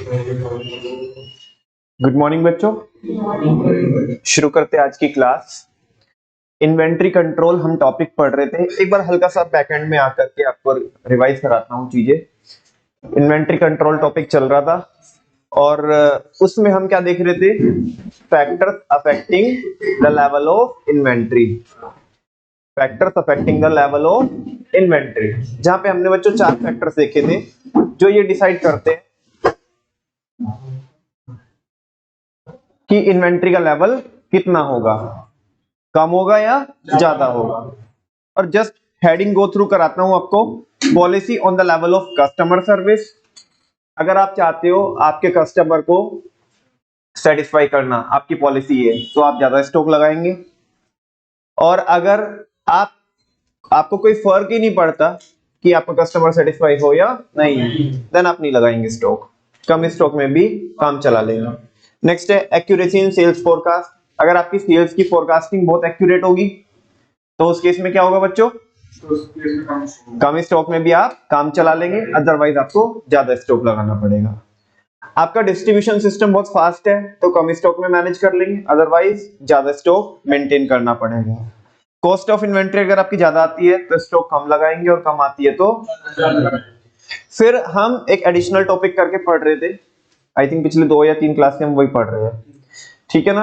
Good morning बच्चों। शुरू करते हैं आज की क्लास। इन्वेंट्री कंट्रोल हम टॉपिक पढ़ रहे थे, एक बार हल्का सा बैकएंड में आकर के आपको रिवाइज कराता हूँ चीजें। इन्वेंट्री कंट्रोल टॉपिक चल रहा था और उसमें हम क्या देख रहे थे? Factors affecting the level of inventory. Factors affecting the level of inventory, जहां पे हमने बच्चों 4 फैक्टर्स देखे थे जो ये डिसाइड करते हैं कि इन्वेंट्री का लेवल कितना होगा, कम होगा या ज्यादा होगा। और जस्ट हेडिंग गो थ्रू कराता हूं आपको। Policy on the level of customer service. अगर आप चाहते हो आपके कस्टमर को सेटिस्फाई करना, आपकी पॉलिसी है, तो आप ज्यादा स्टॉक लगाएंगे। और अगर आपको कोई फर्क ही नहीं पड़ता कि आपका कस्टमर सेटिस्फाई हो या नहीं, देन आप नहीं लगाएंगे स्टॉक। कम स्टॉक में भी काम चला लेंगे। नेक्स्ट है एक्यूरेसी इन सेल्स फोरकास्ट। अगर आपकी सेल्स की फोरकास्टिंग बहुत एक्यूरेट होगी तो उस केस में क्या होगा बच्चों? कम स्टॉक में भी आप काम चला लेंगे, अदरवाइज आपको ज्यादा स्टॉक लगाना पड़ेगा। आपका डिस्ट्रीब्यूशन सिस्टम बहुत फास्ट है तो कम स्टॉक में मैनेज कर लेंगे, अदरवाइज ज्यादा स्टॉक मेंटेन करना पड़ेगा। कॉस्ट ऑफ इन्वेंट्री अगर आपकी ज्यादा आती है तो स्टॉक कम लगाएंगे और कम आती है तो। फिर हम एक एडिशनल टॉपिक करके पढ़ रहे थे, आई थिंक पिछले 2 या 3 क्लास में हम वही पढ़ रहे हैं, ठीक है ना।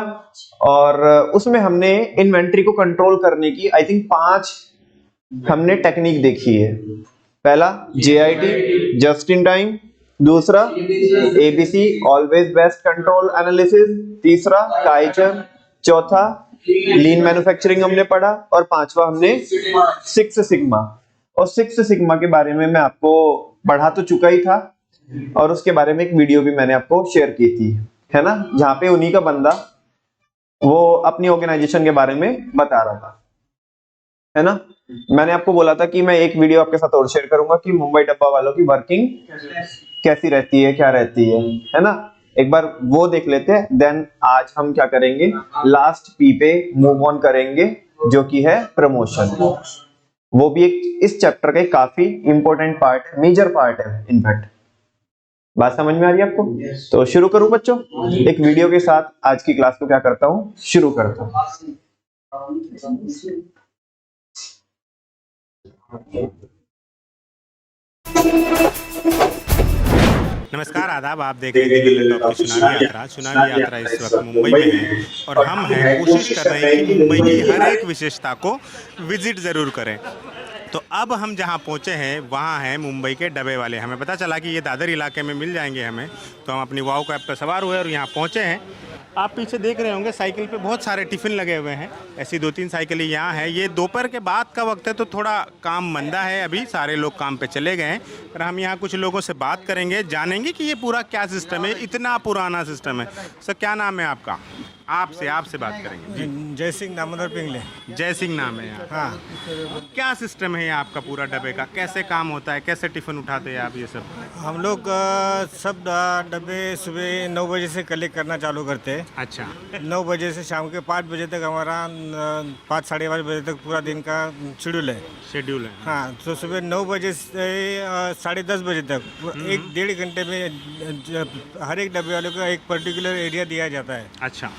और उसमें हमने इन्वेंट्री को कंट्रोल करने की आई थिंक 5 हमने टेक्निक देखी है। पहला JIT, जस्ट इन टाइम। दूसरा ABC, always best control analysis. तीसरा काइजन। चौथा लीन मैन्युफैक्चरिंग हमने पढ़ा। और 5वां हमने 6 सिग्मा। और 6 सिग्मा के बारे में मैं आपको पढ़ा तो चुका ही था और उसके बारे में एक वीडियो भी मैंने आपको शेयर की थी, है ना, जहां पे उन्हीं का बंदा वो अपनी ऑर्गेनाइजेशन के बारे में बता रहा था, है ना। मैंने आपको बोला था कि मैं एक वीडियो आपके साथ और शेयर करूंगा कि मुंबई डब्बा वालों की वर्किंग कैसी रहती है, क्या रहती है ना। एक बार वो देख लेते हैं, देन आज हम क्या करेंगे, लास्ट P पे मूव ऑन करेंगे जो कि है प्रमोशन। वो भी एक इस चैप्टर का काफी इंपॉर्टेंट पार्ट है, मेजर पार्ट है इनफैक्ट। बात समझ में आ रही है आपको? तो शुरू करूं बच्चों? एक वीडियो के साथ आज की क्लास को क्या करता हूं, शुरू करता हूं। नमस्कार, आदाब। आप देख रहे हैं दिल्ली टॉप की चुनावी यात्रा। चुनावी यात्रा इस वक्त मुंबई में है और हम हैं कोशिश कर रहे हैं कि मुंबई की हर एक विशेषता को विजिट ज़रूर करें। तो अब हम जहां पहुंचे हैं वहां हैं मुंबई के डब्बे वाले। हमें पता चला कि ये दादर इलाके में मिल जाएंगे हमें, तो हम अपनी वाओ कैब पर सवार हुए और यहाँ पहुंचे हैं। आप पीछे देख रहे होंगे साइकिल पे बहुत सारे टिफ़िन लगे हुए हैं। ऐसी 2-3 साइकिलें यहाँ हैं। ये दोपहर के बाद का वक्त है तो थोड़ा काम मंदा है, अभी सारे लोग काम पे चले गए हैं। पर हम यहाँ कुछ लोगों से बात करेंगे, जानेंगे कि ये पूरा क्या सिस्टम है, इतना पुराना सिस्टम है। सर क्या नाम है आपका? आपसे बात करेंगे जी। जय सिंह दामोदर पिंगले। जय सिंह नाम है यहाँ। हाँ, क्या सिस्टम है आपका पूरा डब्बे का? कैसे काम होता है, कैसे टिफ़िन उठाते हैं आप ये सब? हम लोग सब डब्बे सुबह 9 बजे से कलेक्ट करना चालू करते हैं। अच्छा, 9 बजे से शाम के 5 बजे तक हमारा 5 साढ़े 5 बजे तक पूरा दिन का शेड्यूल है। शेड्यूल है। हाँ, तो सुबह 9 बजे से 10:30 बजे तक 1-1.5 घंटे में हर एक डब्बे वाले को एक पर्टिकुलर एरिया दिया जाता है। अच्छा,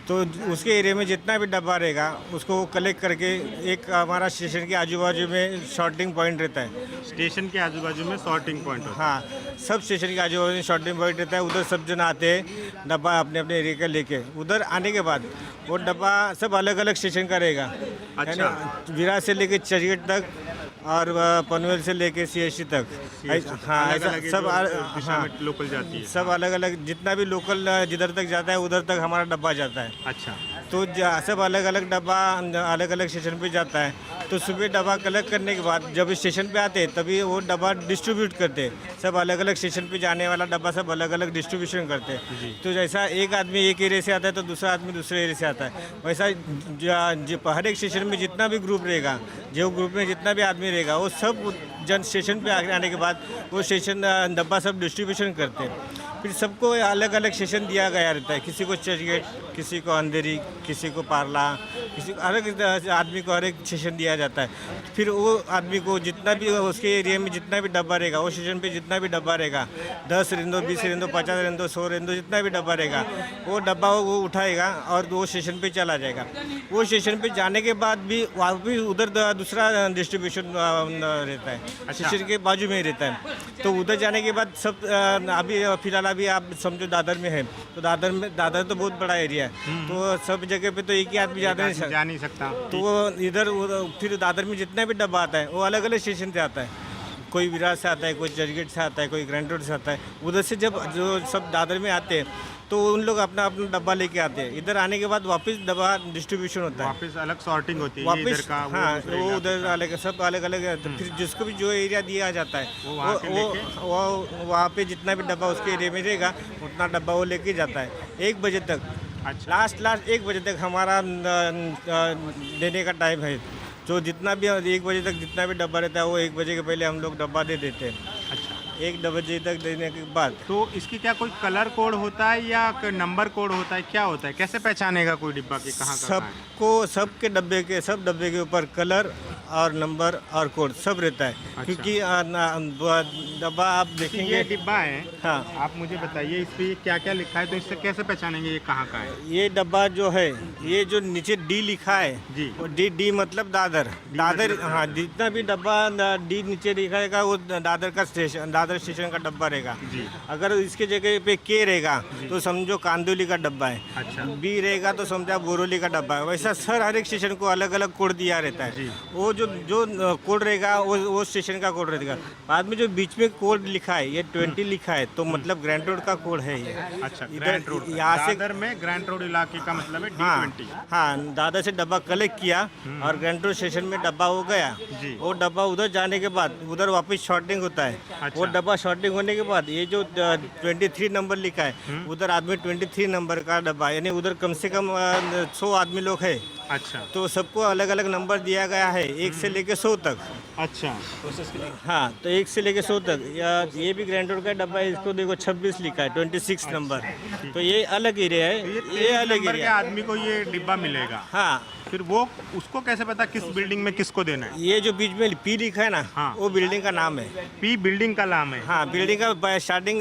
तो उसके एरिया में जितना भी डब्बा रहेगा उसको कलेक्ट करके एक हमारा स्टेशन के आजू बाजू में शॉर्टिंग पॉइंट रहता है। स्टेशन के आजू बाजू में सॉर्टिंग पॉइंट होता है। हाँ, सब स्टेशन के आजू बाजू में शॉर्टिंग पॉइंट रहता है। उधर सब जन आते हैं डब्बा अपने अपने एरिया का लेके। उधर आने के बाद वो डब्बा सब अलग अलग स्टेशन का रहेगा। अच्छा। यानी विरार से लेके चर्चगेट तक और पनवेल से लेके CST तक। हाँ, ऐसा सब दिशा में लोकल जाती है। सब अलग अलग, जितना भी लोकल जिधर तक जाता है उधर तक हमारा डब्बा जाता है। अच्छा, तो सब अलग अलग डब्बा अलग अलग स्टेशन पे जाता है। तो सुबह डब्बा कलेक्ट करने के बाद जब स्टेशन पे आते हैं तभी वो डब्बा डिस्ट्रीब्यूट करते हैं। सब अलग अलग स्टेशन पे जाने वाला डब्बा सब अलग अलग डिस्ट्रीब्यूशन करते हैं। तो जैसा एक आदमी एक एरिया से आता है तो दूसरा आदमी दूसरे एरिया से आता है, वैसा हर एक स्टेशन में जितना भी ग्रुप रहेगा, जो ग्रुप में जितना भी आदमी रहेगा, वो सब जन स्टेशन पे आने के बाद वो स्टेशन डब्बा सब डिस्ट्रीब्यूशन करते हैं। फिर सबको अलग अलग स्टेशन दिया गया रहता है। किसी को चर्चगेट, किसी को अंधेरी, किसी को पारला, किसी हर एक आदमी को हर एक सेशन दिया जाता है। फिर वो आदमी को जितना भी उसके एरिया में जितना भी डब्बा रहेगा, वो सेशन पे जितना भी डब्बा रहेगा, 10 रहने दो, 20 रहने दो, 50 रहने दो, 100 रहने दो, जितना भी डब्बा रहेगा, वो डब्बा वो उठाएगा और वो स्टेशन पे चला जाएगा। वो स्टेशन पे जाने के बाद भी वहाँ भी उधर दूसरा डिस्ट्रीब्यूशन रहता है, स्टेशन के बाजू में ही रहता है। तो उधर जाने के बाद सब अभी फिलहाल अभी आप समझो दादर में है, तो दादर तो बहुत बड़ा एरिया है, तो सब जगह पे तो एक ही आदमी जा नहीं सकता। तो वो इधर फिर दादर में जितना भी डब्बा आता है वो अलग अलग स्टेशन से आता है। कोई विरार से आता है, कोई चर्चगेट से आता है, कोई ग्रैंड रोड से आता है। उधर से जब जो सब दादर में आते हैं तो उन लोग अपना अपना डब्बा लेके आते हैं। इधर आने के बाद वापस डब्बा डिस्ट्रीब्यूशन होता है, वापस अलग सॉर्टिंग होती है, वापस इधर का हाँ वो उधर अलग सब अलग अलग है। तो फिर जिसको भी जो एरिया दिया जाता है वो वहाँ पे जितना भी डब्बा उसके एरिया में रहेगा उतना डब्बा वो लेके जाता है 1 बजे तक। अच्छा, लास्ट 1 बजे तक हमारा देने का टाइम है। जो जितना भी 1 बजे तक जितना भी डब्बा रहता है वो 1 बजे के पहले हम लोग डब्बा दे देते हैं। अच्छा, 1 बजे तक देने के बाद तो इसकी क्या कोई कलर कोड होता है या नंबर कोड होता है, क्या होता है, कैसे पहचानेगा कोई डिब्बा की कहाँ का कहाँ है? सबको सबके डब्बे के ऊपर कलर और नंबर और कोड सब रहता है। अच्छा। क्योंकि डब्बा आप देखेंगे ये डिब्बा है, हाँ, आप मुझे बताइए इस पे क्या क्या लिखा है, तो इससे कैसे पहचानेंगे ये कहाँ का है? ये डब्बा जो है ये जो नीचे डी लिखा है जी, वो डी मतलब दादर हाँ, जितना भी डब्बा डी नीचे लिखा रहेगा वो दादर स्टेशन का डब्बा रहेगा। जी, अगर इसके जगह पे के रहेगा तो समझो कांदोली का डब्बा है, अच्छा, बी रहेगा तो समझा बोरोली का डब्बा है। वैसा सर हर एक स्टेशन को अलग अलग कोड दिया रहता जी। है। वो जो कोड रहेगा वो स्टेशन का कोड रहेगा। बाद में जो बीच में कोड लिखा है ये 20 लिखा है तो मतलब ग्रैंड रोड का कोड है ये। अच्छा, इधर ग्रैंड रोड यहाँ से दादर में ग्रैंड रोड इलाके का मतलब है हाँ D20। हाँ, दादर से डब्बा कलेक्ट किया और ग्रैंड रोड स्टेशन में डब्बा हो गया। जी। वो डब्बा उधर जाने के बाद उधर वापस शॉर्टिंग होता है। अच्छा। वो डब्बा शॉर्टिंग होने के बाद ये जो 23 नंबर लिखा है उधर आदमी 23 नंबर का डब्बा, यानी उधर कम से कम 100 आदमी लोग है, अच्छा, तो सबको अलग अलग नंबर दिया गया है 1 से लेके 100 तक। अच्छा, हाँ, तो 1 से लेके 100 तक। ये भी ग्रैंड रोड का डब्बा है, इसको देखो 26 लिखा है, 26 नंबर। तो ये अलग एरिया है, ये अलग नंबर के एरिया। आदमी को ये डिब्बा मिलेगा। हाँ, फिर वो उसको कैसे पता किस बिल्डिंग में किसको देना है? ये जो बीच में पी लिखा है ना, हाँ। वो बिल्डिंग का नाम है। पी बिल्डिंग का नाम है। हाँ, बिल्डिंग का स्टार्टिंग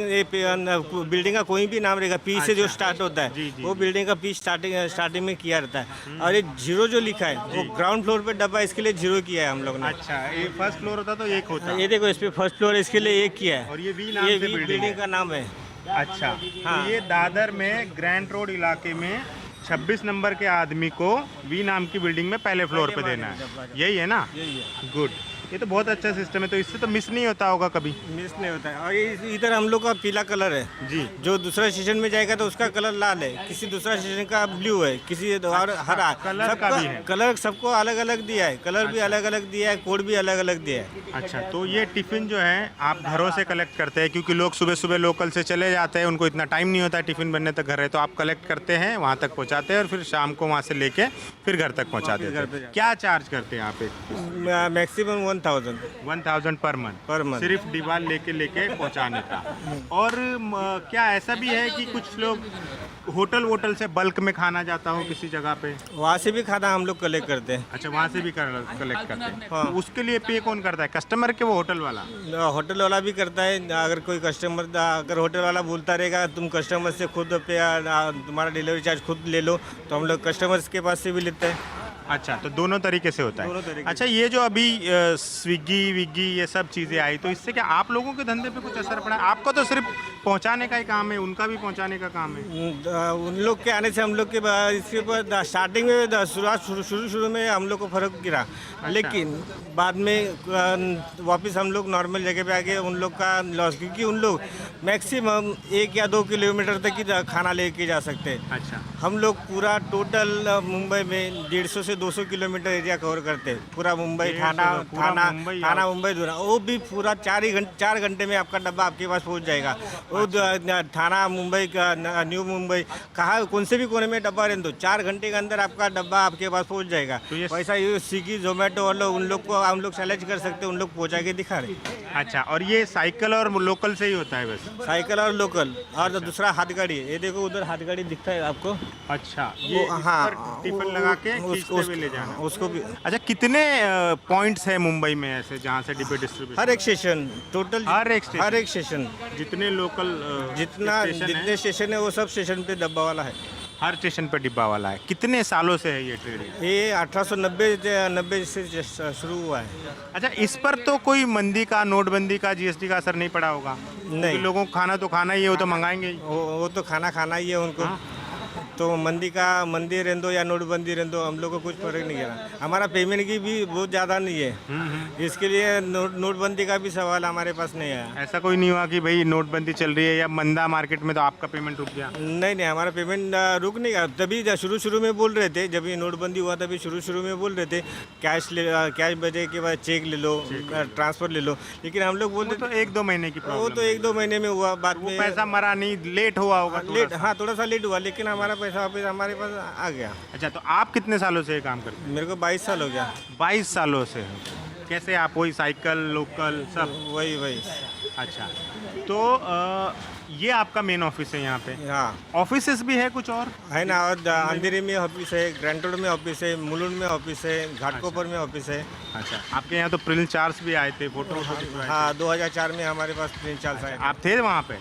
बिल्डिंग का कोई भी नाम रहेगा पी से जो अच्छा। स्टार्ट होता जी, है जी, वो बिल्डिंग का पी स्टार्टिंग में किया रहता है। और ये 0 जो लिखा है वो ग्राउंड फ्लोर पे डब्बा, इसके लिए 0 किया है हम लोग ने। अच्छा, ये फर्स्ट फ्लोर होता तो एक होता। ये देखो इस पे फर्स्ट फ्लोर है, इसके लिए 1 किया है। और ये वी नाम ये से वी बिल्डिंग बिल्डिंग का नाम है। अच्छा, हाँ। तो ये दादर में ग्रैंड रोड इलाके में 26 नंबर के आदमी को वी नाम की बिल्डिंग में पहले फ्लोर पे देना है, यही है ना? यही है, गुड, ये तो बहुत अच्छा सिस्टम है, तो इससे तो मिस नहीं होता होगा कभी। मिस नहीं होता है। और इधर हम लोग का पीला कलर है जी, जो दूसरा स्टेशन में जाएगा तो उसका कलर लाल है, किसी दूसरा स्टेशन का ब्लू है, किसी और हरा। कलर का भी है। कलर सबको अलग अलग दिया है, कलर भी अलग अलग दिया है, कोड भी अलग अलग दिया है। अच्छा, तो ये टिफ़िन जो है आप घरों से कलेक्ट करते हैं, क्योंकि लोग सुबह सुबह लोकल से चले जाते हैं, उनको इतना टाइम नहीं होता है टिफ़िन बनने तक घर है, तो आप कलेक्ट करते हैं, वहाँ तक पहुँचाते हैं और फिर शाम को वहाँ से लेके फिर घर तक पहुँचा वापस देते घर पे हैं। जाते क्या चार्ज करते हैं आप एक? मैक्सिमम 1000 पर मंथ सिर्फ डिब्बा लेके पहुंचाने का। और क्या ऐसा भी है कि कुछ लोग होटल से बल्क में खाना जाता हो किसी जगह पे? वहाँ से भी खाना हम लोग कलेक्ट करते हैं। अच्छा, वहाँ से भी कलेक्ट करते हैं। हाँ। तो उसके लिए पे कौन करता है, कस्टमर के वो होटल वाला? होटल वाला भी करता है। अगर कोई कस्टमर, अगर होटल वाला बोलता रहेगा तुम कस्टमर से खुद पे तुम्हारा डिलीवरी चार्ज खुद ले लो, तो हम लोग कस्टमर्स के पास से भी लेते हैं। अच्छा, तो दोनों तरीके से होता दोनों है। तरीके अच्छा, ये जो अभी स्विगी विगी ये सब चीज़ें आई, तो इससे क्या आप लोगों के धंधे पे कुछ असर पड़ा है? आपका तो सिर्फ पहुंचाने का ही काम है, उनका भी पहुंचाने का काम है। उन लोग के आने से हम लोग के इसके ऊपर स्टार्टिंग में शुरू में हम लोग को फर्क गिरा, लेकिन बाद में वापस हम लोग नॉर्मल जगह पे आके उन लोग का लॉस, क्योंकि उन लोग मैक्सिमम 1 या 2 किलोमीटर तक ही खाना लेके जा सकते हैं। अच्छा, हम लोग पूरा टोटल मुंबई में 150 से 200 किलोमीटर एरिया कवर करते हैं। पूरा मुंबई, 150 थाना मुंबई मुंबई दूर, वो भी पूरा 4 घंटे में आपका डब्बा आपके पास पहुंच जाएगा। वो थाना मुंबई का न्यू मुंबई कहाँ कौन से भी कोने में डब्बा रहने दो, 4 घंटे के अंदर आपका डब्बा आपके पास पहुंच जाएगा। तो ये वैसा ये स्विगी जोमेटो वालों उन लोग को हम लोग चैलेंज कर सकते हैं, उन लोग पहुँचा के दिखा रहे। अच्छा, और ये साइकिल और लोकल से ही होता है बस? साइकिल और लोकल, और दूसरा हाथ गाड़ी, ये देखो उधर हाथ गाड़ी दिखता है आपको। अच्छा, वो ये इस हाँ, पर टिफिन लगा के खींचते हुए ले जाना। उसको भी अच्छा, कितने पॉइंट्स है मुंबई में ऐसे जहाँ से डिब्बे हर डिस्ट्रीब्यूशन? एक स्टेशन टोटल, हर एक हर स्टेशन? एक स्टेशन, जितने लोकल जितना स्टेशन जितने है, स्टेशन है वो सब स्टेशन पे डब्बा वाला है। हर स्टेशन पर डिब्बा वाला है। कितने सालों से है ये ट्रेड? ये 1890 से शुरू हुआ है। अच्छा, इस पर तो कोई मंदी का, नोटबंदी का, जीएसटी का असर नहीं पड़ा होगा? क्योंकि नहीं, लोगों को खाना तो खाना ही है, वो तो मंगाएंगे ही। वो तो खाना खाना ही है उनको। हाँ। तो मंदी रहने दो या नोटबंदी रहने दो, हम लोग को कुछ फर्क नहीं गिरा। हमारा पेमेंट की भी बहुत ज़्यादा नहीं है, इसके लिए नोटबंदी का भी सवाल हमारे पास नहीं आया। ऐसा कोई नहीं हुआ कि भाई नोटबंदी चल रही है या मंदा मार्केट में तो आपका पेमेंट रुक गया? नहीं नहीं, हमारा पेमेंट रुक नहीं गया। तभी शुरू शुरू में बोल रहे थे, जब ये नोटबंदी हुआ तभी शुरू शुरू में बोल रहे थे कैश बजे के बाद चेक ले लो, ट्रांसफ़र ले लो, लेकिन हम लोग वो बोलते तो 1-2 महीने की वो प्रॉब्लम तो है। 1-2 महीने में हुआ, बाद वो में पैसा मरा नहीं, लेट हुआ होगा थोड़ा लेट, सा। हाँ थोड़ा सा लेट हुआ, लेकिन हमारा पैसा वापस हमारे पास आ गया। अच्छा, तो आप कितने सालों से ये काम करते हैं? मेरे को 22 साल हो गया। 22 सालों से हो। कैसे आप वही साइकिल, लोकल सब? वही वही अच्छा, तो ये आपका मेन ऑफिस है यहाँ पे? हाँ ऑफिसेस भी है कुछ और? है ना, और अंधेरी में ऑफिस है, ग्रैंड रोड में ऑफिस है, मुलुंड में ऑफिस है, घाटकोपर में ऑफिस है। अच्छा, आपके यहाँ तो प्रिंस चार्ल्स भी आए थे, फोटो हाँ 2004 में हमारे पास 3-4 साल। आप थे वहाँ पे?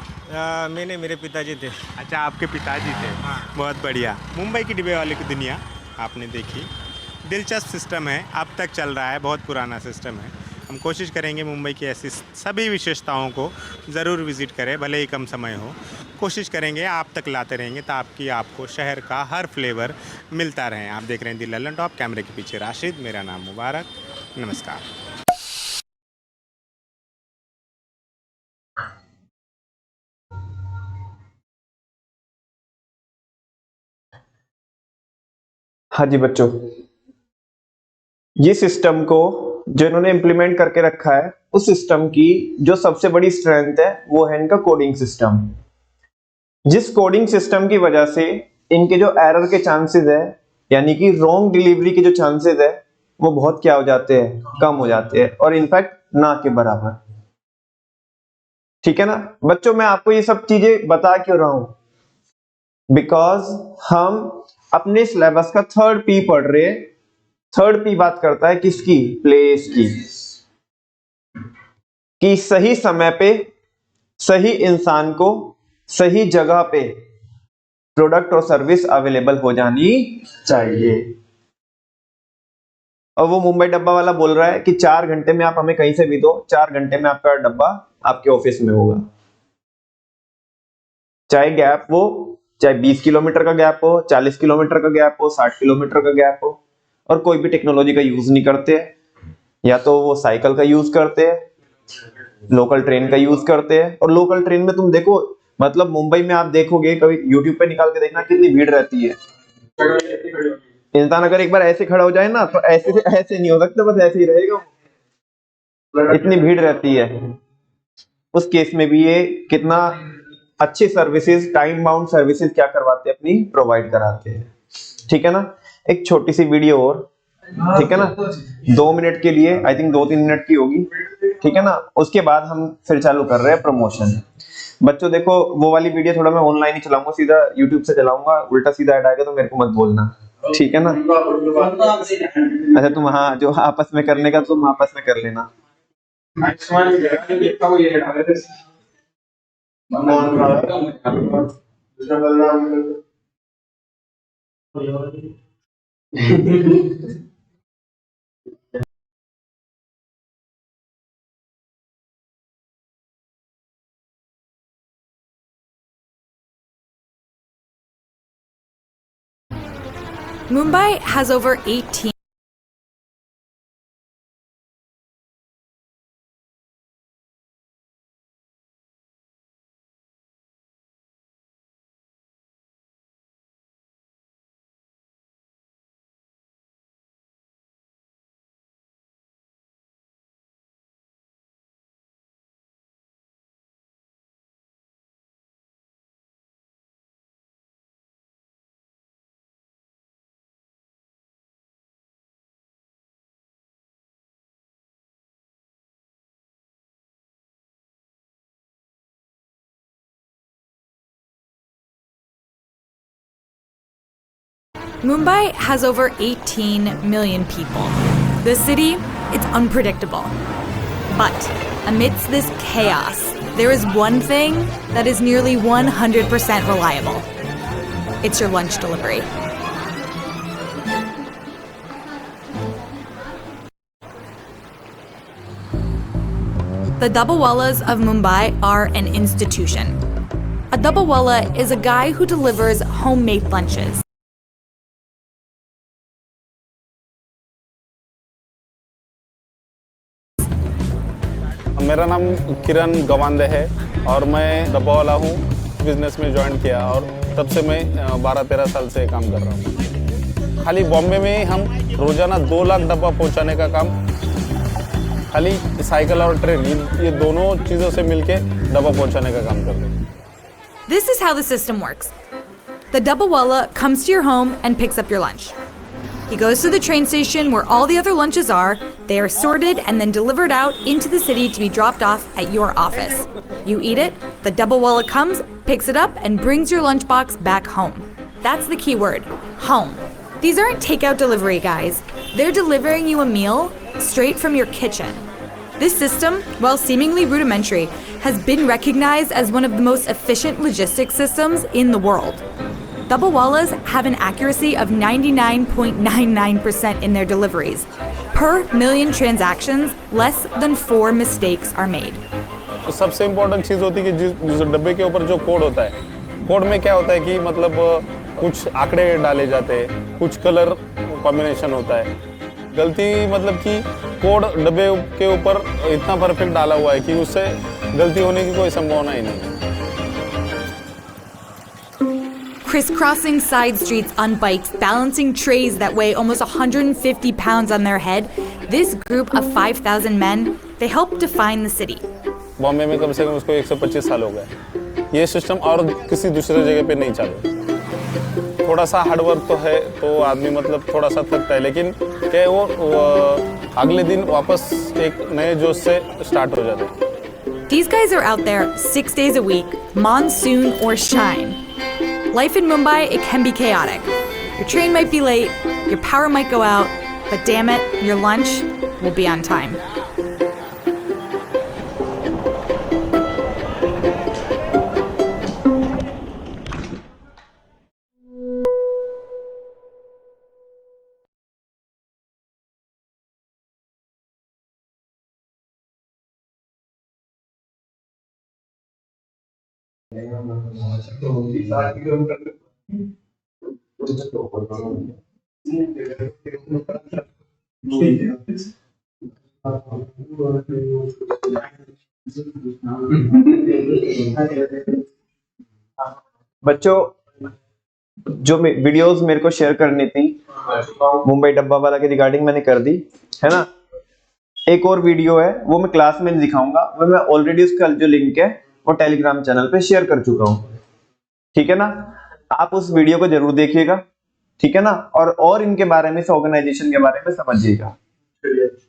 मैंने, मेरे पिताजी थे। अच्छा, आपके पिताजी थे। बहुत बढ़िया। मुंबई की डिब्बे वाले की दुनिया आपने देखी, दिलचस्प सिस्टम है, अब तक चल रहा है, बहुत पुराना सिस्टम है। हम कोशिश करेंगे मुंबई की ऐसी सभी विशेषताओं को ज़रूर विज़िट करें, भले ही कम समय हो। कोशिश करेंगे आप तक लाते रहेंगे ताकि आपको शहर का हर फ्लेवर मिलता रहे। आप देख रहे हैं दी लल्लन टॉप, कैमरे के पीछे राशिद, मेरा नाम मुबारक। नमस्कार। हाँ जी बच्चों, ये सिस्टम को जो इन्होंने इम्प्लीमेंट करके रखा है, उस सिस्टम की जो सबसे बड़ी स्ट्रेंथ है वो है इनका कोडिंग सिस्टम। जिस कोडिंग सिस्टम की वजह से इनके जो एरर के चांसेस है, यानी कि रॉन्ग डिलीवरी के जो चांसेस है, वो बहुत क्या हो जाते हैं, कम हो जाते हैं, और इनफैक्ट ना के बराबर। ठीक है ना बच्चों, मैं आपको ये सब चीजें बता क्यों रहा हूं? बिकॉज हम अपने सिलेबस का 3rd P पढ़ रहे हैं। 3rd P बात करता है किसकी? प्लेस की। कि सही समय पे सही इंसान को सही जगह पे प्रोडक्ट और सर्विस अवेलेबल हो जानी चाहिए। और वो मुंबई डब्बा वाला बोल रहा है कि 4 घंटे में आप हमें कहीं से भी दो, 4 घंटे में आपका डब्बा आपके ऑफिस में होगा। चाहे गैप हो, चाहे 20 किलोमीटर का गैप हो, 40 किलोमीटर का गैप हो, 60 किलोमीटर का गैप हो, और कोई भी टेक्नोलॉजी का यूज नहीं करते, या तो वो साइकिल का यूज करते हैं, लोकल ट्रेन का यूज करते हैं। और लोकल ट्रेन में तुम देखो, मतलब मुंबई में आप देखोगे, कभी यूट्यूब पे निकाल के देखना कितनी भीड़ रहती है। इंसान अगर एक बार ऐसे खड़ा हो जाए ना, तो ऐसे से ऐसे नहीं हो सकता, बस ऐसे ही रहेगा, इतनी भीड़ रहती है। उस केस में भी ये कितना अच्छी सर्विसेज, टाइम बाउंड सर्विसेज क्या करवाते हैं, अपनी प्रोवाइड कराते हैं। ठीक है ना, एक छोटी सी वीडियो और, ठीक है ना, 2 मिनट के लिए, आई थिंक 2-3 मिनट की होगी, ठीक है ना। उसके बाद हम फिर चालू कर रहे हैं प्रमोशन। बच्चों देखो, वो वाली वीडियो थोड़ा मैं ऑनलाइन ही चलाऊंगा, सीधा यूट्यूब से चलाऊंगा, उल्टा सीधा ऐड आएगा तो मेरे को मत बोलना, ठीक है ना। अच्छा तुम, हाँ जो आपस में करने का तुम आपस में कर लेना। Mumbai has over 18 Mumbai has over 18 million people. The city, it's unpredictable. But amidst this chaos, there is one thing that is nearly 100% reliable. It's your lunch delivery. The Dabbawallas of Mumbai are an institution. A Dabbawalla is a guy who delivers homemade lunches. मेरा नाम किरण गवांदे है और मैं डब्बावाला हूँ। Business में join किया और तब से मैं 12-13 साल से काम कर रहा हूँ। खाली बॉम्बे में हम रोजाना 2 लाख डब्बा पहुँचाने का काम, खाली साइकिल और ट्रेन ये दोनों चीज़ों से मिलके डब्बा पहुँचाने का काम करते हैं। This is how the system works. The Dabbawalla comes to your home and picks up your lunch. He goes to the train station where all the other lunches are. They are sorted and then delivered out into the city to be dropped off at your office. You eat it, the Dabbawalla comes, picks it up, and brings your lunchbox back home. That's the key word, home. These aren't takeout delivery guys. They're delivering you a meal straight from your kitchen. This system, while seemingly rudimentary, has been recognized as one of the most efficient logistics systems in the world. Dabbawallas have an accuracy of 99.99% in their deliveries. Per million transactions, less than 4 mistakes are made. तो सबसे important चीज़ होती है कि जिस डब्बे के ऊपर जो कोड होता है, कोड में क्या होता है कि मतलब कुछ आंकड़े डाले जाते हैं, कुछ कलर कॉम्बिनेशन होता है। गलती मतलब कि कोड डब्बे के ऊपर इतना परफेक्ट डाला हुआ है कि उससे गलती होने की कोई संभावना ही नहीं है। Crisscrossing side streets on bikes, balancing trays that weigh almost 150 pounds on their head, this group of 5,000 men, they help define the city. Bombay में कम से कम उसको 125 साल हो गए। ये सिस्टम और किसी दूसरे जगह पे नहीं चालू। थोड़ा सा हार्डवर्क तो है, तो आदमी मतलब थोड़ा सा थकता है, लेकिन क्या वो अगले दिन वापस एक नए जोश से स्टार्ट हो जाते हैं। These guys are out there 6 days a week, monsoon or shine. Life in Mumbai, it can be chaotic. Your train might be late, your power might go out, but damn it, your lunch will be on time. बच्चों, जो videos मेरे को share करनी थी मुंबई डब्बा वाला के regarding मैंने कर दी है ना। एक और वीडियो है, वो मैं क्लास में नहीं दिखाऊंगा, वो मैं ऑलरेडी उसका जो लिंक है वो टेलीग्राम चैनल पे शेयर कर चुका हूं, ठीक है ना। आप उस वीडियो को जरूर देखिएगा, ठीक है ना, और इनके बारे में, इस ऑर्गेनाइजेशन के बारे में समझिएगा,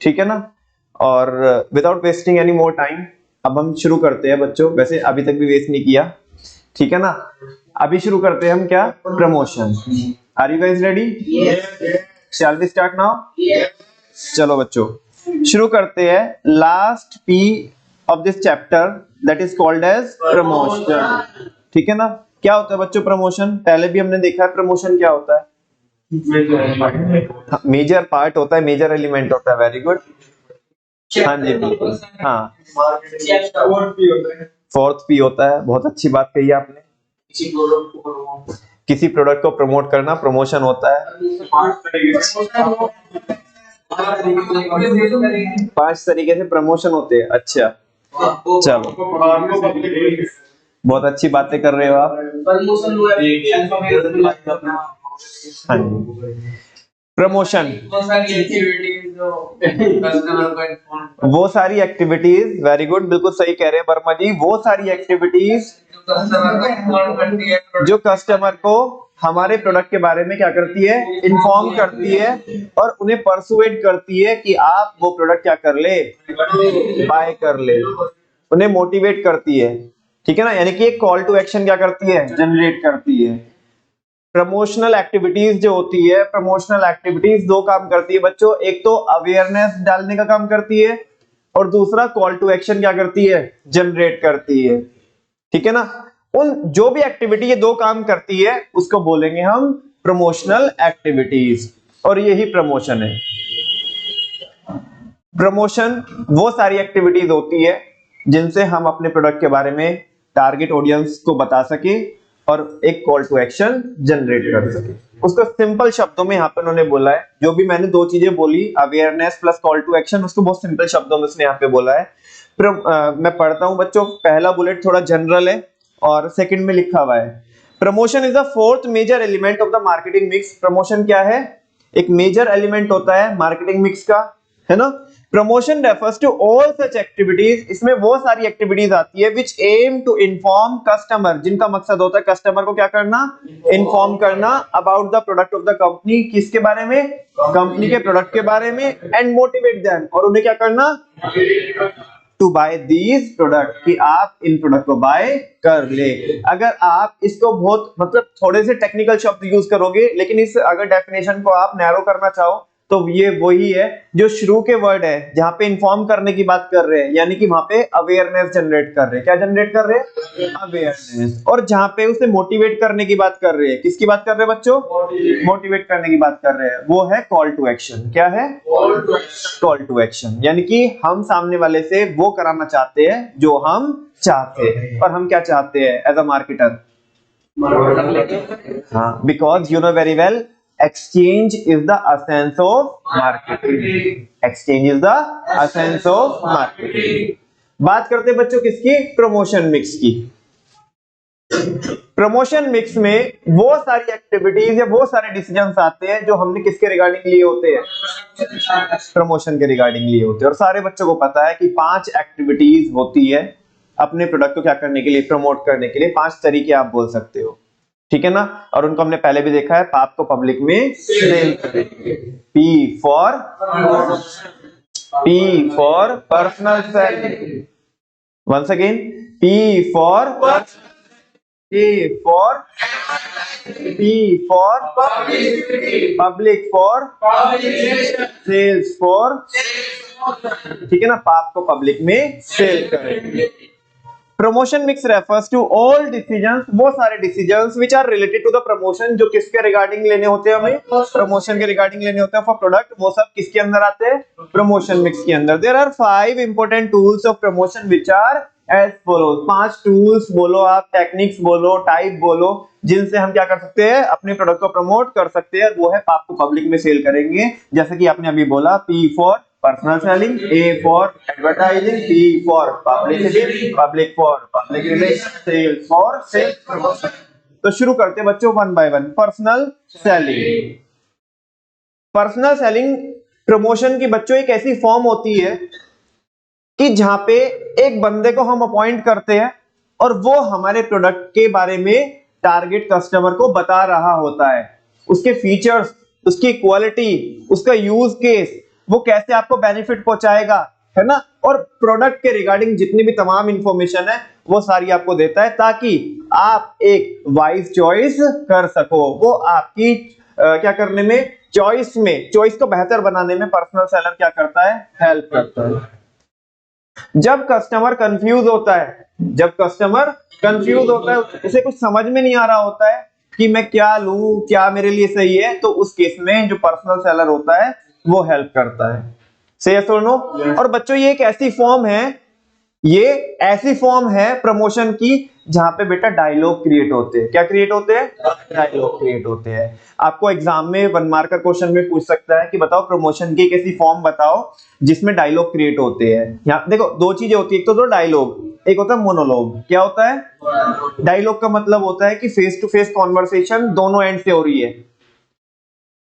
ठीक है ना। और without wasting any more time अब हम शुरू करते हैं बच्चों। वैसे अभी तक भी वेस्ट नहीं किया, ठीक है ना। अभी शुरू करते हैं हम क्या, promotion. Are you guys ready? Shall we start now? चलो बच्चों शुरू करते हैं। Last P of this chapter that is called as promotion, ठीक है ना। क्या होता है बच्चों प्रमोशन? पहले भी हमने देखा है प्रमोशन क्या होता है, मेजर पार्ट होता है, मेजर एलिमेंट होता है। वेरी गुड, हाँ जी बिल्कुल, हाँ। फोर्थ पी होता है, बहुत अच्छी बात कही आपने। किसी प्रोडक्ट को प्रमोट करना प्रमोशन होता है। 5 तरीके से प्रमोशन होते हैं। अच्छा चलो, बहुत अच्छी बातें कर रहे हो आप। हाँ जी, प्रमोशन वो सारी एक्टिविटीज, वेरी गुड, बिल्कुल सही कह रहे हैं वर्मा जी, वो सारी एक्टिविटीज जो कस्टमर को हमारे प्रोडक्ट के बारे में क्या करती है, इन्फॉर्म करती है और उन्हें परसुएड करती है कि आप वो प्रोडक्ट क्या कर ले, बाय कर ले, उन्हें मोटिवेट करती है, ठीक है ना। यानी कि एक कॉल टू एक्शन क्या करती है, जनरेट करती है। प्रमोशनल एक्टिविटीज जो होती है, प्रमोशनल एक्टिविटीज दो काम करती है बच्चों, एक तो अवेयरनेस डालने का काम करती है और दूसरा कॉल टू एक्शन क्या करती है, जनरेट करती है। ठीक है ना, उन जो भी एक्टिविटी ये दो काम करती है उसको बोलेंगे हम प्रमोशनल एक्टिविटीज, और यही प्रमोशन है। प्रमोशन वो सारी एक्टिविटीज होती है जिनसे हम अपने प्रोडक्ट के बारे में टारगेट ऑडियंस को बता सके और एक कॉल टू एक्शन जनरेट कर सके। उसको सिंपल शब्दों में यहाँ पे उन्होंने बोला है, जो भी मैंने दो चीजें बोली awareness plus call to action, उसको बहुत सिंपल शब्दों में उसने यहाँ पे बोला है। मैं पढ़ता हूं बच्चों, पहला बुलेट थोड़ा जनरल है और सेकंड में लिखा हुआ है, promotion is the fourth major element of the marketing mix. Promotion क्या है, एक मेजर एलिमेंट होता है मार्केटिंग मिक्स का, है ना। Promotion refers to all such activities, इसमें वो सारी एक्टिविटीज आती है which aim to inform customer, जिनका मकसद होता है कस्टमर को क्या करना, इन्फॉर्म करना about the product of the company, किसके बारे में, कंपनी के प्रोडक्ट के बारे में, एंड मोटिवेट देम, और उन्हें क्या करना, टू बाय दीज प्रोडक्ट, कि आप इन प्रोडक्ट को बाय कर ले। अगर आप इसको बहुत मतलब थोड़े से टेक्निकल शब्द यूज करोगे, लेकिन इस अगर डेफिनेशन को आप नैरो करना चाहो तो ये वही है जो शुरू के वर्ड है, जहां पे इन्फॉर्म करने की बात कर रहे हैं, यानी कि वहां पे अवेयरनेस जनरेट कर रहे हैं। क्या जनरेट कर रहे हैं, अवेयरनेस। और जहां पे उसे मोटिवेट करने की बात कर रहे हैं, किसकी बात कर रहे हैं बच्चों, मोटिवेट करने की बात कर रहे हैं, वो है कॉल टू एक्शन। क्या है, कॉल टू एक्शन, यानी कि हम सामने वाले से वो कराना चाहते हैं जो हम चाहते हैं। और हम क्या चाहते हैं एज अ मार्केटर, हाँ, because you know very well exchange is the essence of marketing, exchange is the essence of marketing। बात करते हैं बच्चों किसकी, प्रमोशन मिक्स की। प्रमोशन मिक्स में वो सारी एक्टिविटीज या वो सारे डिसीजंस आते हैं जो हमने किसके रिगार्डिंग लिए होते हैं, प्रमोशन के रिगार्डिंग लिए होते हैं। और सारे बच्चों को पता है कि 5 एक्टिविटीज होती है अपने प्रोडक्ट को क्या करने के लिए, प्रमोट करने के लिए। 5 तरीके आप बोल सकते हो, ठीक है ना। और उनको हमने पहले भी देखा है, पाप को पब्लिक में सेल करेंगे, P for personal selling, once again P for public for sales for, ठीक है ना, पाप को पब्लिक में सेल करेंगे। Promotion mix refers to all decisions, वो सारे decisions which are related to the promotion, जो किसके रिगार्डिंग लेने होते हैं, हमें प्रमोशन के रिगार्डिंग लेने होते हैं फॉर प्रोडक्ट, वो सब किसके अंदर आते हैं, प्रमोशन मिक्स के अंदर। There are 5 important tools of promotion which are as follows. 5 tools बोलो आप, टेक्निक्स बोलो, टाइप बोलो, जिनसे हम क्या कर सकते हैं, अपने प्रोडक्ट को प्रमोट कर सकते हैं। वो है पाप को पब्लिक में सेल करेंगे, जैसे कि आपने अभी बोला, P for personal selling, A for advertising, P for publicity, public for public relation, sales for sales promotion. तो शुरू करते हैं बच्चों 1 by 1। Personal selling. Personal selling promotion की बच्चों एक ऐसी फॉर्म होती है कि जहां पे एक बंदे को हम अपॉइंट करते हैं और वो हमारे प्रोडक्ट के बारे में टारगेट कस्टमर को बता रहा होता है, उसके फीचर्स, उसकी क्वालिटी, उसका यूज केस, वो कैसे आपको बेनिफिट पहुंचाएगा, है ना। और प्रोडक्ट के रिगार्डिंग जितनी भी तमाम इंफॉर्मेशन है वो सारी आपको देता है, ताकि आप एक वाइज चॉइस कर सको। वो आपकी क्या करने में, चॉइस को बेहतर बनाने में पर्सनल सेलर क्या करता है, हेल्प करता है। जब कस्टमर कंफ्यूज होता है, उसे कुछ समझ में नहीं आ रहा होता है कि मैं क्या लूं, क्या मेरे लिए सही है, तो उस केस में जो पर्सनल सेलर होता है वो हेल्प करता है। से यस और नो। और बच्चों ये एक ऐसी फॉर्म है प्रमोशन की जहां पे बेटा डायलॉग क्रिएट होते हैं। क्या क्रिएट होते हैं, डायलॉग क्रिएट होते हैं। आपको एग्जाम में 1 मार्कर क्वेश्चन में पूछ सकता है कि बताओ प्रमोशन की एक ऐसी फॉर्म बताओ जिसमें डायलॉग क्रिएट होते हैं। यहाँ देखो 2 चीजें होती है, एक तो डायलॉग, एक होता है मोनोलॉग। क्या होता है, डायलॉग का मतलब होता है कि फेस टू फेस कॉन्वर्सेशन दोनों एंड से हो रही है।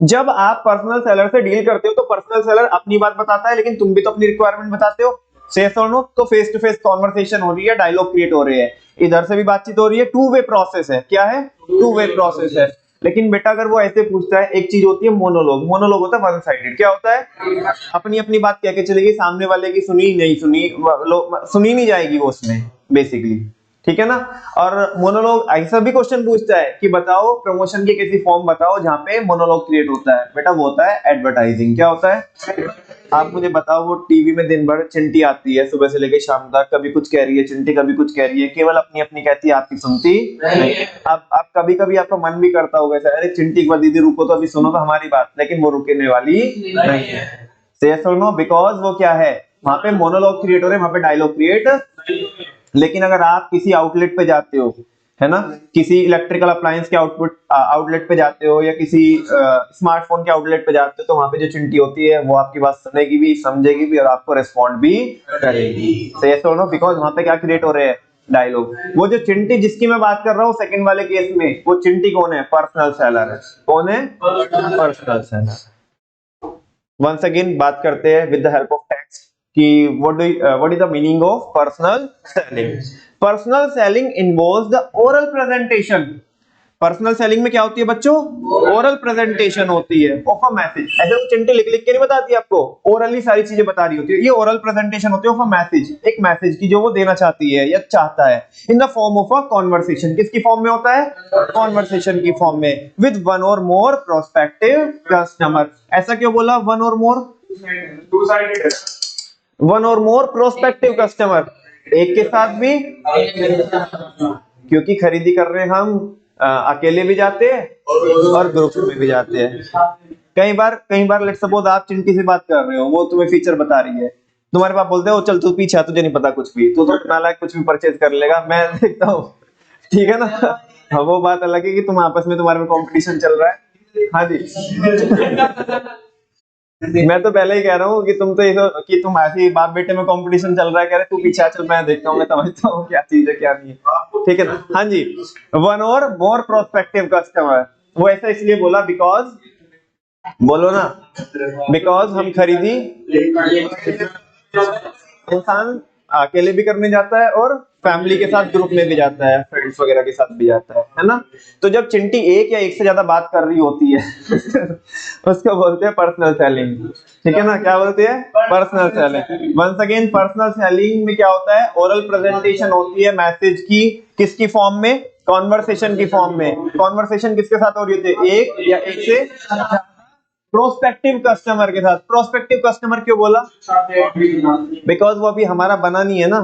जब आप पर्सनल सेलर से डील करते हो तो पर्सनल सेलर अपनी बात बताता है, लेकिन तुम भी तो अपनी रिक्वायरमेंट बताते हो, सेफ और नो। तो फेस टू फेस कॉन्वर्सेशन हो रही है, डायलॉग क्रिएट हो रही है, इधर से भी बातचीत हो रही है, 2 वे प्रोसेस है। क्या है, 2 वे प्रोसेस है। लेकिन बेटा अगर वो ऐसे पूछता है, एक चीज होती है मोनोलॉग होता है वन साइडेड। क्या होता है, अपनी अपनी बात कह के चलेगी, सामने वाले की सुनी नहीं जाएगी वो उसमें बेसिकली, ठीक है ना। और मोनोलॉग ऐसा भी क्वेश्चन पूछता है कि बताओ प्रमोशन की किसी फॉर्म बताओ जहां पे मोनोलॉग क्रिएट होता है। बेटा वो होता है एडवर्टाइजिंग। क्या होता है? आप मुझे बताओ, वो टीवी में दिन भर चिंटी आती है सुबह से लेकर शाम तक, कभी कुछ कह रही है चिंटी, कभी कुछ कह रही है, केवल अपनी अपनी कहती है, आपकी सुनती नहीं। आप कभी कभी आपका मन भी करता होगा ऐसा, अरे चिंटी एक बार दीदी रुको तो अभी सुनो तो हमारी बात, लेकिन वो रुकने वाली नहीं है। से यस और नो, बिकॉज वो क्या है, वहां पे मोनोलॉग क्रिएट हो रहे हैं, वहां पे डायलॉग क्रिएट। लेकिन अगर आप किसी आउटलेट पे जाते हो, है ना, किसी इलेक्ट्रिकल अप्लायंस के आउटलेट पे जाते हो या किसी स्मार्टफोन के आउटलेट पे जाते हो, तो वहां पे जो चिंटी होती है वो आपकी बात सुनेगी भी, समझेगी भी और आपको रिस्पॉन्ड भी करेगी। सो यस और नो, बिकॉज वहां पे क्या क्रिएट हो रहे हैं, डायलॉग। वो जो चिंटी जिसकी मैं बात कर रहा हूँ सेकंड वाले केस में, वो चिंटी कौन है? पर्सनल सेलर है। कौन है? Personal seller. वंस अगेन बात करते हैं with the help of text कि what is the meaning of personal selling. Personal selling involves the oral presentation. Personal selling में क्या होती है बच्चों? ओरल प्रेजेंटेशन होती है ऑफ अ मैसेज। ऐसे वो चिंटी लिख लिख के नहीं बताती आपको, ओरली सारी चीजें बता रही होती है। ये ओरल प्रेजेंटेशन होती है ऑफ अ मैसेज, एक मैसेज की जो वो देना चाहती है या चाहता है, in the form of a conversation. किसकी फॉर्म में होता है? कॉन्वर्सेशन की फॉर्म में, विद वन और मोर प्रोस्पेक्टिव कस्टमर। ऐसा क्यों बोला वन और मोर? टू साइडेड, वन और मोर प्रोस्पेक्टिव कस्टमर, एक के साथ भी, क्योंकि खरीदी कर रहे हैं हम अकेले भी जाते हैं और ग्रुप में भी जाते हैं। कई बार लेट्स सपोज आप चिंटी से बात कर रहे हो, वो तुम्हें फीचर बता रही है, तुम्हारे पास बोलते हो चल तू पीछे, तुझे नहीं पता कुछ भी, तू तो नालायक कुछ भी परचेज कर लेगा, मैं देखता हूँ, ठीक है ना। हाँ, वो बात अलग है कि तुम आपस में, तुम्हारे में कंपटीशन चल रहा है। हाँ जी, मैं तो पहले ही कह रहा हूँ कि तुम तो कि तुम ऐसे बाप बेटे में कंपटीशन चल रहा है, कह रहे तू पीछे चल, मैं देखता हूँ, मैं समझता हूँ क्या चीज है क्या नहीं है, ठीक है ना। हाँ जी, वन और मोर प्रोस्पेक्टिव कस्टमर, वो ऐसा इसलिए बोला बिकॉज, बोलो ना, बिकॉज हम खरीदी इंसान अकेले भी करने जाता है और फैमिली के साथ ग्रुप में भी जाता है, फ्रेंड्स वगैरह के साथ भी जाता है ना। तो जब चिंटी एक या एक से ज्यादा बात कर रही होती है उसको बोलते हैं पर्सनल सेलिंग, ठीक है ना। क्या बोलते हैं? Personal selling. Once again, personal selling में क्या होता है? ओरल प्रेजेंटेशन होती है मैसेज की, किसकी फॉर्म में? कॉन्वर्सेशन की फॉर्म में। कॉन्वर्सेशन किसके साथ हो रही होती है? एक या एक से प्रोस्पेक्टिव कस्टमर के साथ। प्रोस्पेक्टिव कस्टमर क्यों बोला? बिकॉज वो अभी हमारा बना नहीं है ना,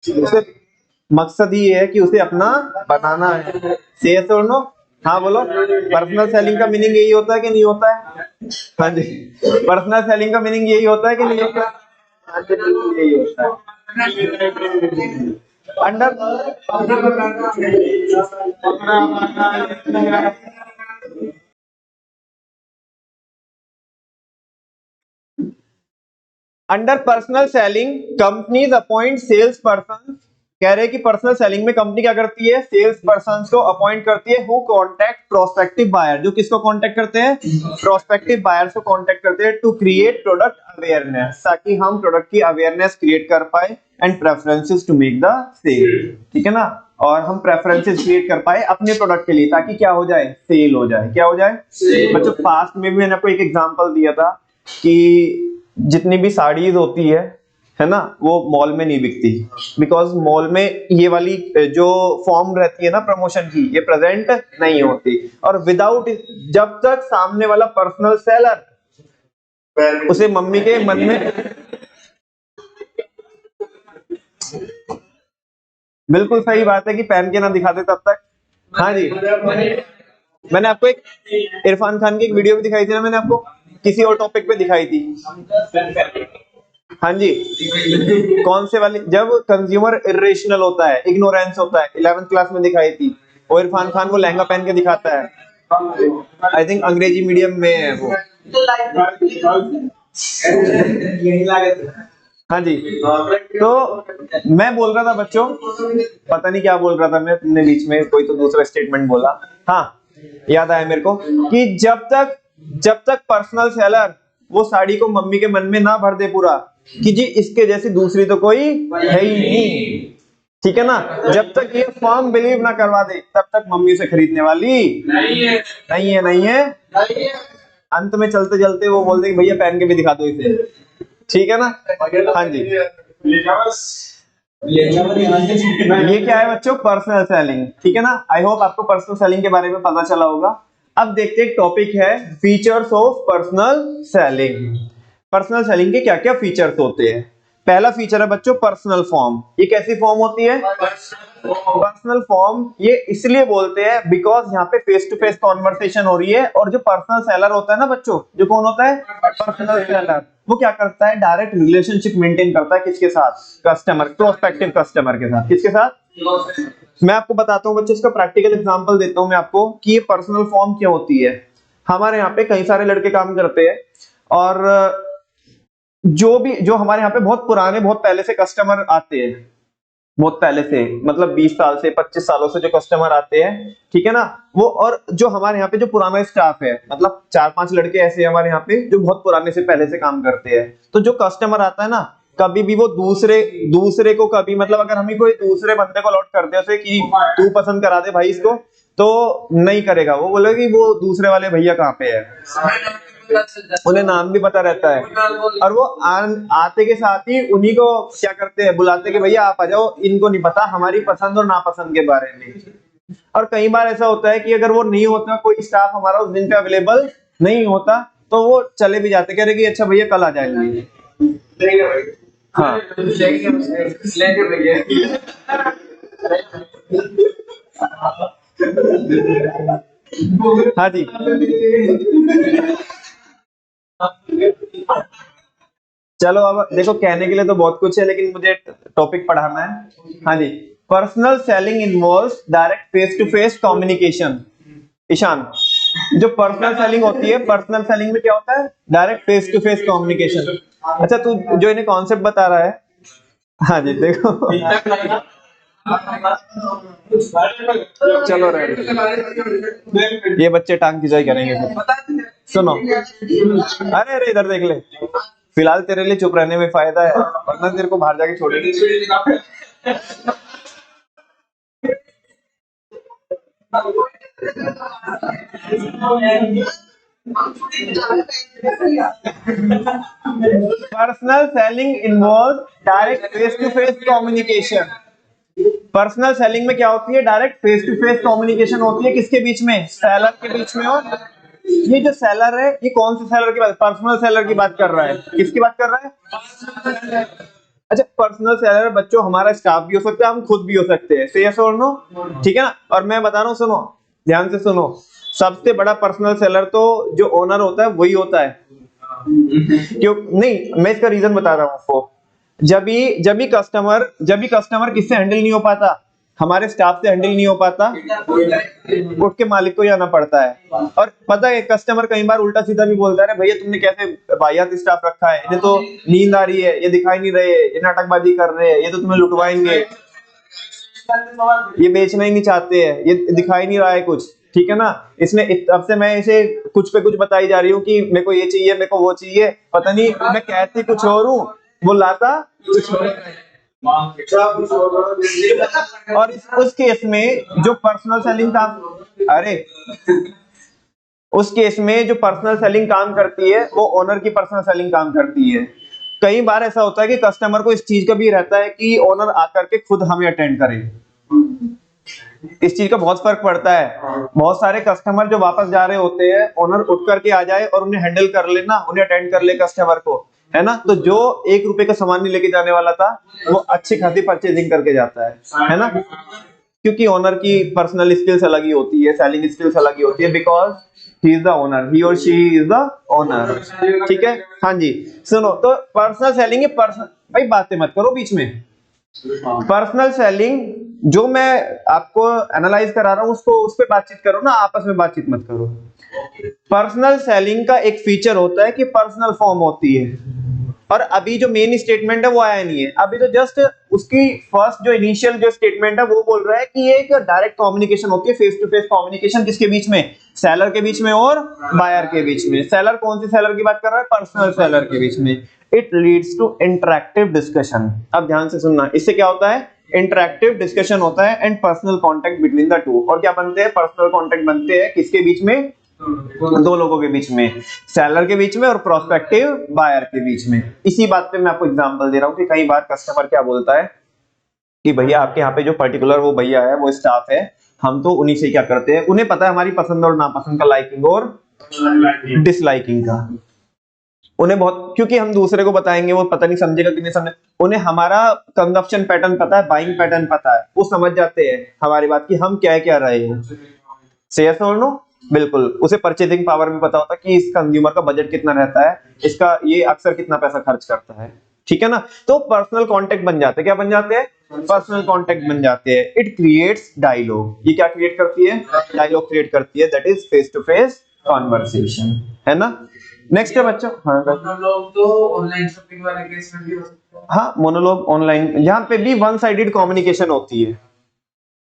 उसे मकसद ही है कि उसे अपना बनाना है। से यस और नो? हाँ बोलो। पर्सनल सेलिंग का मीनिंग यही होता है कि नहीं होता है? हाँ जी, पर्सनल सेलिंग का मीनिंग यही होता है कि नहीं होता है? हाँ जी, बिल्कुल यही होता है। Under under personal selling companies appoint sales person. कह रहे हैं कि पर्सनल सेलिंग में कंपनी क्या करती है? सेल्स पर्सन को अपॉइंट करती है, हु कॉन्टैक्ट प्रोस्पेक्टिव बायर, जो किसको कॉन्टैक्ट करते हैं? प्रोस्पेक्टिव बायर्स को कॉन्टैक्ट करते हैं, टू क्रिएट प्रोडक्ट अवेयरनेस, ताकि हम प्रोडक्ट की अवेयरनेस क्रिएट कर पाए, and preferences to make the sale, ठीक है ना। और हम प्रेफरेंसेस क्रिएट कर पाए अपने प्रोडक्ट के लिए, ताकि क्या हो जाए? सेल हो जाए। क्या हो जाए? बच्चों, पास्ट में भी मैंने आपको एक एग्जांपल दिया था कि जितनी भी साड़ीज होती है ना, वो मॉल में नहीं बिकती, बिकॉज मॉल में ये वाली जो फॉर्म रहती है ना प्रमोशन की, ये प्रेजेंट नहीं होती। और विदाउट, जब तक सामने वाला पर्सनल सेलर उसे मम्मी के मन में, बिल्कुल सही बात है कि पहन के ना दिखा दे तब तक। हाँ जी, मैंने आपको एक इरफान खान की एक वीडियो भी दिखाई थी ना, मैंने आपको किसी और टॉपिक पे दिखाई थी। हाँ जी, कौन से वाली? जब कंज्यूमर इरेशनल होता है, इग्नोरेंस होता है, 11th क्लास में दिखाई थी। और इरफान खान को लहंगा पहन के दिखाता है, आई थिंक अंग्रेजी मीडियम में है वो। हाँ जी, तो मैं बोल रहा था बच्चों, पता नहीं क्या बोल रहा था मैं, तुमने बीच में कोई तो दूसरा स्टेटमेंट बोला। हाँ, याद आया मेरे को कि जब तक पर्सनल सेलर वो साड़ी को मम्मी के मन में ना भर दे पूरा कि जी इसके जैसी दूसरी तो कोई है ही नहीं, ठीक है ना, जब तक ये फर्म बिलीव ना करवा दे तब तक मम्मी उसे खरीदने वाली नहीं है। अंत में चलते चलते वो बोल दे भैया पहन के भी दिखा दो इसे, ठीक है ना। हाँ जी, ये क्या है बच्चों? Personal selling. ठीक है ना? आई होप आपको पर्सनल सेलिंग के बारे में पता चला होगा। अब देखते हैं, टॉपिक है features of personal selling. Personal selling के क्या क्या फीचर्स होते हैं? पहला फीचर है बच्चों पर्सनल फॉर्म। ये कैसी फॉर्म होती है? Personal form. ये इसलिए बोलते हैं बिकॉज यहाँ पे फेस टू फेस कॉन्वर्सेशन हो रही है, और जो पर्सनल सेलर होता है ना बच्चों, जो कौन होता है? Personal seller. वो क्या करता है? डायरेक्ट रिलेशनशिप मेंटेन करता है किसके साथ? कस्टमर, प्रोस्पेक्टिव कस्टमर के साथ। किसके साथ? मैं आपको बताता हूँ बच्चों, इसका प्रैक्टिकल एग्जांपल देता हूँ मैं आपको कि ये पर्सनल फॉर्म क्या होती है। हमारे यहाँ पे कई सारे लड़के काम करते हैं, और जो हमारे यहाँ पे बहुत पुराने, बहुत पहले से कस्टमर आते हैं, बहुत पहले से, मतलब 20 साल से, 25 सालों से जो कस्टमर आते हैं, ठीक है ना, वो, और जो हमारे यहाँ पे जो पुराना स्टाफ है, मतलब 4-5 लड़के ऐसे हैं हमारे यहाँ पे जो बहुत पुराने से पहले से काम करते हैं। तो जो कस्टमर आता है ना, कभी भी वो दूसरे को कभी, मतलब अगर हम ही कोई दूसरे बंदे को अलॉट करते हैं उसे कि तू पसंद करा दे भाई इसको, तो नहीं करेगा। वो बोलेगा कि वो दूसरे वाले भैया कहाँ पे है, उन्हें नाम भी पता रहता है, और वो आते के साथ ही उन्हीं को क्या करते हैं, बुलाते कि भैया आप आ जाओ, इनको नहीं पता हमारी पसंद और नापसंद के बारे में। और कई बार ऐसा होता है कि अगर वो नहीं होता, कोई स्टाफ हमारा उस दिन पे अवेलेबल नहीं होता, तो वो चले भी जाते, कह रहे कि अच्छा भैया कल आ जाएंगे। हाँ हाँ जी, चलो अब देखो, कहने के लिए तो बहुत कुछ है, लेकिन मुझे टॉपिक पढ़ाना है। हाँ जी, personal selling involves direct face to face communication. Ishan, जो पर्सनल सेलिंग होती है, पर्सनल सेलिंग में क्या होता है? Direct face to face communication. अच्छा, तू जो इन्हें कॉन्सेप्ट बता रहा है, हाँ जी देखो, चलो रहे, ये बच्चे टांग खिंचाई करेंगे फिर। सुनो, अरे अरे इधर देख ले, फिलहाल तेरे लिए चुप रहने में फायदा है, वरना तेरे को बाहर जाके छोड़ेंगे। Personal selling involve direct face to face communication. Personal selling में क्या होती है? Direct face to face communication होती है। किसके बीच में? सेलर के बीच में। और ये जो सेलर है, ये कौन से सेलर की बात? पर्सनल सेलर की बात कर रहा है। किसकी बात कर रहा है? अच्छा, पर्सनल सेलर बच्चों हमारा स्टाफ भी हो सकता है, हम खुद भी हो सकते हैं। से यस और नो? ठीक है ना? और मैं बता रहा हूँ, सुनो ध्यान से सुनो, सबसे बड़ा पर्सनल सेलर तो जो ओनर होता है वही होता है। क्यों नहीं? मैं इसका रीजन बता रहा हूँ आपको। जब भी कस्टमर किससे हैंडल नहीं हो पाता, हमारे स्टाफ से हैंडल नहीं हो पाता, उठ के मालिक को ही आना पड़ता है। और पता है, कस्टमर कई बार उल्टा सीधा भी बोलता है, भैया तुमने कैसे वाहियात स्टाफ रखा है, इन्हें तो नींद आ रही है, ये दिखाई नहीं रहे, ये नाटकबाजी कर रहे हैं, ये तो तुम्हें लुटवाएंगे, ये बेचना ही नहीं चाहते हैं, ये दिखाई नहीं रहा है कुछ। ठीक है ना? इसने अब से मैं इसे कुछ पे कुछ बताई जा रही हूँ कि मेरे को ये चाहिए, मेरे को वो चाहिए, पता नहीं मैं कहती कुछ और हूँ, वो लाता कुछ और। और उस केस में जो पर्सनल सेलिंग काम, अरे उस केस में जो पर्सनल सेलिंग काम करती है, वो ओनर की पर्सनल सेलिंग काम करती है। कई बार ऐसा होता है कि कस्टमर को इस चीज का भी रहता है कि ओनर आकर के खुद हमें अटेंड करे। इस चीज का बहुत फर्क पड़ता है। बहुत सारे कस्टमर जो वापस जा रहे होते हैं, ओनर उठ करके आ जाए और उन्हें हैंडल कर लेना, उन्हें अटेंड कर ले कस्टमर को, है ना? तो जो 1 रुपए का सामान नहीं लेके जाने वाला था, वो अच्छी खासी परचेजिंग करके जाता है ना? क्योंकि ओनर की पर्सनल स्किल्स अलग ही होती है, सेलिंग स्किल्स अलग ही होती है, because he is the owner, he और शी इज द ओनर। ठीक है? हाँ जी, सुनो, तो पर्सनल सेलिंग है। पर्सनल, भाई बातें मत करो बीच में। पर्सनल सेलिंग जो मैं आपको एनालाइज करा रहा हूं, उसको उस पे बातचीत करो ना, आपस में बातचीत मत करो। पर्सनल सेलिंग का एक फीचर होता है कि पर्सनल फॉर्म होती है, और अभी जो मेन स्टेटमेंट है वो आया नहीं है। अभी तो जस्ट उसकी फर्स्ट जो इनिशियल जो स्टेटमेंट है वो बोल रहा है कि ये एक डायरेक्ट कम्युनिकेशन होती है, फेस टू फेस कम्युनिकेशन। किसके बीच में? सेलर के बीच में और बायर के बीच में। सेलर कौन सी सेलर की बात कर रहा है? पर्सनल सेलर के बीच में। It leads to interactive discussion. अब ध्यान से सुनना, इससे क्या होता है? इंटरैक्टिव डिस्कशन होता है and personal contact between the two. और क्या बनते हैं? पर्सनल कॉन्टेक्ट बनते हैं किसके बीच में? दो लोगों के बीच में, सेलर के बीच में और प्रोस्पेक्टिव बायर के बीच में। इसी बात पे मैं आपको एग्जांपल दे रहा हूं कि कई बार कस्टमर क्या बोलता है कि भैया आपके यहाँ पे जो पर्टिकुलर वो भैया है, वो स्टाफ है, हम तो उन्हीं से क्या करते हैं, उन्हें पता है हमारी पसंद और नापसंद का, लाइकिंग और डिसलाइकिंग का। उन्हें बहुत, क्योंकि हम दूसरे को बताएंगे वो पता नहीं समझेगा कि नहीं समझे, उन्हें हमारा कंजप्शन पैटर्न पता है, बाइंग पैटर्न पता है, वो समझ जाते हैं हमारी बात की हम क्या क्या रहे हैं। से यस और नो? बिल्कुल। उसे परचेजिंग पावर भी पता होता है कि इस कंज्यूमर का बजट कितना रहता है, इसका ये अक्सर कितना पैसा खर्च करता है, ठीक है ना। तो पर्सनल कांटेक्ट बन जाते हैं। क्या बन जाते हैं? पर्सनल कांटेक्ट बन जाते हैं। It creates dialogue. ये क्या क्रिएट करती है? डायलॉग क्रिएट करती है, that is face to face conversation, है ना। नेक्स्ट है बच्चों, हाँ मोनोलॉग तो ऑनलाइन शॉपिंग वाले केस में भी हो सकता है। हाँ, मोनोलॉग ऑनलाइन, यहाँ पे भी वन साइडेड कम्युनिकेशन होती है,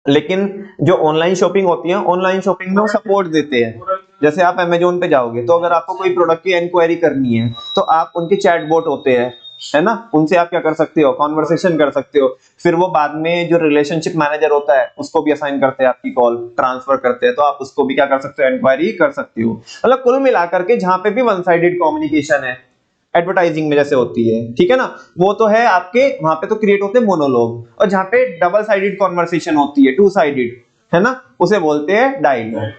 लेकिन जो ऑनलाइन शॉपिंग होती है, ऑनलाइन शॉपिंग में वो सपोर्ट देते हैं। जैसे आप अमेजोन पे जाओगे तो अगर आपको कोई प्रोडक्ट की इंक्वायरी करनी है तो आप उनके चैटबॉट होते हैं, है ना, उनसे आप क्या कर सकते हो, कॉन्वर्सेशन कर सकते हो। फिर वो बाद में जो रिलेशनशिप मैनेजर होता है उसको भी असाइन करते हैं, आपकी कॉल ट्रांसफर करते हैं, तो आप उसको भी क्या कर सकते हो, इंक्वायरी कर सकते हो। मतलब कुल मिलाकर के जहां पे भी वन साइडेड कम्युनिकेशन है, एडवर्टाइजिंग में जैसे होती है, ठीक है ना, वो तो है आपके वहां पे तो क्रिएट होते हैं मोनोलॉग। और जहां पे डबल साइडेड कॉन्वर्सेशन होती है, टू साइडेड, है ना, उसे बोलते हैं डायलॉग,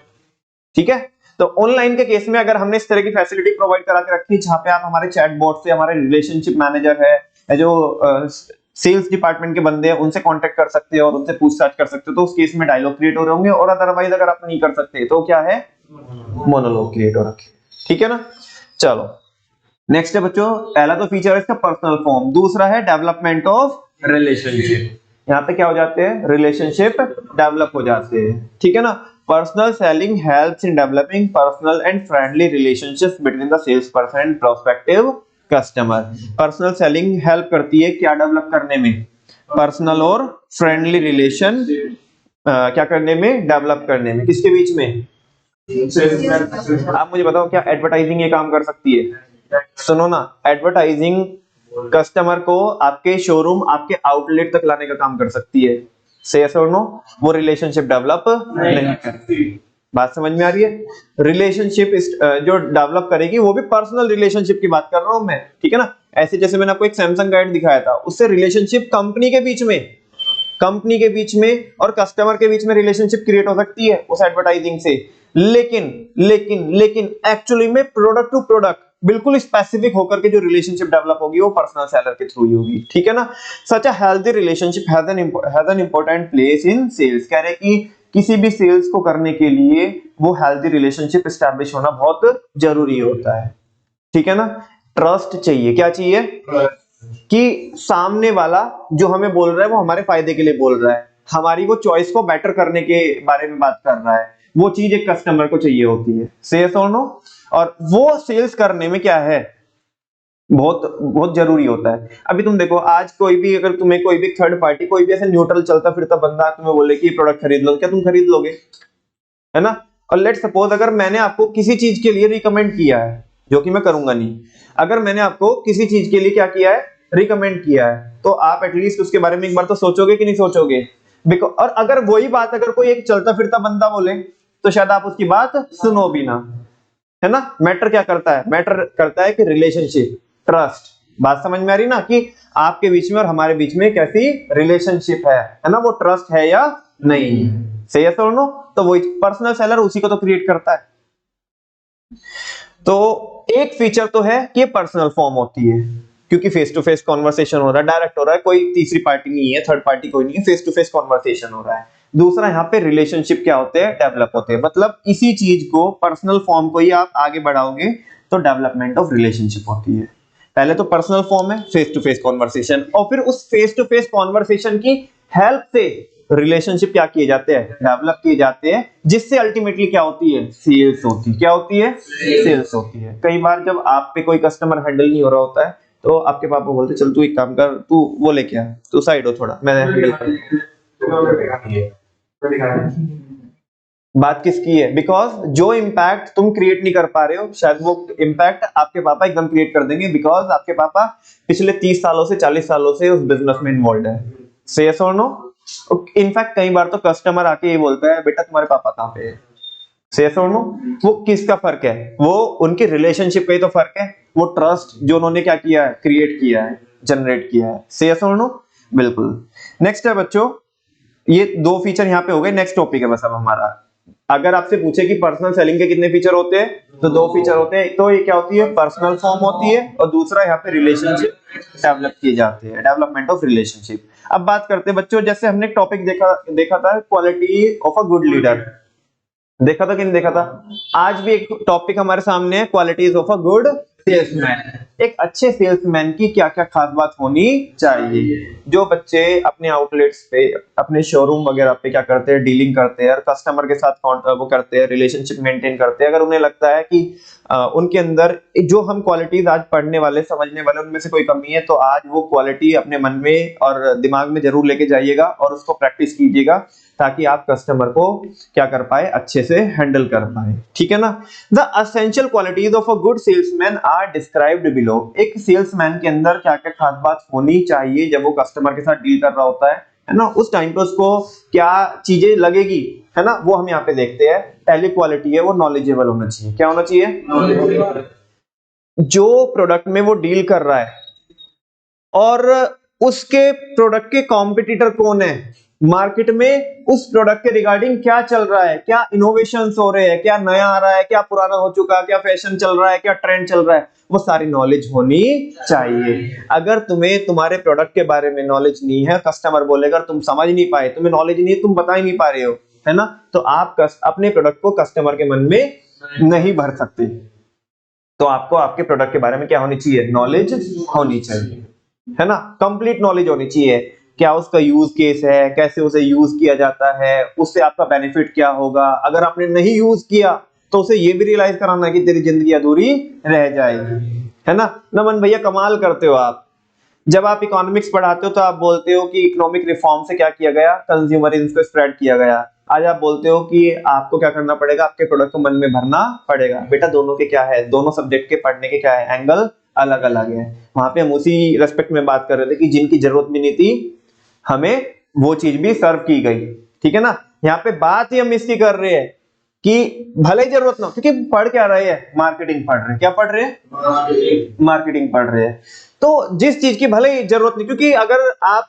ठीक है। तो ऑनलाइन के केस में अगर हमने इस तरह की फैसिलिटी प्रोवाइड करा के रखी, जहां पे आप हमारे चैटबॉट से, हमारे रिलेशनशिप मैनेजर है या जो सेल्स डिपार्टमेंट के बंदे हैं उनसे कांटेक्ट कर सकते हो और उनसे पूछताछ कर सकते हो, तो उस केस में डायलॉग क्रिएट हो रहे होंगे। और अदरवाइज अगर आप नहीं कर सकते तो क्या है, मोनोलॉग क्रिएट हो रखे, ठीक है ना। चलो नेक्स्ट है बच्चों, पहला तो फीचर है इसका पर्सनल फॉर्म, दूसरा है डेवलपमेंट ऑफ रिलेशनशिप। यहाँ पे क्या हो जाते हैं, रिलेशनशिप डेवलप हो जाते हैं, ठीक है ना। Personal selling helps in developing personal and friendly relationships between the sales person and prospective customer. Personal selling help करती है क्या डेवलप करने में, पर्सनल और फ्रेंडली रिलेशन क्या करने में, डेवलप करने में। किसके बीच में? आप मुझे बताओ, क्या एडवर्टाइजिंग ये काम कर सकती है? सुनो ना, एडवर्टाइजिंग कस्टमर को आपके शोरूम, आपके आउटलेट तक लाने का काम कर सकती है। से यस और नो? वो रिलेशनशिप डेवलप नहीं करती। बात समझ में आ रही है? रिलेशनशिप जो डेवलप करेगी वो भी पर्सनल रिलेशनशिप की बात कर रहा हूं मैं, ठीक है ना। ऐसे जैसे मैंने आपको एक सैमसंग गाइड दिखाया था, उससे रिलेशनशिप कंपनी के बीच में और कस्टमर के बीच में रिलेशनशिप क्रिएट हो सकती है उस एडवर्टाइजिंग से। लेकिन एक्चुअली में प्रोडक्ट टू प्रोडक्ट बिल्कुल स्पेसिफिक होकर के जो रिलेशनशिप डेवलप होगी वो पर्सनल सेलर के थ्रू ही होगी, ठीक है ना। Such a healthy relationship has an important place in sales. कह रहे कि किसी भी सेल्स को करने के लिए वो हेल्दी रिलेशनशिप एस्टैब्लिश होना बहुत जरूरी होता है, ठीक है ना। ट्रस्ट चाहिए, क्या चाहिए, कि सामने वाला जो हमें बोल रहा है वो हमारे फायदे के लिए बोल रहा है, हमारी वो चॉइस को बेटर करने के बारे में बात कर रहा है, वो चीज एक कस्टमर को चाहिए होती है। से यस और नो? और वो सेल्स करने में क्या है, बहुत बहुत जरूरी होता है। अभी तुम देखो, आज कोई भी, अगर तुम्हें कोई भी थर्ड पार्टी, कोई भी ऐसे न्यूट्रल चलता फिरता बंदा तुम्हें बोले कि ये प्रोडक्ट खरीद लो, क्या तुम खरीद लोगे? है ना। और लेट सपोज अगर मैंने आपको किसी चीज के लिए रिकमेंड किया है, जो कि मैं करूंगा नहीं, अगर मैंने आपको किसी चीज के लिए क्या किया है, रिकमेंड किया है, तो आप एटलीस्ट उसके बारे में एक बार तो सोचोगे कि नहीं सोचोगे। और अगर वही बात अगर कोई एक चलता फिरता बंदा बोले तो शायद आप उसकी बात सुनो भी ना, है ना। मैटर क्या करता है, मैटर करता है कि रिलेशनशिप, ट्रस्ट। बात समझ में आ रही ना, कि आपके बीच में और हमारे बीच में कैसी रिलेशनशिप है ना, वो ट्रस्ट है या नहीं। से यस और नो? तो वो पर्सनल सेलर उसी को तो क्रिएट करता है। तो एक फीचर तो है कि पर्सनल फॉर्म होती है, क्योंकि फेस टू फेस कॉन्वर्सेशन हो रहा है, डायरेक्ट हो रहा है, कोई तीसरी पार्टी नहीं है, थर्ड पार्टी कोई नहीं है, फेस टू फेस कॉन्वर्सेशन हो रहा है। दूसरा यहाँ पे रिलेशनशिप क्या होते हैं, डेवलप होते हैं। मतलब इसी चीज को, पर्सनल फॉर्म को ही आप आगे बढ़ाओगे तो डेवलपमेंट ऑफ रिलेशनशिप होती है। पहले तो पर्सनल फॉर्म है, फेस टू फेस कॉन्वर्सेशन, और फिर उस फेस टू फेस कॉन्वर्सेशन की हेल्प से रिलेशनशिप क्या किए जाते हैं, डेवलप किए जाते हैं, जिससे अल्टीमेटली क्या होती है, सेल्स होती है। क्या होती है, सेल्स होती है। कई बार जब आप पे कोई कस्टमर हैंडल नहीं हो रहा होता है तो आपके पापा बोलते चल तू एक काम कर, तू वो लेके आ, तू साइड हो थोड़ा, मैं हैंडल कर। बात किसकी है, बिकॉज जो इम्पैक्ट तुम क्रिएट नहीं कर पा रहे हो, शायद वो इम्पैक्ट आपके पापा एकदम क्रिएट कर देंगे, बिकॉज आपके पापा पिछले 30 सालों से 40 सालों से उस बिजनेस में इन्वॉल्व है। से यस और नो? इनफैक्ट कई बार तो कस्टमर आके ये बोलता है बेटा तुम्हारे पापा कहाँ पे है। से यस और नो? वो किसका फर्क है, वो उनकी रिलेशनशिप का ही तो फर्क है, वो ट्रस्ट जो उन्होंने क्या किया है, क्रिएट किया है, जनरेट किया है। से यस और नो? बिल्कुल। नेक्स्ट है बच्चों, ये दो फीचर यहाँ पे हो गए। नेक्स्ट टॉपिक है बस अब हमारा। अगर आपसे पूछे कि पर्सनल सेलिंग के कितने फीचर होते हैं, तो दो फीचर होते हैं। एक तो ये क्या होती है, पर्सनल फॉर्म होती है, और दूसरा यहाँ पे रिलेशनशिप डेवलप किए जाते हैं, डेवलपमेंट ऑफ रिलेशनशिप। अब बात करते हैं बच्चों, जैसे हमने एक टॉपिक देखा था, quality of a good leader. देखा था कि नहीं देखा था? आज भी एक टॉपिक हमारे सामने है, qualities of a good salesman. एक अच्छे सेल्समैन की क्या क्या खास बात होनी चाहिए। जो बच्चे अपने आउटलेट्स पे, अपने शोरूम वगैरह पे क्या करते हैं, डीलिंग करते हैं और कस्टमर के साथ वो करते हैं, रिलेशनशिप मेंटेन करते हैं, अगर उन्हें लगता है कि उनके अंदर जो हम क्वालिटीज आज पढ़ने वाले, समझने वाले, उनमें से कोई कमी है, तो आज वो क्वालिटी अपने मन में और दिमाग में जरूर लेके जाइएगा और उसको प्रैक्टिस कीजिएगा, ताकि आप कस्टमर को क्या कर पाए, अच्छे से हैंडल कर पाए। ठीक है ना? The essential qualities of a good salesman are described below. एक सेल्समैन के अंदर क्या क्या खास बात होनी चाहिए जब वो कस्टमर के साथ डील कर रहा होता है ना, उस टाइम पे उसको क्या चीजें लगेगी, है ना, वो हम यहाँ पे देखते हैं। पहली क्वालिटी है वो नॉलेजेबल होना चाहिए। क्या होना चाहिए? जो प्रोडक्ट में वो डील कर रहा है और उसके प्रोडक्ट के कॉम्पिटिटर कौन है, मार्केट में उस प्रोडक्ट के रिगार्डिंग क्या चल रहा है, क्या इनोवेशंस हो रहे हैं, क्या नया आ रहा है, क्या पुराना हो चुका, क्या फैशन चल रहा है, क्या ट्रेंड चल रहा है, वो सारी नॉलेज होनी चाहिए। अगर तुम्हें तुम्हारे प्रोडक्ट के बारे में नॉलेज नहीं है, कस्टमर बोलेगा तुम समझ नहीं पाए, तुम्हें नॉलेज नहीं है, तुम बता ही नहीं पा रहे हो, है ना, तो आप अपने प्रोडक्ट को कस्टमर के मन में नहीं भर सकते। तो आपको आपके प्रोडक्ट के बारे में क्या होनी चाहिए, नॉलेज होनी चाहिए, है ना, कंप्लीट नॉलेज होनी चाहिए। क्या उसका यूज केस है, कैसे उसे यूज किया जाता है, उससे आपका बेनिफिट क्या होगा। अगर आपने नहीं यूज किया तो उसे ये भी रियलाइज कराना है कि तेरी जिंदगी अधूरी रह जाएगी, है ना। नमन भैया कमाल करते हो आप। जब आप इकोनॉमिक्स पढ़ाते हो तो आप बोलते हो कि इकोनॉमिक रिफॉर्म से क्या किया गया, कंज्यूमरिज्म को स्प्रेड किया गया। आज आप बोलते हो कि आपको क्या करना पड़ेगा, आपके प्रोडक्ट को मन में भरना पड़ेगा। बेटा दोनों के क्या है, दोनों सब्जेक्ट के पढ़ने के क्या है, एंगल अलग अलग है। वहां पे हम उसी रेस्पेक्ट में बात कर रहे थे कि जिनकी जरूरत भी नहीं थी, हमें वो चीज भी सर्व की गई। ठीक है ना। यहाँ पे बात ही हम इसकी कर रहे हैं कि भले ही जरूरत ना हो, क्योंकि पढ़ क्या रहे हैं, मार्केटिंग पढ़ रहे हैं। क्या पढ़ रहे हैं, मार्केटिंग पढ़ रहे हैं। तो जिस चीज की भले ही जरूरत नहीं, क्योंकि अगर आप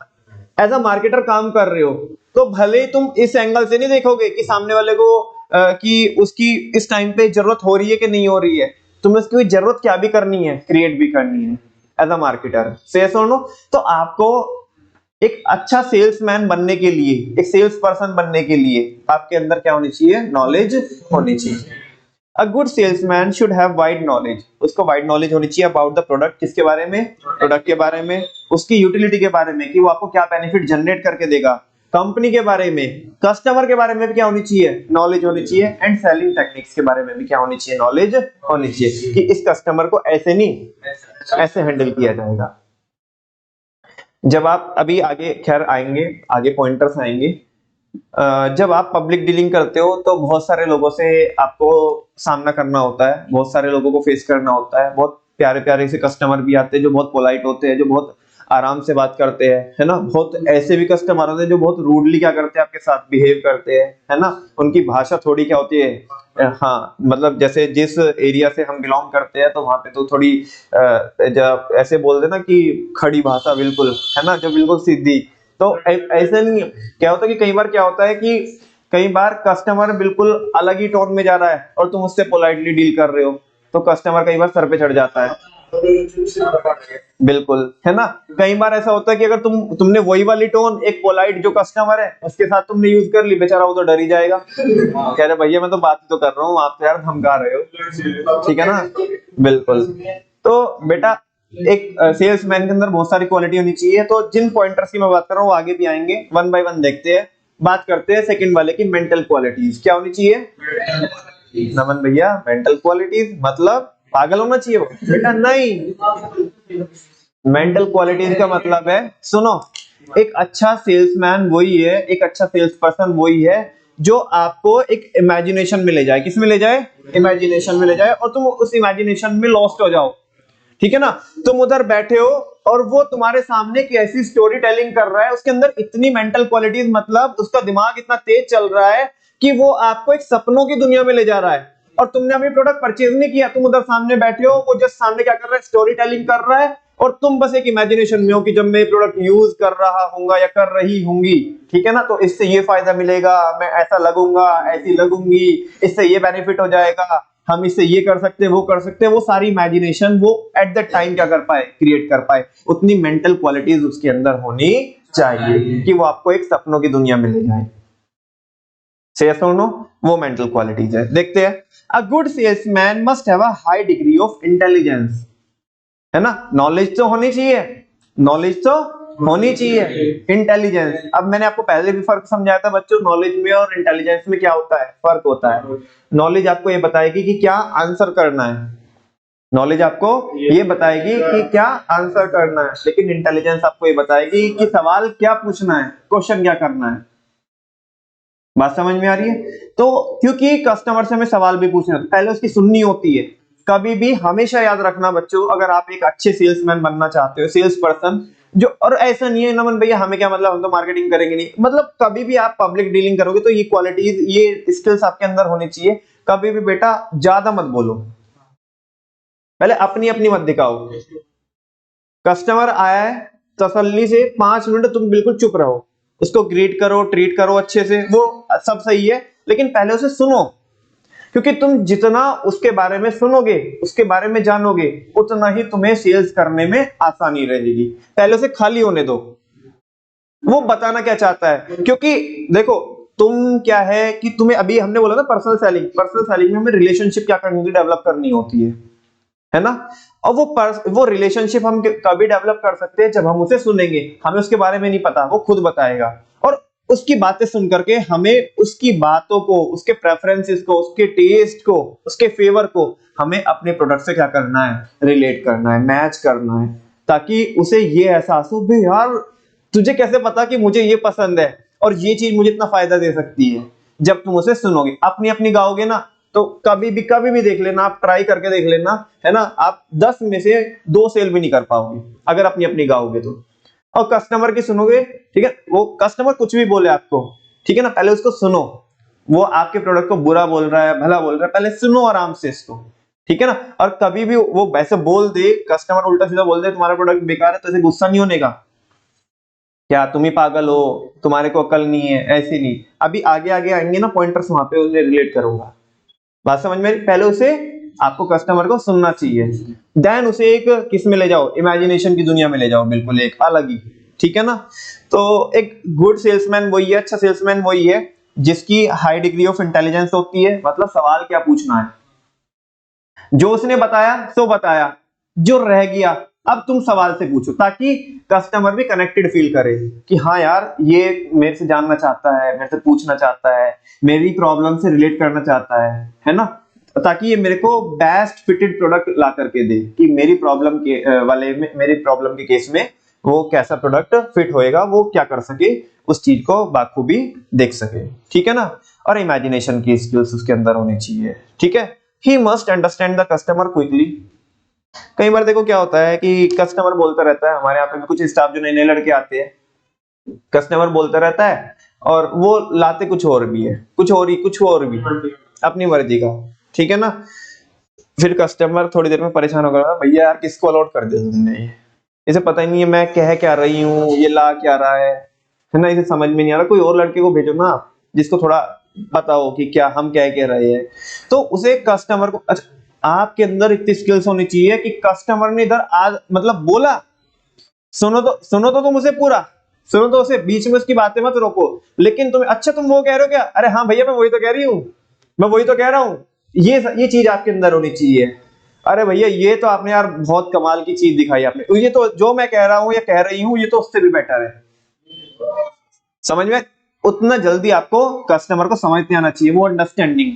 एज अ मार्केटर काम कर रहे हो तो भले ही तुम इस एंगल से नहीं देखोगे कि सामने वाले को कि उसकी इस टाइम पे जरूरत हो रही है कि नहीं हो रही है, तुम्हें उसकी जरूरत क्या भी करनी है, क्रिएट भी करनी है एज अ मार्केटर। से सुनो, तो आपको एक अच्छा सेल्समैन बनने के लिए, एक सेल्स पर्सन बनने के लिए आपके अंदर क्या होनी चाहिए, नॉलेज होनी चाहिए। अ good salesman should have wide knowledge. उसको वाइड नॉलेज होनी चाहिए अबाउट द प्रोडक्ट। किसके बारे में, प्रोडक्ट के बारे में, उसकी यूटिलिटी के बारे में कि वो आपको क्या बेनिफिट जनरेट करके देगा, कंपनी के बारे में, कस्टमर के बारे में भी क्या होनी चाहिए, नॉलेज होनी चाहिए, एंड सेलिंग टेक्निक्स के बारे में भी क्या होनी चाहिए, नॉलेज होनी चाहिए कि इस कस्टमर को ऐसे नहीं ऐसे हैंडल किया जाएगा। जब आप अभी आगे खैर आएंगे, आगे पॉइंटर्स आएंगे। जब आप पब्लिक डीलिंग करते हो तो बहुत सारे लोगों से आपको सामना करना होता है, बहुत सारे लोगों को फेस करना होता है। बहुत प्यारे प्यारे से कस्टमर भी आते हैं जो बहुत पोलाइट होते हैं, जो बहुत आराम से बात करते हैं, है ना। बहुत ऐसे भी कस्टमर होते हैं जो बहुत रूडली क्या करते हैं, आपके साथ बिहेव करते हैं, है ना। उनकी भाषा थोड़ी क्या होती है, हाँ मतलब जैसे जिस एरिया से हम बिलोंग करते हैं तो वहां पे तो थोड़ी जब ऐसे बोल देना कि खड़ी भाषा बिल्कुल, है ना, जो बिल्कुल सीधी। तो ऐसे नहीं क्या होता कि कई बार क्या होता है कि कई बार कस्टमर बिल्कुल अलग ही टोन में जा रहा है और तुम उससे पोलाइटली डील कर रहे हो, तो कस्टमर कई बार सर पे चढ़ जाता है, बिल्कुल, है ना। कई बार ऐसा होता है कि अगर तुमने वही वाली टोन एक पोलाइट जो कस्टमर है उसके साथ तुमने यूज कर ली, बेचारा वो तो डर ही जाएगा, कह रहे भैया मैं तो बात तो कर रहा हूँ, आप तो यार धमका रहे हो, ठीक है ना, बिल्कुल। तो बेटा एक सेल्समैन के अंदर बहुत सारी क्वालिटी होनी चाहिए। तो जिन पॉइंटर्स की मैं बात कर रहा हूँ वो आगे भी आएंगे, वन बाय वन देखते हैं। बात करते हैं सेकंड वाले की, मेंटल क्वालिटीज क्या होनी चाहिए। नमन भैया मेंटल क्वालिटीज मतलब पागल होना चाहिए वो, बेटा नहीं। मेंटल क्वालिटीज का मतलब है, सुनो, एक अच्छा सेल्समैन वही है, एक अच्छा सेल्स पर्सन वही है जो आपको एक इमेजिनेशन में ले जाए। किस में ले जाए, इमेजिनेशन में ले जाए, और तुम उस इमेजिनेशन में लॉस्ट हो जाओ। ठीक है ना। तुम उधर बैठे हो और वो तुम्हारे सामने की ऐसी स्टोरी टेलिंग कर रहा है, उसके अंदर इतनी मेंटल क्वालिटीज, मतलब उसका दिमाग इतना तेज चल रहा है कि वो आपको एक सपनों की दुनिया में ले जा रहा है। और तुमने अभी प्रोडक्ट परचेज नहीं किया, तुम उधर सामने बैठे हो, वो जस्ट सामने क्या कर रहा है, स्टोरी टेलिंग कर रहा है, और तुम बस एक इमेजिनेशन में हो कि जब मैं प्रोडक्ट यूज कर रहा हूंगा या कर रही होंगी, ठीक है ना, तो इससे ये फायदा मिलेगा, मैं ऐसा लगूंगा, ऐसी लगूंगी, इससे ये बेनिफिट हो जाएगा, हम इससे ये कर सकते हैं, वो कर सकते हैं, वो सारी इमेजिनेशन वो एट द टाइम क्या कर पाए, क्रिएट कर पाए। उतनी मेंटल क्वालिटीज उसके अंदर होनी चाहिए कि वो आपको एक सपनों की दुनिया में ले जाए। Yes or no? वो मेंटल क्वालिटीज है। देखते हैं, अ good salesman must have a high degree of intelligence, है ना, नॉलेज तो होनी चाहिए, नॉलेज तो होनी चाहिए, इंटेलिजेंस। अब मैंने आपको पहले भी फर्क समझाया था बच्चों, नॉलेज में और इंटेलिजेंस में क्या होता है, फर्क होता है। नॉलेज आपको ये बताएगी कि क्या आंसर करना है, नॉलेज आपको ये बताएगी कि क्या आंसर करना है, लेकिन इंटेलिजेंस आपको ये बताएगी कि सवाल क्या पूछना है, क्वेश्चन क्या करना है। बात समझ में आ रही है? तो क्योंकि कस्टमर से हमें सवाल भी पूछने होते, पहले उसकी सुननी होती है। कभी भी हमेशा याद रखना बच्चों, अगर आप एक अच्छे सेल्समैन बनना चाहते हो, सेल्स पर्सन जो, और ऐसा नहीं है नमन भैया हमें क्या मतलब, हम तो मार्केटिंग करेंगे नहीं, मतलब कभी भी आप पब्लिक डीलिंग करोगे तो ये क्वालिटीज, ये स्किल्स आपके अंदर होनी चाहिए। कभी भी बेटा ज्यादा मत बोलो, पहले अपनी अपनी मत दिखाओ। कस्टमर आया है, तसल्ली से 5 मिनट तुम बिल्कुल चुप रहो, उसको ग्रीट करो, ट्रीट करो अच्छे से, वो सब सही है, लेकिन पहले उसे सुनो, क्योंकि तुम जितना उसके बारे में सुनोगे, उसके बारे में जानोगे, उतना ही तुम्हें सेल्स करने में आसानी रहेगी। पहले उसे खाली होने दो, वो बताना क्या चाहता है। क्योंकि देखो तुम क्या है कि तुम्हें, अभी हमने बोला ना पर्सनल सेलिंग, पर्सनल सेलिंग में हमें रिलेशनशिप क्या करनी होती है, डेवलप करनी होती है ना। और वो रिलेशनशिप हम कभी डेवलप कर सकते हैं जब हम उसे सुनेंगे, हमें उसके बारे में नहीं पता, वो खुद बताएगा, और उसकी बातें सुन करके हमें उसकी बातों को, उसके प्रेफरेंसेस को, उसके टेस्ट को, उसके फेवर को हमें अपने प्रोडक्ट से क्या करना है, रिलेट करना है, मैच करना है, ताकि उसे ये एहसास हो भाई यार तुझे कैसे पता कि मुझे ये पसंद है और ये चीज मुझे इतना फायदा दे सकती है। जब तुम उसे सुनोगे, अपनी अपनी गाओगे ना, तो कभी भी देख लेना, आप ट्राई करके देख लेना, है ना, आप 10 में से 2 सेल भी नहीं कर पाओगे अगर अपनी अपनी गाओगे तो। और कस्टमर की सुनोगे, ठीक है, वो कस्टमर कुछ भी बोले आपको, ठीक है ना, पहले उसको सुनो, वो आपके प्रोडक्ट को बुरा बोल रहा है, भला बोल रहा है, पहले सुनो आराम से इसको, ठीक है ना। और कभी भी वो वैसे बोल दे, कस्टमर उल्टा सीधा बोल दे तुम्हारा प्रोडक्ट बेकार है, तो इसे गुस्सा नहीं होने का, क्या तुम ही पागल हो, तुम्हारे को अकल नहीं है, ऐसी नहीं। अभी आगे आगे आएंगे ना पॉइंटर्स, वहां पे उन्हें रिलेट करूंगा। बात समझ में? पहले उसे, आपको कस्टमर को सुनना चाहिए, देन उसे एक किस में ले जाओ, इमेजिनेशन की दुनिया में ले जाओ, बिल्कुल एक अलग ही, ठीक है ना। तो एक गुड सेल्समैन वही है, अच्छा सेल्समैन वही है जिसकी हाई डिग्री ऑफ इंटेलिजेंस होती है, मतलब सवाल क्या पूछना है, जो उसने बताया सो बताया, जो रह गया अब तुम सवाल से पूछो, ताकि कस्टमर भी कनेक्टेड फील करे कि हाँ यार ये मेरे से जानना चाहता है, मेरे से पूछना चाहता है, मेरी प्रॉब्लम से रिलेट करना चाहता है ना, ताकि ये मेरे को बेस्ट फिटेड प्रोडक्ट ला करके दे कि मेरी प्रॉब्लम के वाले में, मेरी प्रॉब्लम के केस में वो कैसा प्रोडक्ट फिट होएगा, वो क्या कर सके, उस चीज को बाखूबी देख सके, ठीक है ना। और इमेजिनेशन की स्किल्स उसके अंदर होनी चाहिए, ठीक है। He must understand the customer quickly. कई बार देखो क्या होता है कि कस्टमर बोलता रहता है, हमारे यहाँ पे भी कुछ स्टाफ जो नए नए लड़के आते हैं, कस्टमर बोलता रहता है और वो लाते कुछ और भी है, कुछ और भी अपनी मर्जी का, ठीक है ना। फिर कस्टमर थोड़ी देर में परेशान होगा, भैया यार किसको अलॉट कर दिया तुमने, ये इसे पता ही नहीं है मैं कह क्या रही हूँ, ये ला क्या रहा है ना, इसे समझ में नहीं आ रहा, कोई और लड़के को भेजो ना जिसको थोड़ा पता हो कि क्या हम क्या कह रहे हैं। तो उसे कस्टमर को, अच्छा आपके अंदर इतनी स्किल्स होनी चाहिए कि कस्टमर ने इधर आज मतलब बोला, सुनो तो तुम उसे पूरा सुनो, तो उसे बीच में उसकी बातें मत रोको, लेकिन तुम अच्छा तुम वो कह रहे हो क्या, अरे हाँ भैया मैं वही तो कह रही हूँ, मैं वही तो कह रहा हूँ, ये चीज आपके अंदर होनी चाहिए। अरे भैया ये तो आपने यार बहुत कमाल की चीज दिखाई आपने, ये तो जो मैं कह रहा हूँ या कह रही हूँ ये तो उससे भी बेटर है। समझ में? उतना जल्दी आपको कस्टमर को समझ नहीं आना चाहिए, वो अंडरस्टैंडिंग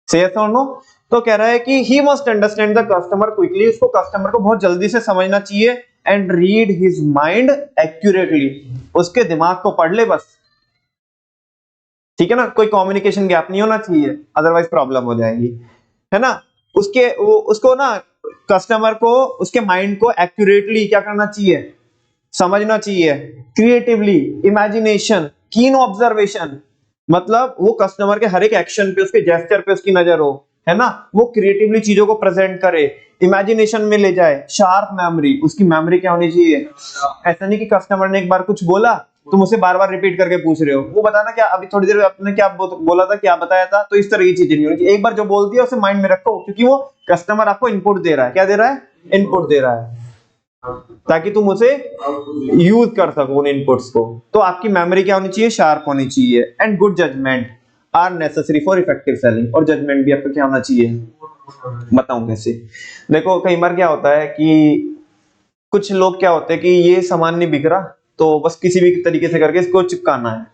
से नो। तो कह रहा है कि he must understand the customer quickly, उसको कस्टमर को बहुत जल्दी से समझना चाहिए, and read his mind accurately, उसके दिमाग को पढ़ ले बस, ठीक है ना। कोई कम्युनिकेशन गैप नहीं होना चाहिए, अदरवाइज प्रॉब्लम हो जाएगी, है ना। उसको ना कस्टमर को उसके माइंड को एक्यूरेटली क्या करना चाहिए, समझना चाहिए, क्रिएटिवली, इमेजिनेशन, कीन ऑब्जर्वेशन, मतलब वो कस्टमर के हर एक एक्शन पे, उसके जेस्चर पे उसकी नजर हो, है ना, वो क्रिएटिवली चीजों को प्रेजेंट करे, इमेजिनेशन में ले जाए, शार्प मेमोरी, उसकी मेमोरी क्या होनी चाहिए, ऐसा नहीं कि कस्टमर ने एक बार कुछ बोला तुम उसे बार बार रिपीट करके पूछ रहे हो, वो बताना क्या अभी थोड़ी देर आपने क्या बोला था, क्या बताया था, तो इस तरह की चीजें नहीं होनी चाहिए। एक बार जो बोल दिया उसे माइंड में रखो, क्योंकि वो कस्टमर आपको इनपुट दे रहा है, क्या दे रहा है, इनपुट दे रहा है, ताकि तुम उसे यूज कर सको उन इनपुट्स को। तो आपकी मेमोरी क्या होनी चाहिए, शार्प होनी चाहिए। And good judgement are necessary for effective selling, और जजमेंट भी आपका क्या होना चाहिए, बताऊं कैसे। देखो कई बार क्या होता है कि कुछ लोग क्या होते हैं कि ये सामान नहीं बिक रहा तो बस किसी भी तरीके से करके इसको चिपकाना है,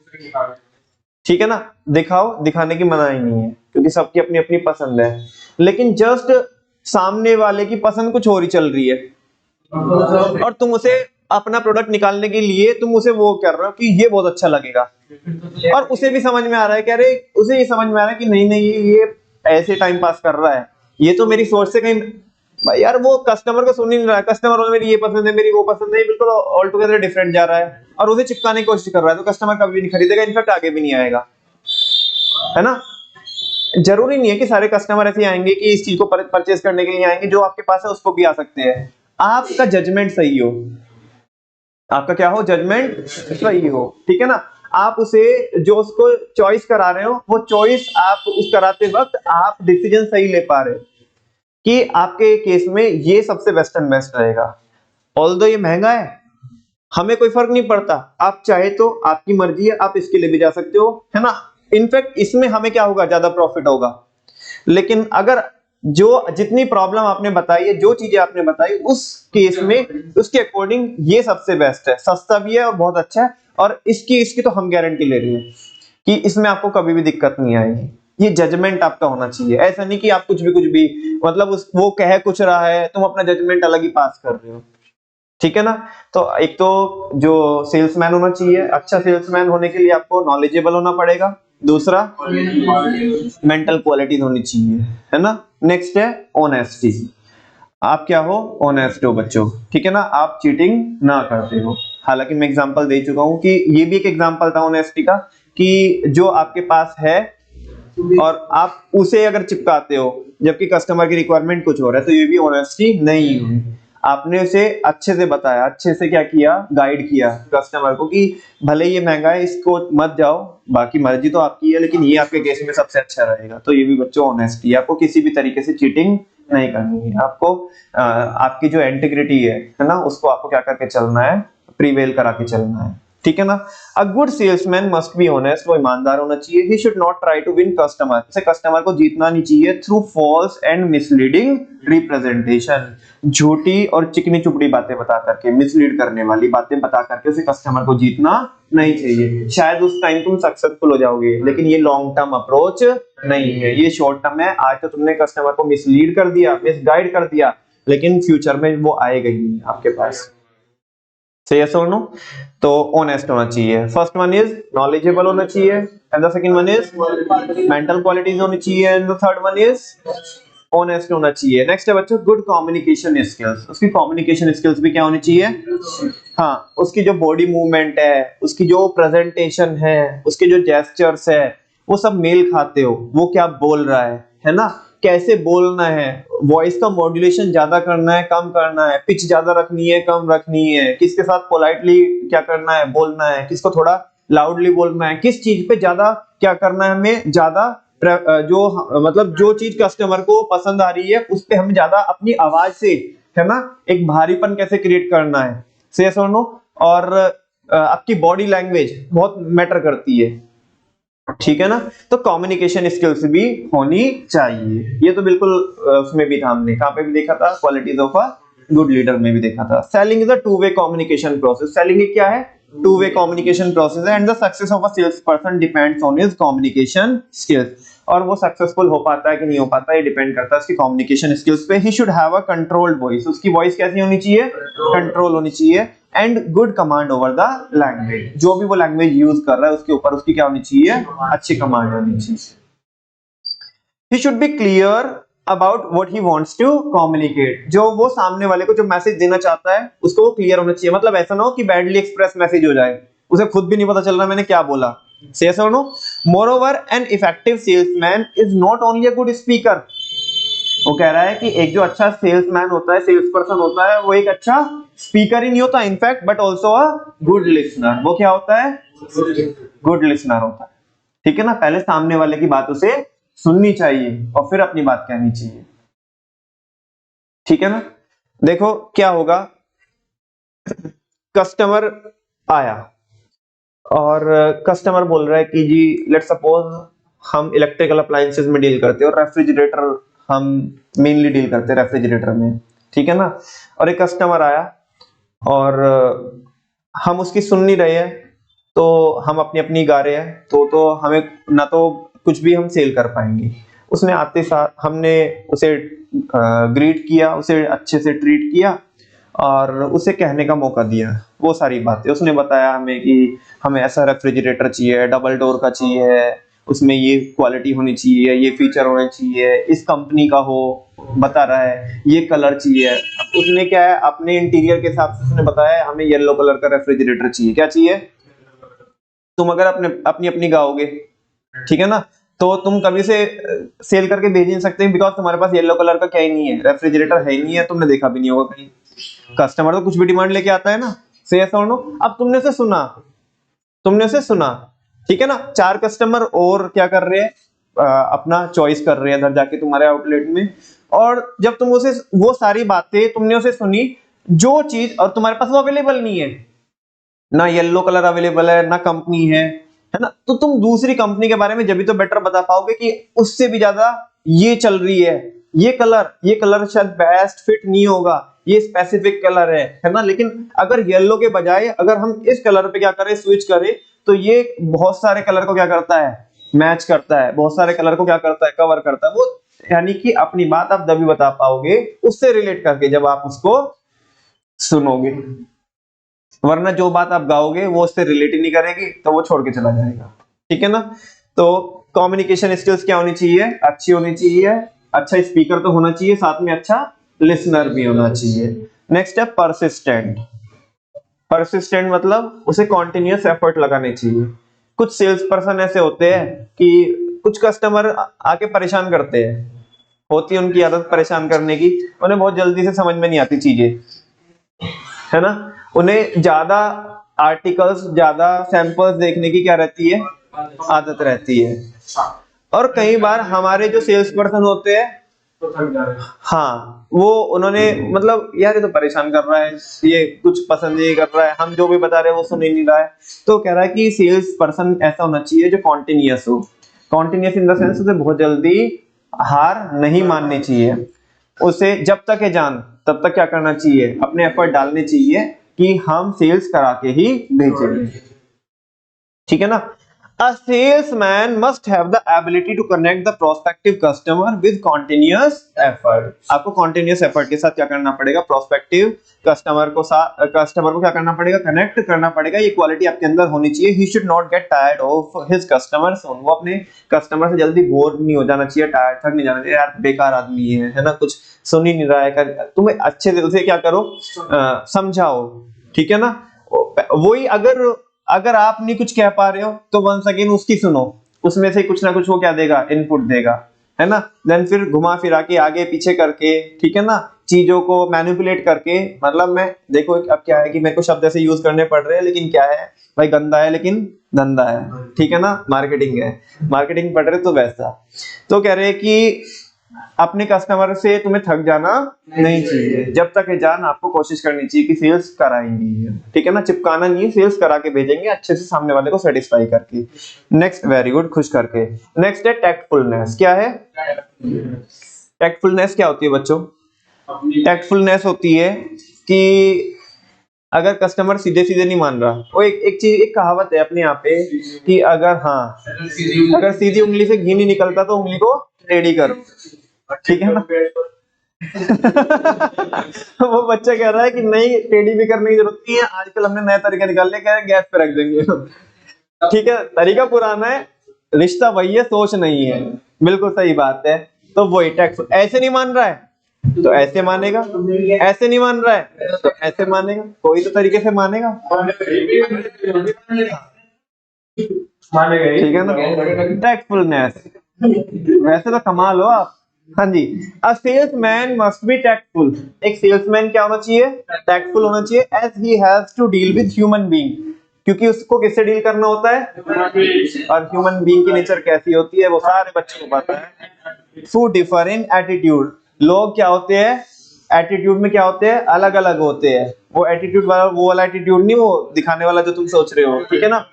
ठीक है ना, दिखाओ, दिखाने की मना ही नहीं है क्योंकि सबकी अपनी अपनी पसंद है, लेकिन जस्ट सामने वाले की पसंद कुछ और ही चल रही है और तुम उसे अपना प्रोडक्ट निकालने के लिए तुम उसे वो कर रहे हो कि ये बहुत अच्छा लगेगा, और उसे भी समझ में आ रहा है, कह रहे उसे ये समझ में आ रहा है कि नहीं नहीं ये ऐसे टाइम पास कर रहा है, ये तो मेरी सोच से कहीं, भाई यार वो कस्टमर को सुन ही नहीं रहा है, कस्टमर को मेरी ये पसंद है, मेरी वो पसंद है, बिल्कुल ऑल टुगेदर डिफरेंट जा रहा है, और उसे चिपकाने की कोशिश कर रहा है, तो कस्टमर कभी भी नहीं खरीदेगा, इनफैक्ट आगे भी नहीं आएगा, है ना। जरूरी नहीं है कि सारे कस्टमर ऐसे आएंगे कि इस चीज को परचेज करने के लिए आएंगे, जो आपके पास है उसको भी आ सकते हैं, आपका जजमेंट सही हो, आपका क्या हो, जजमेंट सही हो, ठीक है ना। आप उसे जो उसको चॉइस करा रहे हो वो चॉइस आप उस कराते वक्त आप डिसीजन सही ले पा रहे हो कि आपके केस में ये सबसे बेस्ट एंड बेस्ट रहेगा। ऑल्दो ये महंगा है, हमें कोई फर्क नहीं पड़ता, आप चाहे तो आपकी मर्जी है, आप इसके लिए भी जा सकते हो, है ना। इनफैक्ट इसमें हमें क्या होगा, ज्यादा प्रॉफिट होगा। लेकिन अगर जो जितनी प्रॉब्लम आपने बताई है, जो चीजें आपने बताई, उस केस में उसके अकॉर्डिंग ये सबसे बेस्ट है, सस्ता भी है और बहुत अच्छा है, और इसकी तो हम गारंटी ले रहे हैं कि इसमें आपको कभी भी दिक्कत नहीं आएगी। ये जजमेंट आपका होना चाहिए, ऐसा नहीं कि आप कुछ भी मतलब वो कह कुछ रहा है, तुम अपना जजमेंट अलग ही पास कर रहे हो, ठीक है ना। तो एक तो जो सेल्समैन होना चाहिए, अच्छा सेल्समैन होने के लिए आपको नॉलेजेबल होना पड़ेगा, दूसरा मेंटल क्वालिटीज होनी चाहिए, है ना। नेक्स्ट है ऑनेस्टी, आप क्या हो, ऑनेस्ट हो बच्चों, ठीक है ना, आप चीटिंग ना करते हो। हालांकि मैं एग्जांपल दे चुका हूं कि ये भी एक एग्जांपल था ऑनेस्टी का, कि जो आपके पास है और आप उसे अगर चिपकाते हो जबकि कस्टमर की रिक्वायरमेंट कुछ और है, तो ये भी ऑनेस्टी नहीं हुई। आपने उसे अच्छे से बताया, अच्छे से क्या किया, गाइड किया कस्टमर को कि भले ये महंगा है इसको मत जाओ, बाकी मर्जी तो आपकी है, लेकिन ये आपके केस में सबसे अच्छा रहेगा। तो ये भी बच्चों ऑनेस्टी, आपको किसी भी तरीके से चीटिंग नहीं करनी है, आपको आपकी जो इंटीग्रिटी है ना, उसको आपको क्या करके चलना है, प्रीवेल करा के चलना है, ठीक है ना। A good salesman must be honest, वो ईमानदार होना चाहिए। He should not try to win customer, उसे कस्टमर को जीतना नहीं चाहिए through false and misleading representation, झूठी और चिकनी चुपड़ी बातें बता करके, मिसलीड करने वाली बातें बता करके उसे कस्टमर को जीतना नहीं चाहिए। शायद उस टाइम तुम सक्सेसफुल हो जाओगे, लेकिन ये लॉन्ग टर्म अप्रोच नहीं है, ये शॉर्ट टर्म है। आज तो तुमने कस्टमर को मिसलीड कर दिया, मिसगाइड कर दिया, लेकिन फ्यूचर में वो आएगा ही नहीं आपके पास। Yes or no? तो ऑनेस्ट होना चाहिए। फर्स्ट वन इज नॉलेजेबल होना चाहिए, and the second one is mental qualities होनी चाहिए, and the third one is honest होना चाहिए। नेक्स्ट है बच्चों गुड कम्युनिकेशन स्किल्स, उसकी कम्युनिकेशन स्किल्स भी क्या होनी चाहिए, हाँ, उसकी जो बॉडी मूवमेंट है, उसकी जो प्रेजेंटेशन है, उसके जो जेस्चर्स है, वो सब मेल खाते हो, वो क्या बोल रहा है ना, कैसे बोलना है, वॉइस का मॉड्यूलेशन ज्यादा करना है कम करना है, पिच ज्यादा रखनी है कम रखनी है, किसके साथ पोलाइटली क्या करना है बोलना है, किसको थोड़ा लाउडली बोलना है, किस चीज पे ज्यादा क्या करना है, हमें ज्यादा जो मतलब जो चीज कस्टमर को पसंद आ रही है उस पे हमें ज्यादा अपनी आवाज से, है ना, एक भारीपन कैसे क्रिएट करना है, से सुनो। और आपकी बॉडी लैंग्वेज बहुत मैटर करती है, ठीक है ना। तो कम्युनिकेशन स्किल्स भी होनी चाहिए। ये तो बिल्कुल उसमें भी था, हमने कहां पे भी देखा था, qualities of a good leader में भी देखा था। Selling is a two way communication process, selling क्या है, टू वे कम्युनिकेशन प्रोसेस है, and the success of a sales person depends on his communication skills. और वो सक्सेसफुल हो पाता है कि नहीं हो पाता, ये डिपेंड करता है उसकी कम्युनिकेशन स्किल्स पे। He should have a controlled voice, उसकी वॉइस कैसी होनी चाहिए, कंट्रोल होनी चाहिए, and good command over the language, जो भी वो लैंग्वेज यूज कर रहा है उसके ऊपर उसकी क्या होनी चाहिए, अच्छी कमांड होनी चाहिए। He should be clear about what he wants to communicate, जो वो सामने वाले को जो मैसेज देना चाहता है उसको वो क्लियर होना चाहिए। मतलब ऐसा ना हो कि बैडली एक्सप्रेस मैसेज हो जाए, उसे खुद भी नहीं पता चल रहा मैंने क्या बोला। Say yes or no? Moreover, an effective salesman is not only a good speaker, वो कह रहा है कि एक जो अच्छा सेल्समैन होता है, सेल्स पर्सन होता है, वो एक अच्छा स्पीकर ही नहीं होता in fact, but also a good listener. वो क्या होता है? गुड लिसनर होता है। ठीक है ना, पहले सामने वाले की बात उसे सुननी चाहिए और फिर अपनी बात कहनी चाहिए। ठीक है ना। देखो क्या होगा, कस्टमर आया और कस्टमर बोल रहा है कि जी लेट्स सपोज हम इलेक्ट्रिकल अप्लायंसेस में डील करते हैं और रेफ्रिजरेटर हम मेनली डील करते हैं रेफ्रिजरेटर में। ठीक है ना। और एक कस्टमर आया और हम उसकी सुन नहीं रहे हैं, तो हम अपनी अपनी गा रहे हैं, तो हमें ना तो कुछ भी हम सेल कर पाएंगे। उसने आते साथ हमने उसे ग्रीट किया, उसे अच्छे से ट्रीट किया और उसे कहने का मौका दिया। वो सारी बातें उसने बताया हमें कि हमें ऐसा रेफ्रिजरेटर चाहिए, डबल डोर का चाहिए, उसमें ये क्वालिटी होनी चाहिए, ये फीचर होने चाहिए, इस कंपनी का हो, बता रहा है ये कलर चाहिए। उसने क्या है अपने इंटीरियर के हिसाब से उसने बताया है हमें येलो कलर का रेफ्रिजरेटर चाहिए। क्या चाहिए? तुम अगर अपनी अपनी गाओगे, ठीक है ना, तो तुम कभी से सेल करके भेज नहीं सकते बिकॉज तुम्हारे पास येलो कलर का क्या ही नहीं है, रेफ्रिजरेटर है ही नहीं है, तुमने देखा भी नहीं होगा कहीं। कस्टमर तो कुछ भी डिमांड लेके आता है ना, से यस और नो। अब तुमने उसे सुना, ठीक है ना। 4 कस्टमर और क्या कर रहे हैं, अपना चॉइस कर रहे हैं इधर जाके तुम्हारे आउटलेट में। और जब तुम उसे वो सारी बातें तुमने उसे सुनी, जो चीज और तुम्हारे पास वो अवेलेबल नहीं है, ना येलो कलर अवेलेबल है, ना कंपनी है ना, तो तुम दूसरी कंपनी के बारे में जब भी तो बेटर बता पाओगे कि उससे भी ज्यादा ये चल रही है, ये कलर शायद बेस्ट फिट नहीं होगा, ये स्पेसिफिक कलर है ना। लेकिन अगर येलो के बजाय अगर हम इस कलर पे क्या करें, स्विच करें, तो ये बहुत सारे कलर को क्या करता है, मैच करता है, बहुत सारे कलर को क्या करता है, कवर करता है वो। यानी कि अपनी बात आप तभी बता पाओगे उससे रिलेट करके जब आप उसको सुनोगे, वरना जो बात आप गाओगे वो उससे रिलेट ही नहीं करेगी तो वो छोड़ के चला जाएगा। ठीक है ना। तो कम्युनिकेशन स्किल्स क्या होनी चाहिए, अच्छी होनी चाहिए, अच्छा स्पीकर तो होना चाहिए, साथ में अच्छा लिसनर भी होना चाहिए। नेक्स्ट है परसिस्टेंट मतलब उसे कॉन्टिन्यूअस एफर्ट लगाने चाहिए। कुछ सेल्स पर्सन ऐसे होते हैं कि कुछ कस्टमर आके परेशान करते हैं, होती है उनकी आदत परेशान करने की, उन्हें बहुत जल्दी से समझ में नहीं आती चीजें, है ना। उन्हें ज्यादा आर्टिकल्स, ज्यादा सैंपल्स देखने की क्या रहती है, आदत रहती है। और कई बार हमारे जो सेल्स पर्सन होते हैं, हाँ, वो उन्होंने मतलब यार ये तो परेशान कर रहा है, ये कुछ पसंद नहीं कर रहा है, हम जो भी बता रहे हैं वो सुन ही नहीं रहा है। तो कह रहा है कि सेल्स पर्सन ऐसा होना चाहिए जो कॉन्टिन्यूअस हो, कॉन्टिन्यूअस इन द सेंस उसे बहुत जल्दी हार नहीं माननी चाहिए। उसे जब तक है जान तब तक क्या करना चाहिए, अपने एफर्ट डालने चाहिए कि हम सेल्स करा के ही भेजेंगे। ठीक है ना। A salesman must have the ability to connect the prospective customer with continuous effort. आपको continuous effort के साथ क्या करना पड़ेगा, prospective कस्टमर को क्या करना पड़ेगा, कनेक्ट करना पड़ेगा। ये क्वालिटी आपके अंदर होनी चाहिए। He should not get tired of his customers. वो अपने कस्टमर से जल्दी बोर नहीं हो जाना चाहिए, टायर्ड थक नहीं जाना चाहिए, यार बेकार आदमी है ना, कुछ सुन ही नहीं रहा है। तुम्हें अच्छे से उसे क्या करो, समझाओ। ठीक है ना। वही अगर आप नहीं कुछ कह पा रहे हो तो वंस अगेन उसकी सुनो, उसमें से कुछ ना कुछ वो क्या देगा, इनपुट देगा, है ना। देन फिर घुमा फिरा के आगे पीछे करके, ठीक है ना, चीजों को मैनिपुलेट करके, मतलब मैं देखो अब क्या है कि मेरे को शब्द ऐसे यूज करने पड़ रहे हैं, लेकिन क्या है भाई, गंदा है लेकिन धंधा है, ठीक है ना, मार्केटिंग है, मार्केटिंग पढ़ रहे तो वैसा। तो कह रहे हैं कि अपने कस्टमर से तुम्हें थक जाना नहीं चाहिए, जब तक है जान आपको कोशिश करनी चाहिए कि सेल्स कराएंगे। ठीक है ना, चिपकाना नहीं है, सेल्स करा के भेजेंगे अच्छे से, सामने वाले को सेटिस्फाई करके। नेक्स्ट, वेरी गुड, खुश करके। नेक्स्ट है टैक्टफुलनेस। क्या है टैक्टफुलनेस? क्या होती है बच्चों? टैक्टफुलनेस होती है कि अगर कस्टमर सीधे सीधे नहीं मान रहा, वो एक कहावत है अपने यहाँ पे कि अगर सीधी उंगली से घी नहीं निकलता तो उंगली को टेढ़ी कर। ठीक है ना। वो बच्चा कह रहा है कि नहीं, टेढ़ी भी करने की जरूरत नहीं है, आजकल हमने नए तरीके निकाल लिया, कह रहे गैस पे रख देंगे। ठीक है, तरीका पुराना है, रिश्ता वही है, सोच नहीं है। बिल्कुल सही बात है। तो वही टैक्स, ऐसे नहीं मान रहा है तो ऐसे मानेगा, ऐसे नहीं मान रहा है तो ऐसे मानेगा, कोई तो तरीके से मानेगा। ठीक है ना। टैक्टफुलनेस, वैसे तो कमाल हो आप, हाँ जी, a salesman must be tactful. एक सेल्समैन क्या होना चाहिए? टैक्टफुल होना चाहिए, as he has to deal with human being, क्योंकि उसको किससे डील करना होता है? और ह्यूमन बीइंग की नेचर कैसी होती है वो सारे बच्चों को पता है। सो डिफर इन एटीट्यूड, लोग क्या होते हैं? एटीट्यूड में क्या होते हैं? अलग अलग होते हैं। वो एटीट्यूड वाला, वो वाला एटीट्यूड नहीं, वो दिखाने वाला जो तुम सोच रहे हो, ठीक है ना।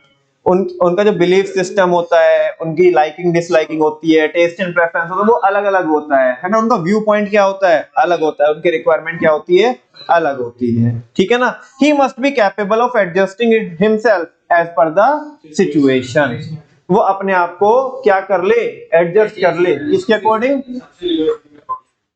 उनका जो बिलीफ सिस्टम होता है, उनकी लाइकिंग डिसलाइकिंग होती है, टेस्ट एंड प्रेफरेंस होता है, वो अलग अलग होता है ना। उनका व्यू पॉइंट क्या होता है? अलग होता है। उनकी रिक्वायरमेंट क्या होती है? अलग होती है, ठीक है ना। He must be capable of adjusting himself as per the situation, वो अपने आप को क्या कर ले? एडजस्ट कर ले, किसके अकॉर्डिंग?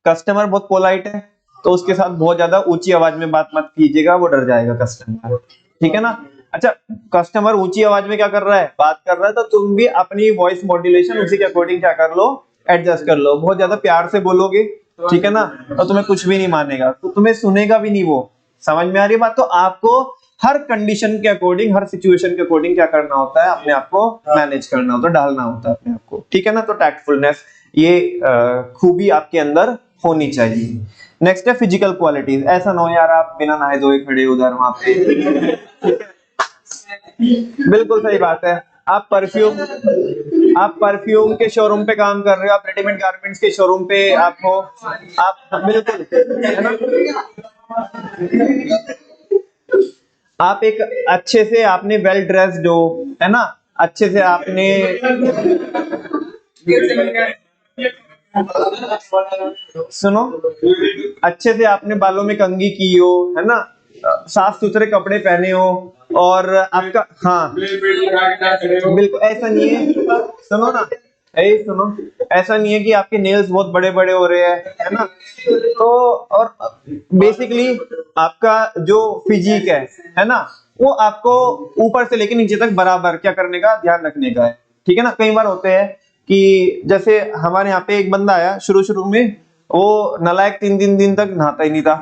कस्टमर बहुत पोलाइट है तो उसके साथ बहुत ज्यादा ऊंची आवाज में बात मत कीजिएगा, वो डर जाएगा कस्टमर, ठीक है ना। अच्छा, कस्टमर ऊंची आवाज में क्या कर रहा है? बात कर रहा है, तो तुम भी अपनी वॉइस मॉड्यूलेशन उसी के अकॉर्डिंग क्या कर लो? एडजस्ट कर लो। बहुत ज्यादा प्यार से बोलोगे, ठीक है ना, तो तुम्हें कुछ भी नहीं मानेगा, तो तुम्हें सुनेगा भी नहीं वो। समझ में आ रही है बात? तो आपको हर कंडीशन के अकॉर्डिंग, हर सिचुएशन के अकॉर्डिंग क्या करना होता है? अपने आप को मैनेज करना होता है, डालना होता है अपने आप को, ठीक है ना। तो टैक्टफुलनेस, ये खूबी आपके अंदर होनी चाहिए। नेक्स्ट है फिजिकल क्वालिटीज। ऐसा ना हो यार आप बिना नहाए धोए खड़े उधर वहां पे, बिल्कुल सही बात है। आप परफ्यूम के शोरूम पे काम कर रहे हो, आप रेडीमेड गारमेंट्स के शोरूम पे आप हो, आप बिल्कुल, है ना। आप एक अच्छे से, आपने वेल ड्रेस्ड हो, है ना, अच्छे से आपने सुनो, अच्छे से आपने बालों में कंघी की हो, है ना, साफ सुथरे कपड़े पहने हो, और आपका, हाँ बिल्कुल ऐसा नहीं है, सुनो ना, सुनो, ऐसा नहीं है कि आपके नेल्स बहुत बड़े बड़े हो रहे हैं, है ना। तो और बेसिकली आपका जो फिजिक है ना, वो आपको ऊपर से लेके नीचे तक बराबर क्या करने का? ध्यान रखने का है, ठीक है ना। कई बार होते हैं कि जैसे हमारे यहाँ पे एक बंदा आया शुरू शुरू में, वो नालायक 3 दिन तक नहाता ही नहीं था।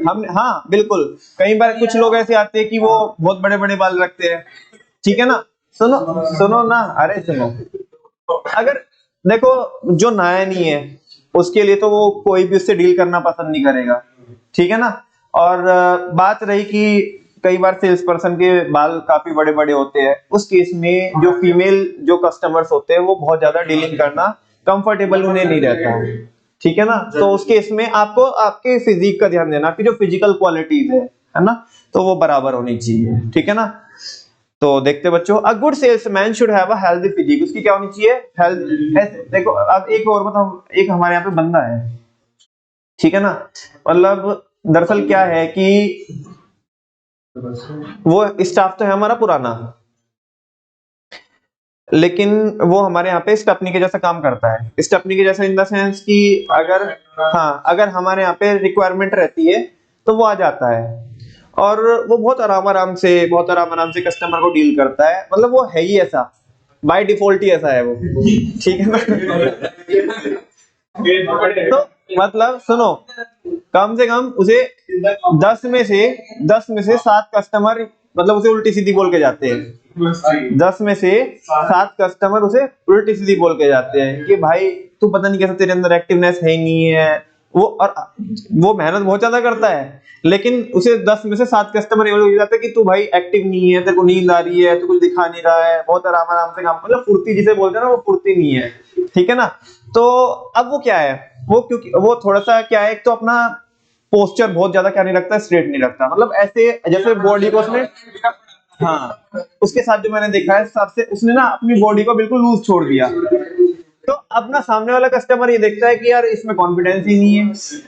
हम, हाँ बिल्कुल, कई बार कुछ लोग ऐसे आते हैं कि वो बहुत बड़े बड़े बाल रखते हैं, ठीक है ना। सुनो ना, अरे सुनो, अगर देखो जो नया नहीं है उसके लिए तो वो कोई भी उससे डील करना पसंद नहीं करेगा, ठीक है ना। और बात रही कि कई बार सेल्स पर्सन के बाल काफी बड़े बड़े होते हैं, उस केस में जो फीमेल जो कस्टमर्स होते हैं वो बहुत ज्यादा डीलिंग करना कंफर्टेबल उन्हें नहीं रहता है, ठीक है ना। तो उस केस में आपको आपके फिजिक का ध्यान देना, आपकी जो फिजिकल क्वालिटीज है ना, तो वो बराबर होनी चाहिए, ठीक है ना। तो देखते बच्चों, a good salesman should have a healthy physique. उसकी क्या होनी चाहिए? हेल्थ। देखो अब एक और बताओ, एक हमारे यहाँ पे बंदा है, ठीक है ना, मतलब दरअसल क्या है कि वो स्टाफ तो है हमारा पुराना, लेकिन वो हमारे यहाँ पे स्टेपनी के जैसा काम करता है। स्टेपनी के जैसा इन द सेंस कि अगर, हाँ, अगर हमारे यहाँ पे रिक्वायरमेंट रहती है तो वो आ जाता है, और वो बहुत आराम आराम से कस्टमर को डील करता है। मतलब वो है ही ऐसा, बाय डिफॉल्ट ही ऐसा है वो, ठीक है ना। तो मतलब सुनो, कम से कम उसे 10 में से 7 कस्टमर मतलब उसे उल्टी सीधी बोल के जाते हैं। 10 में से 7 कस्टमर उसे उल्टी सीधी बोल के जाते हैं कि भाई तू पता नहीं कैसा, तेरे अंदर एक्टिवनेस है ही नहीं है। और वो मेहनत बहुत ज्यादा करता है, लेकिन उसे 10 में से 7 कस्टमर ये बोल जाते हैं कि तू भाई एक्टिव नहीं है, तेरे को नींद आ रही है, तू कुछ दिखा नहीं रहा है, बहुत आराम से काम, मतलब फुर्ती जिसे बोलते हैं ना, वो फुर्ती नहीं है, ठीक है ना। तो अब वो क्या है, वो क्योंकि वो थोड़ा सा क्या है, एक तो अपना पोस्चर बहुत ज्यादा क्या नहीं रखता, स्ट्रेट नहीं रखता, मतलब ऐसे जैसे बॉडी को उसने, हाँ, उसके साथ जो मैंने देखा है सबसे, उसने ना अपनी बॉडी को बिल्कुल लूज छोड़ दिया। तो अब ना सामने वाला कस्टमर ये देखता है कि यार इसमें कॉन्फिडेंस ही नहीं है,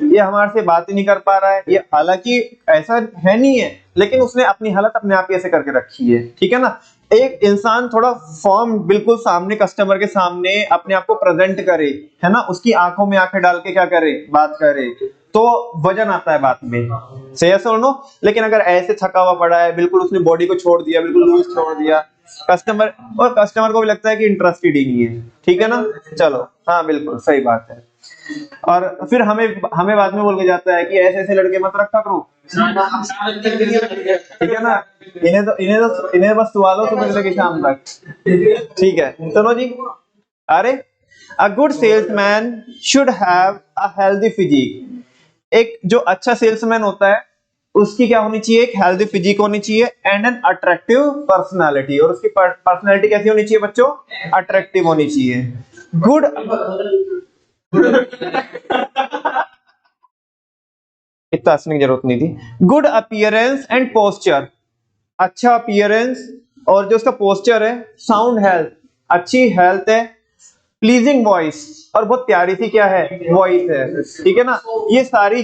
ये हमारे से बात ही नहीं कर पा रहा है, ये हालांकि ऐसा है नहीं है, लेकिन उसने अपनी हालत अपने आप ही ऐसे करके रखी है, ठीक है ना। एक इंसान थोड़ा फॉर्म बिल्कुल सामने कस्टमर के सामने अपने आप को प्रेजेंट करे, है ना, उसकी आंखों में आंखें डाल के क्या करे, बात करे, तो वजन आता है बात में, सही है सुनो। लेकिन अगर ऐसे थका हुआ पड़ा है, बिल्कुल उसने बॉडी को छोड़ दिया, बिल्कुल लूज छोड़ दिया, कस्टमर को भी लगता है कि इंटरेस्टेड ही नहीं है, ठीक है ना। चलो, हाँ बिल्कुल सही बात है। और फिर हमें बाद में बोल के जाता है कि ऐसे ऐसे लड़के मत रखा करो, ठीक है ना। इन्हें बस सवालों सुबह से लेकर शाम तक, ठीक है। सुनो जी, अरे a good salesman should have a healthy physique. एक जो अच्छा सेल्समैन होता है उसकी क्या होनी चाहिए, एक हेल्दी फिजिक होनी चाहिए एंड एन अट्रैक्टिव पर्सनालिटी, और उसकी पर्सनालिटी कैसी होनी चाहिए बच्चों, अट्रैक्टिव होनी चाहिए। गुड इतना हंसने की जरूरत नहीं थी। गुड अपीयरेंस एंड पोस्चर, अच्छा अपीयरेंस और जो उसका पोस्चर है, साउंड हेल्थ, अच्छी हेल्थ है, प्लीजिंग वॉइस और बहुत प्यारी सी क्या है, वॉइस है, ठीक है ना। ये सारी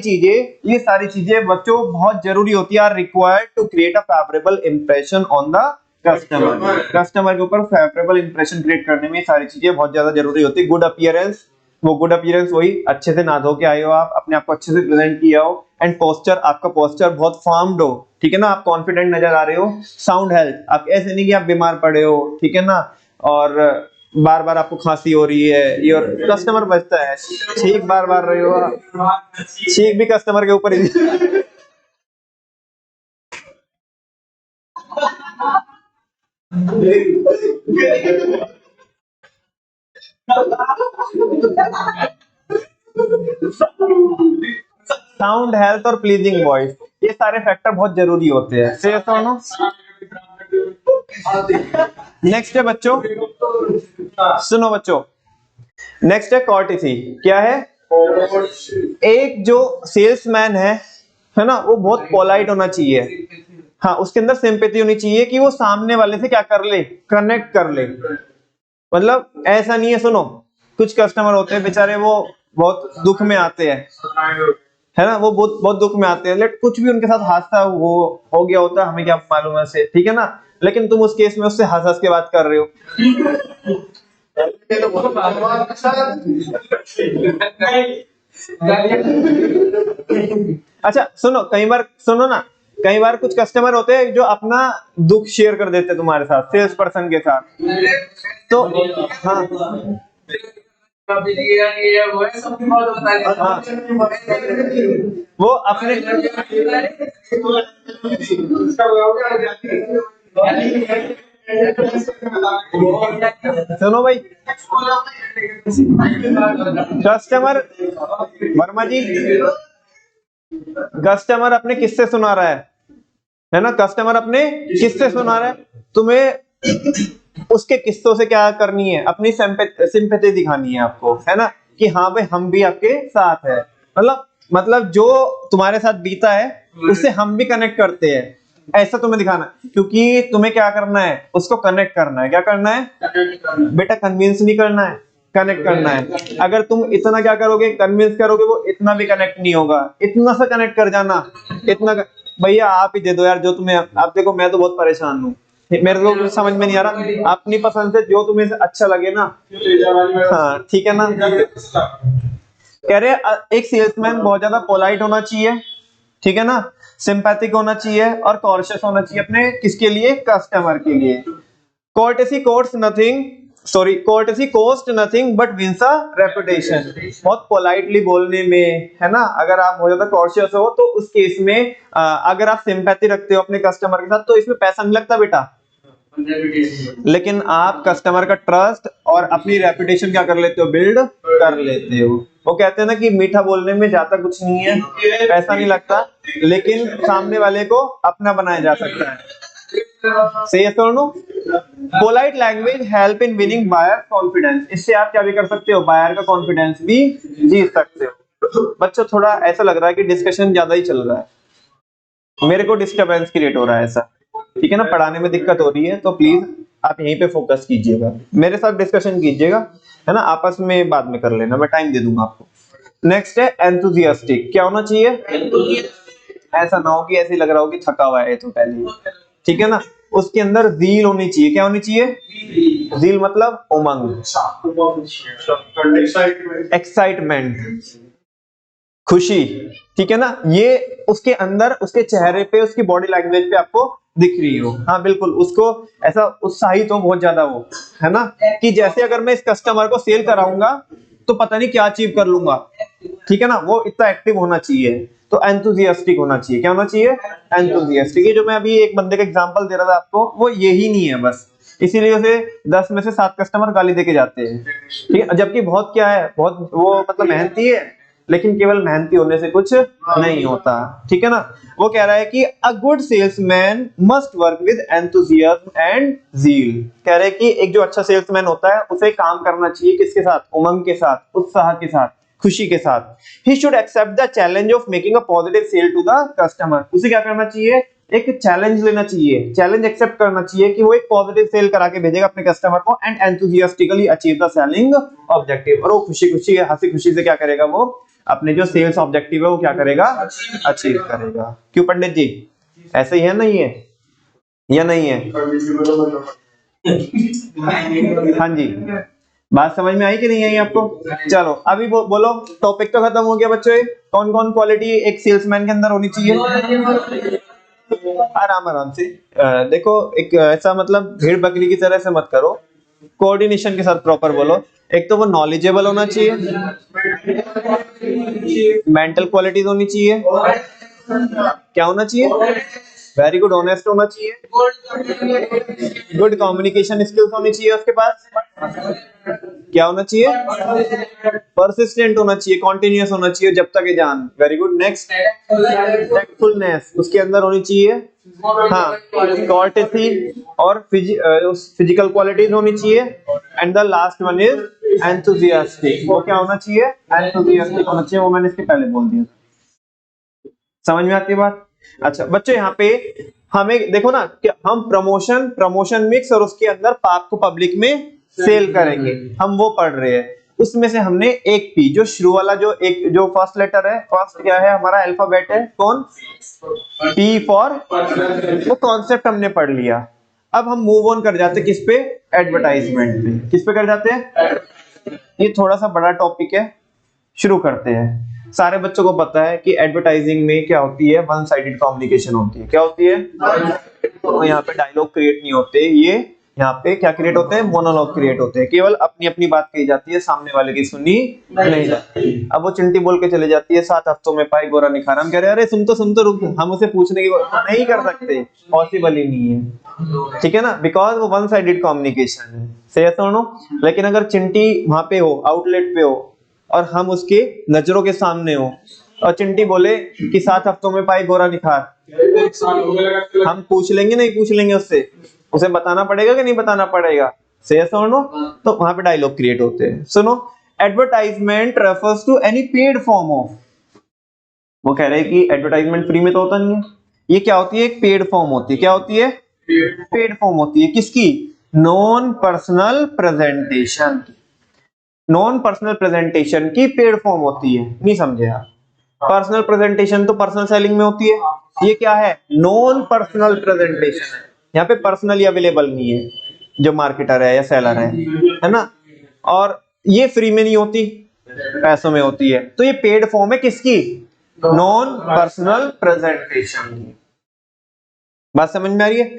चीजें बच्चों बहुत जरूरी होती है, are required to create a favourable impression on the customer. Customer के ऊपर फेवरेबल इंप्रेशन क्रिएट करने में ये सारी चीजें बहुत ज्यादा जरूरी होती है। गुड अपीयरेंस, वो गुड अपीयरेंस वही अच्छे से नहा धो के आए हो, आप अपने आप को अच्छे से प्रेजेंट किया हो, एंड पोस्चर, आपका पोस्चर बहुत फॉर्म्ड हो, ठीक है ना, आप कॉन्फिडेंट नजर आ रहे हो। साउंड हेल्थ, आप ऐसे नहीं कि आप बीमार पड़े हो, ठीक है ना, और बार बार आपको खांसी हो रही है, ये और कस्टमर बचता है, छींक बार बार रहे हो, छींक भी कस्टमर के ऊपर ही साउंड हेल्थ और प्लीजिंग वॉइस, ये सारे फैक्टर बहुत जरूरी होते हैं। से सुनो, नेक्स्ट है बच्चों, सुनो बच्चों, नेक्स्ट है कॉर्टेसी। क्या है, एक जो सेल्समैन है ना, वो बहुत पोलाइट होना चाहिए। हाँ, उसके अंदर सिंपैथी होनी चाहिए कि वो सामने वाले से क्या कर ले, कनेक्ट कर ले। मतलब ऐसा नहीं है, सुनो, कुछ कस्टमर होते हैं बेचारे, वो बहुत दुख में आते हैं, है ना, वो बहुत दुख में आते हैं, लेट कुछ भी उनके साथ हादसा हो गया होता है, हमें क्या मालूम है से, ठीक है ना, लेकिन तुम उस केस में उससे हंस हंस के बात कर रहे हो। अच्छा सुनो, कई बार कुछ कस्टमर होते हैं जो अपना दुख शेयर कर देते हैं तुम्हारे साथ, सेल्स पर्सन के साथ, तो हाँ वो अपने सुनो भाई, कस्टमर, वर्मा जी, कस्टमर अपने किससे सुना रहा है ना, कस्टमर अपने किससे सुना रहा है, तुम्हें उसके किस्सों से क्या करनी है, अपनी सिंपैथी दिखानी है आपको, है ना, कि हाँ भाई हम भी आपके साथ है, मतलब जो तुम्हारे साथ बीता है उससे हम भी कनेक्ट करते हैं, ऐसा तुम्हें दिखाना, क्योंकि तुम्हें क्या करना है, उसको कनेक्ट करना है। क्या करना है बेटा, कन्विंस नहीं करना है, कनेक्ट करना है। अगर तुम इतना क्या करोगे, कन्विंस करोगे, वो इतना भी कनेक्ट नहीं होगा, इतना सा कनेक्ट कर जाना, इतना भैया आप ही दे दो यार जो तुम्हें, आप देखो मैं तो बहुत परेशान हूँ, मेरे को कुछ समझ में नहीं आ रहा, अपनी पसंद से जो तुम्हें अच्छा लगे ना, हाँ ठीक है ना। कह रहे एक सेल्समैन बहुत ज्यादा पोलाइट होना चाहिए, ठीक है ना, सिंपैथिक होना चाहिए और कॉशियस होना चाहिए अपने किसके लिए, कस्टमर के लिए। Courtesy cost nothing but wins a reputation, बहुत पोलाइटली बोलने में, है ना, अगर आप बहुत ज्यादा कॉशियस हो तो उस केस में अगर आप सिंपैथी रखते हो अपने कस्टमर के साथ तो इसमें पैसा नहीं लगता बेटा, लेकिन आप कस्टमर का ट्रस्ट और अपनी रेपुटेशन क्या कर लेते हो, बिल्ड कर लेते हो। वो कहते हैं ना कि मीठा बोलने में जाता कुछ नहीं है, पैसा नहीं लगता, लेकिन सामने वाले को अपना बनाया जा सकता है। Say yes or no? Polite language help in winning buyer confidence, इससे आप क्या भी कर सकते हो, बायर का कॉन्फिडेंस भी जीत सकते हो। बच्चों थोड़ा ऐसा लग रहा है कि डिस्कशन ज्यादा ही चल रहा है, मेरे को डिस्टर्बेंस क्रिएट हो रहा है ऐसा, ठीक है ना, पढ़ाने में दिक्कत हो रही है, तो प्लीज आप यहीं पे फोकस कीजिएगा, मेरे साथ डिस्कशन कीजिएगा, है ना, आपस में बाद में कर लेना, मैं टाइम दे दूंगा आपको। नेक्स्ट है एंथुसियास्टिक, क्या होना चाहिए, ऐसा ना हो कि ऐसे लग रहा हो कि थका हुआ है तो पहले, ठीक है ना, उसके अंदर ज़ील होनी चाहिए। क्या होनी चाहिए, ज़ील मतलब उमंग, एक्साइटमेंट, खुशी, ठीक है ना, ये उसके अंदर, उसके चेहरे पे, उसकी बॉडी लैंग्वेज पे आपको दिख रही हो, हाँ बिल्कुल, उसको ऐसा उत्साहित हो बहुत ज्यादा वो, है ना, कि जैसे अगर मैं इस कस्टमर को सेल कराऊंगा तो पता नहीं क्या अचीव कर लूंगा, ठीक है ना, वो इतना एक्टिव होना चाहिए, तो एंथुसियास्टिक होना चाहिए। क्या होना चाहिए, एंथुसियास्टिक। ये जो मैं अभी एक बंदे का एग्जांपल दे रहा था आपको, वो यही नहीं है बस, इसीलिए उसे 10 में से 7 कस्टमर गाली देके जाते हैं, ठीक है। जबकि बहुत क्या है, बहुत वो मतलब मेहनती है, लेकिन केवल मेहनती होने से कुछ नहीं होता, ठीक है ना। वो कह रहा है कि अ good salesman must work with enthusiasm and zeal. कह रहे हैं कि एक जो अच्छा सेल्समैन होता है उसे काम करना चाहिए किसके साथ, उमंग के साथ, उत्साह के साथ, खुशी के साथ। He should accept the challenge of making a positive sale to the customer. उसे क्या करना चाहिए, एक चैलेंज लेना चाहिए, चैलेंज एक्सेप्ट करना चाहिए कि वो एक पॉजिटिव सेल करा के भेजेगा अपने कस्टमर को, and enthusiastically achieve the selling objective. और वो खुशी खुशी हंसी खुशी से क्या करेगा, वो अपने जो सेल्स ऑब्जेक्टिव है वो क्या करेगा, अचीव करेगा। क्यों पंडित जी, ऐसे ही है नहीं है या नहीं है? हाँ जी, बात समझ में आई कि नहीं आई आपको? चलो अभी बोलो, टॉपिक तो खत्म हो गया बच्चों। कौन कौन क्वालिटी एक सेल्समैन के अंदर होनी चाहिए? आराम आराम से देखो, एक ऐसा मतलब भेड़ बकरी की तरह से मत करो, कोऑर्डिनेशन के साथ प्रॉपर बोलो। एक तो वो नॉलेजेबल होना चाहिए, मेंटल क्वालिटीज होनी चाहिए, क्या होना चाहिए, वेरी गुड ऑनेस्ट होना चाहिए, गुड कम्युनिकेशन स्किल्स होनी चाहिए उसके पास, क्या होना चाहिए, परसिस्टेंट होना चाहिए, कॉन्टिन्यूअस होना चाहिए जब तक ये जान, वेरी गुड। नेक्स्ट, टैक्टफुलनेस उसके अंदर होनी चाहिए, हाँ, कॉर्टेसी और फिजिकल क्वालिटीज होनी चाहिए, and the last one is enthusiastic. वो क्या होना चाहिए, एंथुसियास्टिक होना चाहिए, वो मैंने इसके पहले बोल दिया। समझ में आती है बात? अच्छा बच्चों, यहाँ पे हमें देखो ना कि हम प्रमोशन मिक्स और उसके अंदर पाप को पब्लिक में सेल करेंगे, हम वो पढ़ रहे हैं। उसमें से हमने एक पी, जो शुरू वाला जो एक जो फर्स्ट लेटर है, फर्स्ट क्या है हमारा अल्फाबेट है, कौन, पी फॉर, वो कॉन्सेप्ट हमने पढ़ लिया। अब हम मूव ऑन कर जाते किस पे, एडवर्टाइजमेंट पे। किस पे कर जाते हैं? ये थोड़ा सा बड़ा टॉपिक है, शुरू करते हैं। सारे बच्चों को पता है कि एडवर्टाइजिंग में क्या होती है, वन साइडेड कम्युनिकेशन होती है। क्या होती है? तो यहाँ पे डायलॉग क्रिएट नहीं होते, ये यहाँ पे क्या क्रिएट होते हैं, मोनोलॉग क्रिएट होते हैं। केवल अपनी अपनी बात कही जाती है, सामने वाले की सुनी नहीं जाती। अब वो चिंटी बोल के चले जाती है, 7 हफ्तों में पाई गोरा निखार। हम कह रहे हैं अरे सुन तो रुक, हम उसे पूछने की नहीं कर सकते, पॉसिबल ही नहीं है, ठीक है ना, बिकॉज वो वन साइडेड कम्युनिकेशन है। सही सुनो। लेकिन अगर चिंटी वहां पे हो, आउटलेट पे हो, और हम उसके नजरों के सामने हो, और चिंटी बोले कि 7 हफ्तों में पाई गोरा निखार, हम पूछ लेंगे नहीं पूछ लेंगे उससे, उसे बताना पड़ेगा कि नहीं बताना पड़ेगा? से सुनो, तो वहां पे डायलॉग क्रिएट होते हैं। सुनो, advertisement refers to any paid form of, वो कह रहे हैं कि एडवर्टाइजमेंट फ्री में तो होता नहीं है, ये क्या होती है, एक पेड फॉर्म होती है। क्या होती है? पेड फॉर्म होती है। किसकी? नॉन पर्सनल प्रेजेंटेशन की। नॉन पर्सनल प्रेजेंटेशन की पेड फॉर्म होती है। नहीं समझे आप? पर्सनल प्रेजेंटेशन तो पर्सनल सेलिंग में होती है, ये क्या है, नॉन पर्सनल प्रेजेंटेशन है। यहाँ पे पर्सनली अवेलेबल नहीं है जो मार्केटर है या सेलर है ना, और ये फ्री में नहीं होती, पैसों में होती है। तो ये पेड फॉर्म है किसकी? नॉन पर्सनल प्रेजेंटेशन की। बात समझ में आ रही है?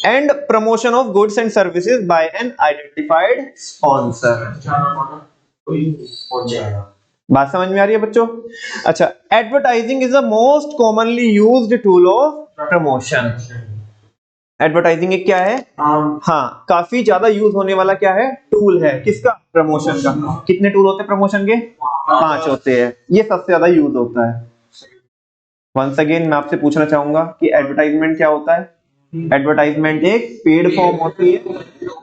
And promotion of goods and services by an identified sponsor. बात समझ में आ रही है बच्चों? अच्छा, advertising is the most commonly used tool of promotion. Advertising एक क्या है, हाँ, काफी ज्यादा यूज होने वाला क्या है, टूल है। किसका? प्रमोशन का। कितने टूल होते हैं प्रमोशन के? 5 होते हैं। ये सबसे ज्यादा यूज होता है। वंस अगेन मैं आपसे पूछना चाहूंगा कि एडवर्टाइजमेंट क्या होता है? एडवर्टाइजमेंट एक पेड फॉर्म होती है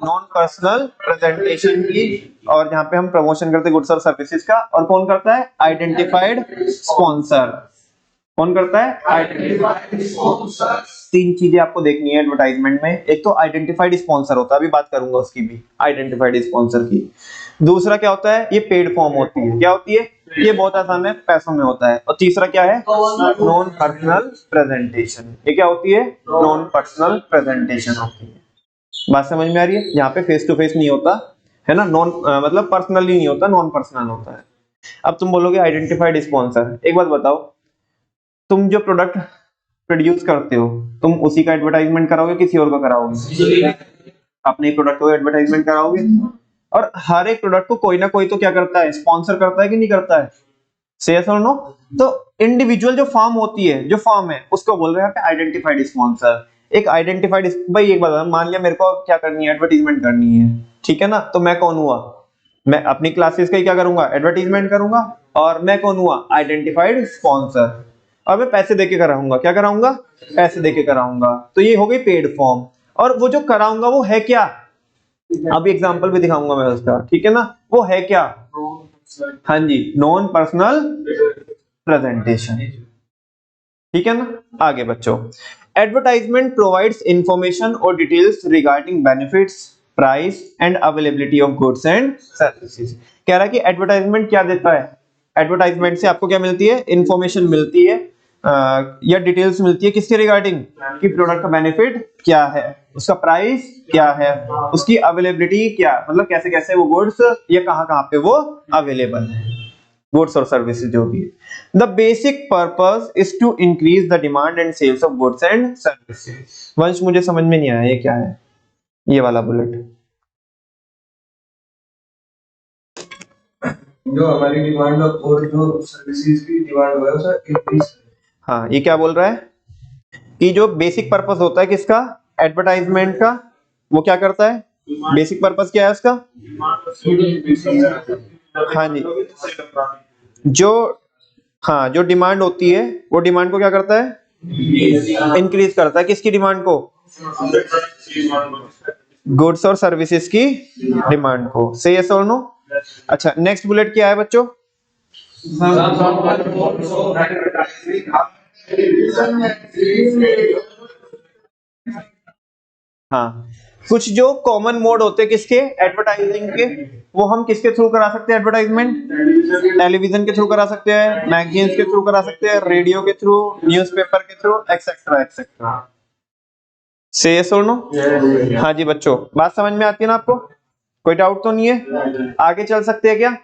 नॉन पर्सनल प्रेजेंटेशन की, और जहां पे हम प्रमोशन करते हैं गुड्स और सर्विसेज का। और कौन करता है? Identified sponsor. कौन करता है? Identified sponsor. 3 चीजें आपको देखनी है एडवर्टाइजमेंट में। एक तो आइडेंटिफाइड स्पॉन्सर होता है, अभी बात करूंगा उसकी भी, आइडेंटिफाइड स्पॉन्सर की। दूसरा क्या होता है? ये पेड फॉर्म होती है। क्या होती है? ये बहुत आसान है, पैसों में होता है। और तीसरा क्या है? Non personal presentation. ये क्या होती है? नॉन पर्सनल प्रेजेंटेशन होती है। बात समझ में आ रही है? यहाँ पे फेस टू फेस नहीं होता है ना, नॉन मतलब पर्सनली नहीं होता, नॉन पर्सनल होता है। अब तुम बोलोगे आइडेंटिफाइड स्पॉन्सर। एक बात बताओ, तुम जो प्रोडक्ट प्रोड्यूस करते हो, तुम उसी का एडवर्टाइजमेंट कराओगे, किसी और का कराओगे? अपने प्रोडक्ट को एडवर्टाइजमेंट कराओगे। और हर एक प्रोडक्ट को कोई ना कोई तो क्या करता है, स्पॉन्सर करता है कि नहीं करता है? से यस और नो? तो इंडिविजुअल जो फर्म होती है, जो फर्म है, उसको बोल रहे हैं आइडेंटिफाइड स्पॉन्सर। एक आइडेंटिफाइड, भाई एक बात मान लिया मेरे को क्या करनी है, एडवर्टीजमेंट करनी है, ठीक है ना, तो मैं कौन हुआ, मैं अपनी क्लासेस का ही क्या करूंगा, एडवर्टीजमेंट करूंगा, और मैं कौन हुआ, आइडेंटिफाइड स्पॉन्सर, और मैं पैसे देके कराऊंगा, क्या कराऊंगा, पैसे देके कराऊंगा, तो ये हो गई पेड फॉर्म। और वो जो कराऊंगा वो है क्या, अभी एग्जांपल भी दिखाऊंगा मैं उसका, ठीक है ना, वो है क्या, हाँ जी, नॉन पर्सनल प्रेजेंटेशन, ठीक है ना। आगे बच्चों, एडवर्टाइजमेंट प्रोवाइड्स इंफॉर्मेशन और details regarding benefits, price and availability of goods and services. कह रहा है कि एडवर्टाइजमेंट क्या देता है, एडवर्टाइजमेंट से आपको क्या मिलती है, इंफॉर्मेशन मिलती है या डिटेल्स मिलती है, किसके रिगार्डिंग, कि प्रोडक्ट का बेनिफिट क्या है, उसका प्राइस क्या है, उसकी अवेलेबिलिटी क्या, मतलब कैसे कैसे वो गुड्स या कहाँ पे वो अवेलेबल है, गुड्स और सर्विसेज जो भी है। The basic purpose is to increase the demand and sales of goods and services. वंश मुझे समझ में नहीं आया ये क्या है, ये वाला बुलेट, जो हमारी डिमांड और जो सर्विसेज की डिमांड है उसे इंक्रीज। हाँ ये क्या बोल रहा है कि जो बेसिक पर्पस होता है किसका, एडवर्टाइजमेंट का, वो क्या करता है, बेसिक पर्पस क्या है उसका, हाँ जी, जो हाँ जो डिमांड होती है वो डिमांड को क्या करता है, इंक्रीज करता है, किसकी डिमांड को, गुड्स और सर्विसेज की डिमांड को। से यस और नो। अच्छा नेक्स्ट बुलेट क्या है बच्चों, हाँ कुछ जो कॉमन मोड होते हैं किसके, एडवर्टाइजिंग के, वो हम किसके थ्रू करा सकते हैं एडवर्टाइजमेंट, टेलीविजन के थ्रू करा सकते हैं, मैगजीन्स के थ्रू करा सकते हैं, रेडियो के थ्रू, न्यूज़पेपर के थ्रू, एक्सेट्रा एक्सेट्रा। से यस और नो। हाँ जी बच्चों, बात समझ में आती है ना आपको, कोई डाउट तो नहीं है, आगे चल सकते हैं क्या,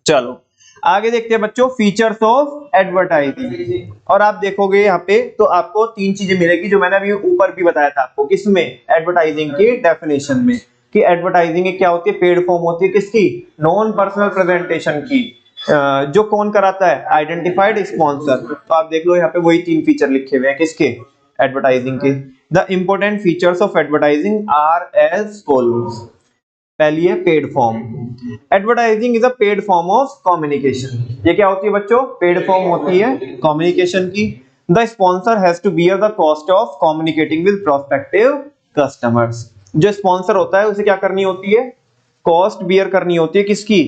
चलो आगे देखते हैं बच्चों, फीचर्स ऑफ एडवर्टाइजिंग। और आप देखोगे यहाँ पे तो आपको तीन चीजें मिलेगी जो मैंने अभी ऊपर भी बताया था आपको, किसमें, एडवर्टाइजिंग की डेफिनेशन में, कि एडवर्टाइजिंग क्या होती है, पेड फॉर्म होती है किसकी, नॉन पर्सनल प्रेजेंटेशन की, जो कौन कराता है, आइडेंटिफाइड स्पॉन्सर। तो आप देख लो यहाँ पे वही तीन फीचर लिखे हुए हैं किसके, एडवर्टाइजिंग के। The important features of advertising are as follows. पहली है paid form. Advertising is a paid form of communication. ये क्या होती है बच्चों, पेड फॉर्म होती है कम्युनिकेशन की। The sponsor has to bear the cost of communicating with prospective customers. जो स्पॉन्सर होता है उसे क्या करनी होती है, कॉस्ट बियर करनी होती है, किसकी,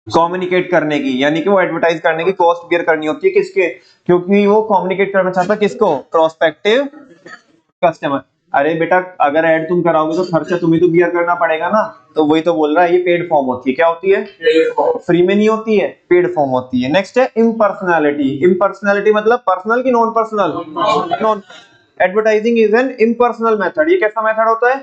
कम्युनिकेट करने की, यानी कि वो एडवर्टाइज करने की कॉस्ट बियर करनी होती है किसके, क्योंकि वो कम्युनिकेट करना चाहता है किसको, प्रोस्पेक्टिव कस्टमर। अरे बेटा अगर ऐड तुम कराओगे तो खर्चा तुम्हें तो बियर करना पड़ेगा ना, तो वही तो बोल रहा है, ये पेड फॉर्म होती है। क्या होती है, फ्री में नहीं होती है, पेड फॉर्म होती है। नेक्स्ट है इम्पर्सनैलिटी। इम्पर्सनैलिटी मतलब पर्सनल की non personal, non. Advertising is an impersonal method. ये कैसा मेथड होता है,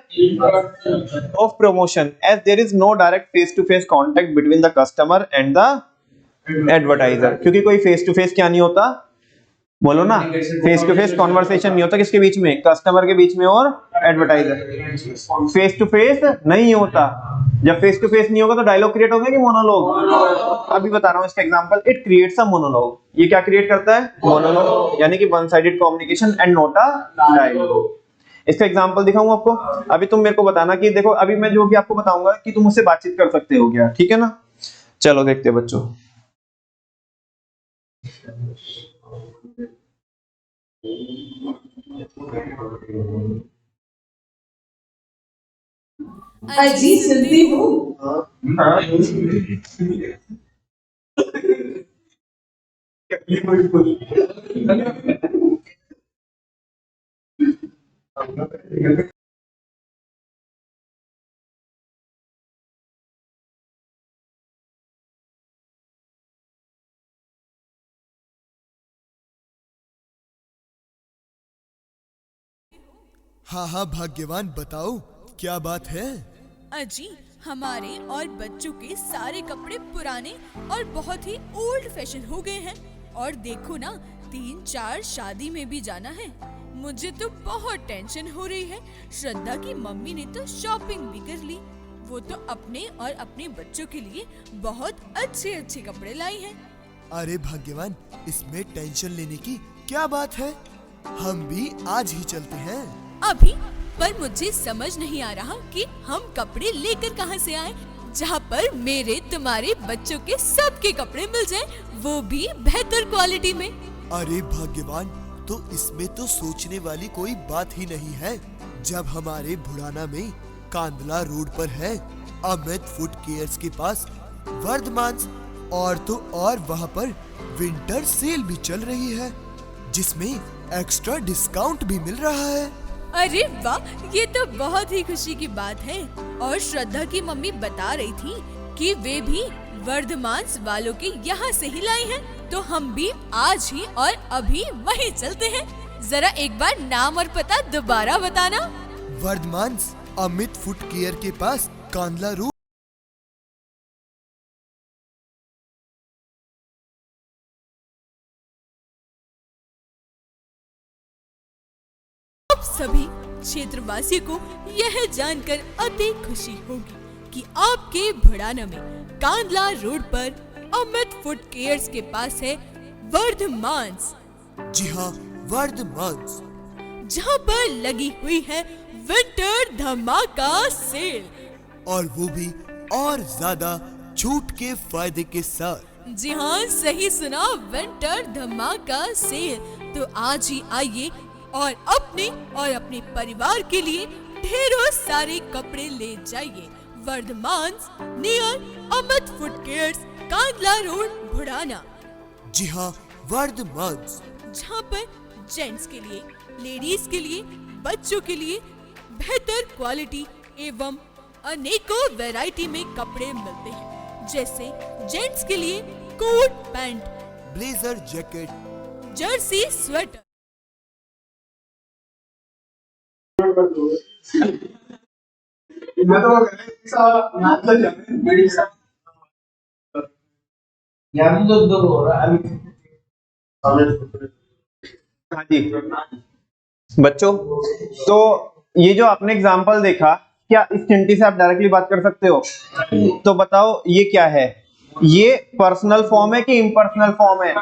of promotion, as there is no direct face to face contact between the customer and the advertiser. क्योंकि कोई फेस टू फेस क्या नहीं होता, बोलो ना, फेस टू फेस कॉन्वर्सेशन नहीं होता किसके बीच में, कस्टमर के बीच में और एडवर्टाइजर। फेस टू फेस नहीं होता। जब फेस टू फेस नहीं होगा तो डायलॉग क्रिएट होगा कि मोनोलॉग। अभी बता रहा हूँ इसका example, it creates a monologue. ये क्या क्रिएट करता है, मोनोलॉग, यानी कि one sided communication and not a dialogue. इसका एग्जांपल दिखाऊंगा आपको। अभी तुम मेरे को बताना कि देखो अभी मैं जो भी आपको बताऊंगा कि तुम उससे बातचीत कर सकते हो क्या, ठीक है ना। चलो देखते हैं बच्चों। अजी सुनती हूँ। हाँ हाँ भाग्यवान, बताओ क्या बात है। अजी हमारे और बच्चों के सारे कपड़े पुराने और बहुत ही ओल्ड फैशन हो गए हैं, और देखो ना 3-4 शादी में भी जाना है। मुझे तो बहुत टेंशन हो रही है। श्रद्धा की मम्मी ने तो शॉपिंग भी कर ली, वो तो अपने और अपने बच्चों के लिए बहुत अच्छे अच्छे कपड़े लाई हैं। अरे भाग्यवान, इसमें टेंशन लेने की क्या बात है। हम भी आज ही चलते हैं। अभी पर मुझे समझ नहीं आ रहा कि हम कपड़े लेकर कहाँ से आए, जहाँ पर मेरे तुम्हारे बच्चों के सबके कपड़े मिल जाएं, वो भी बेहतर क्वालिटी में। अरे भाग्यवान, तो इसमें तो सोचने वाली कोई बात ही नहीं है। जब हमारे भुड़ाना में कांदला रोड पर है अमित फुट केयर्स के पास वर्धमान, और तो और वहाँ पर विंटर सेल भी चल रही है जिसमें एक्स्ट्रा डिस्काउंट भी मिल रहा है। अरे वाह, ये तो बहुत ही खुशी की बात है। और श्रद्धा की मम्मी बता रही थी कि वे भी वर्धमान वालों के यहाँ से ही लाए हैं, तो हम भी आज ही और अभी वहीं चलते हैं। जरा एक बार नाम और पता दोबारा बताना। वर्धमान अमित फुट केयर के पास कांदला रोड। अब सभी क्षेत्रवासियों को यह जानकर अति खुशी होगी कि आपके भुड़ाना में कांदला रोड पर अमित फुट केयर्स के पास है वर्धमान। जी हाँ, वर्धमान, जहाँ पर लगी हुई है विंटर धमाका सेल, और वो भी और ज्यादा छूट के फायदे के साथ। जी हाँ, सही सुना, विंटर धमाका सेल। तो आज ही आइए और अपने परिवार के लिए ढेरों सारे कपड़े ले जाइए। Vardhman near Amit foot cares, Kandla road, Bhudana. जी हाँ, वर्धमान, जहाँ पर जेंट्स के लिए, लेडीज के लिए, बच्चों के लिए बेहतर क्वालिटी एवं अनेकों वैरायटी में कपड़े मिलते हैं, जैसे जेंट्स के लिए coat pant, blazer jacket, jersey sweater. हाँ जी बच्चों, तो ये जो आपने एग्जांपल देखा, क्या इस चिंटी से आप डायरेक्टली बात कर सकते हो? तो बताओ ये क्या है? ये पर्सनल फॉर्म है कि इम्पर्सनल फॉर्म है?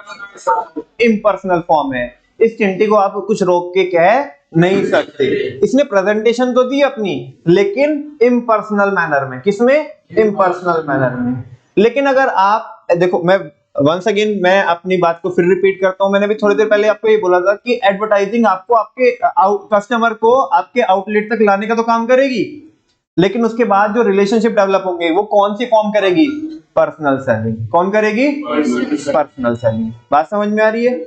इम्पर्सनल फॉर्म है। इस चिंटी को आप कुछ रोक के कह नहीं सकते। इसने प्रेजेंटेशन तो दी अपनी, लेकिन इम्पर्सनल मैनर में। किसमें? इम्पर्सनल मैनर में। लेकिन अगर आप देखो, मैं वंस अगेन मैं अपनी बात को फिर रिपीट करता हूं। मैंने भी थोड़ी देर पहले आपको ये बोला था कि एडवर्टाइजिंग आपको आपके कस्टमर को आपके आउटलेट तक लाने का तो काम करेगी, लेकिन उसके बाद जो रिलेशनशिप डेवलप होंगे वो कौन सी फॉर्म करेगी? Personal selling. कौन करेगी? Personal selling. बात समझ में आ रही है?